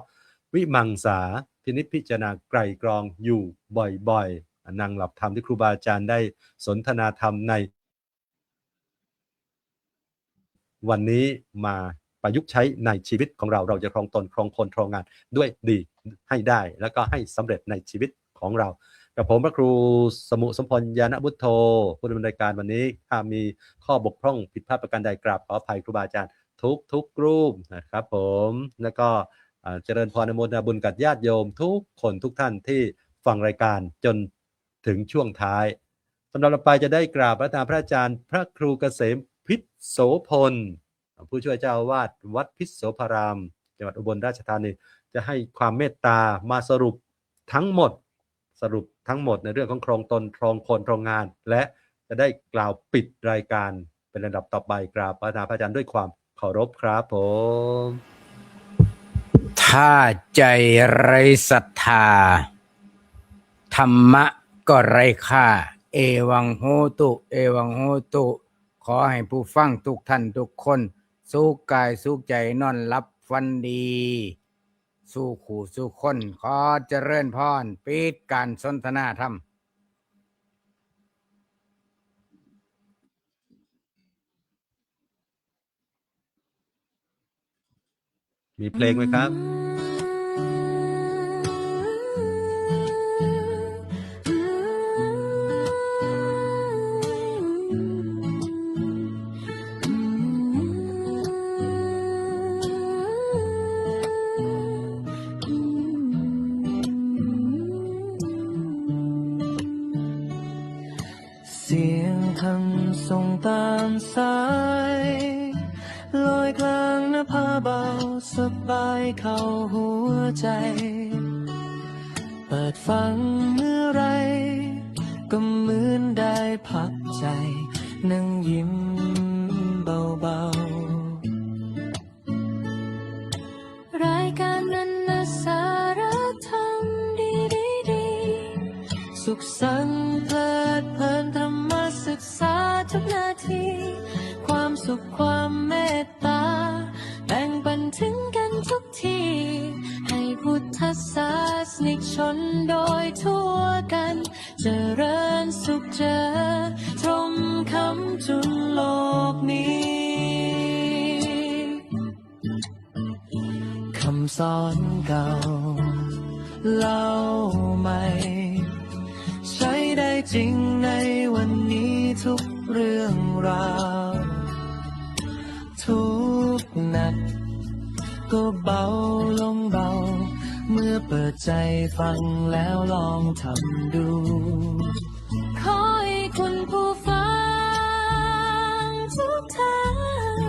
วิมังสาพินิจพิจารณาไกรกรองอยู่บ่อยๆนางหลับธรรมที่ครูบาอาจารย์ได้สนทนาธรรมในวันนี้มาประยุกต์ใช้ในชีวิตของเราจะครองตนครองคนครองงานด้วยดีให้ได้แล้วก็ให้สำเร็จในชีวิตของเรากับผมพระครูสมุสมพรญาณวุฒโธผู้ดำเนินรายการวันนี้ถ้ามีข้อบกพร่องผิดพลาดประการใดกราบขออภัยครูบาอาจารย์ทุกรูปนะครับผมแล้วก็เจริญพรอนุโมทนาบุญกับญาติโยมทุกคนทุกท่านที่ฟังรายการจนถึงช่วงท้าย สำหรับเราไปจะได้กราบพระพระอาจารย์พระครูเกษมพิษโสพลผู้ช่วยเจ้าอาวาสวัดพิษโสภารามจังหวัดอุบลราชธานีจะให้ความเมตตามาสรุปทั้งหมดในเรื่องของโครงตนโครงคนโครงงานและจะได้กล่าวปิดรายการเป็นระดับต่อไปกราบพระอาจารย์ด้วยความเคารพครับผม ถ้าใจไร้ศรัทธาธรรมะก็ไร้ค่าเอวังโหตุเอวังโหตุขอให้ผู้ฟังทุกท่านทุกคนสุขกายสุขใจนอนหลับฝันดีสู่ขู่สู่คนขอเจริญพรปิดการสนทนาธรรม มีเพลงไหมครับ เสียงคำส่งตามสายลอยกลางนภาเบาสบายเข้าหัวใจเปิดฟังเมื่อไรก็เหมือนได้พักใจนั่งยิ้มเบาๆรายการนั้นนะสาระธรรมดีสุขสันต์เพลิดเพลินธรรมศึกษาทุกนาทีความสุขความเมตตาแบ่งปันถึงกันทุกทีให้พุทธศาสนิกชนโดยทั่วกันเจริญสุขเจอตรงคำจุนโลกนี้คำสอนเก่าเล่าใหม่ใช้ได้จริงในวันนี้ทุกเรื่องราวทุกหนักก็เบาลงเบาเมื่อเปิดใจฟังแล้วลองทำดูขอให้คุณผู้ฟังทุกท่าน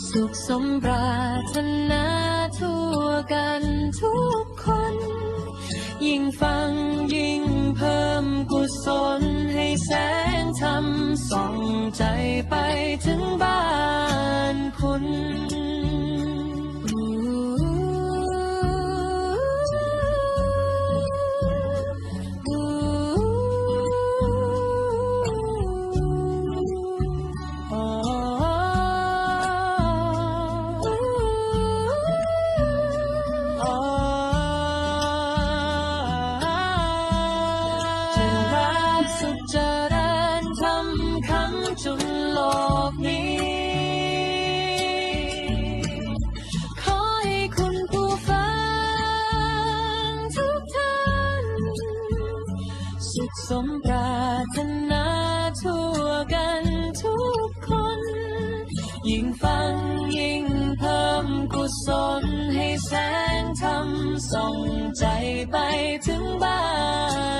สุขสมปรารถนาทั่วกันทุกคนยิ่งฟังยิ่งเพิ่มกุศลให้แสงธรรมส่องใจไปถึงบ้านคุณจุนโลกนี้ขอให้คุณผู้ฟังทุกท่านสุขสมปรารถนาทั่วกันทุกคนยิ่งฟังยิ่งเพิ่มกุศลให้แสงธรรมส่องใจไปถึงบ้าน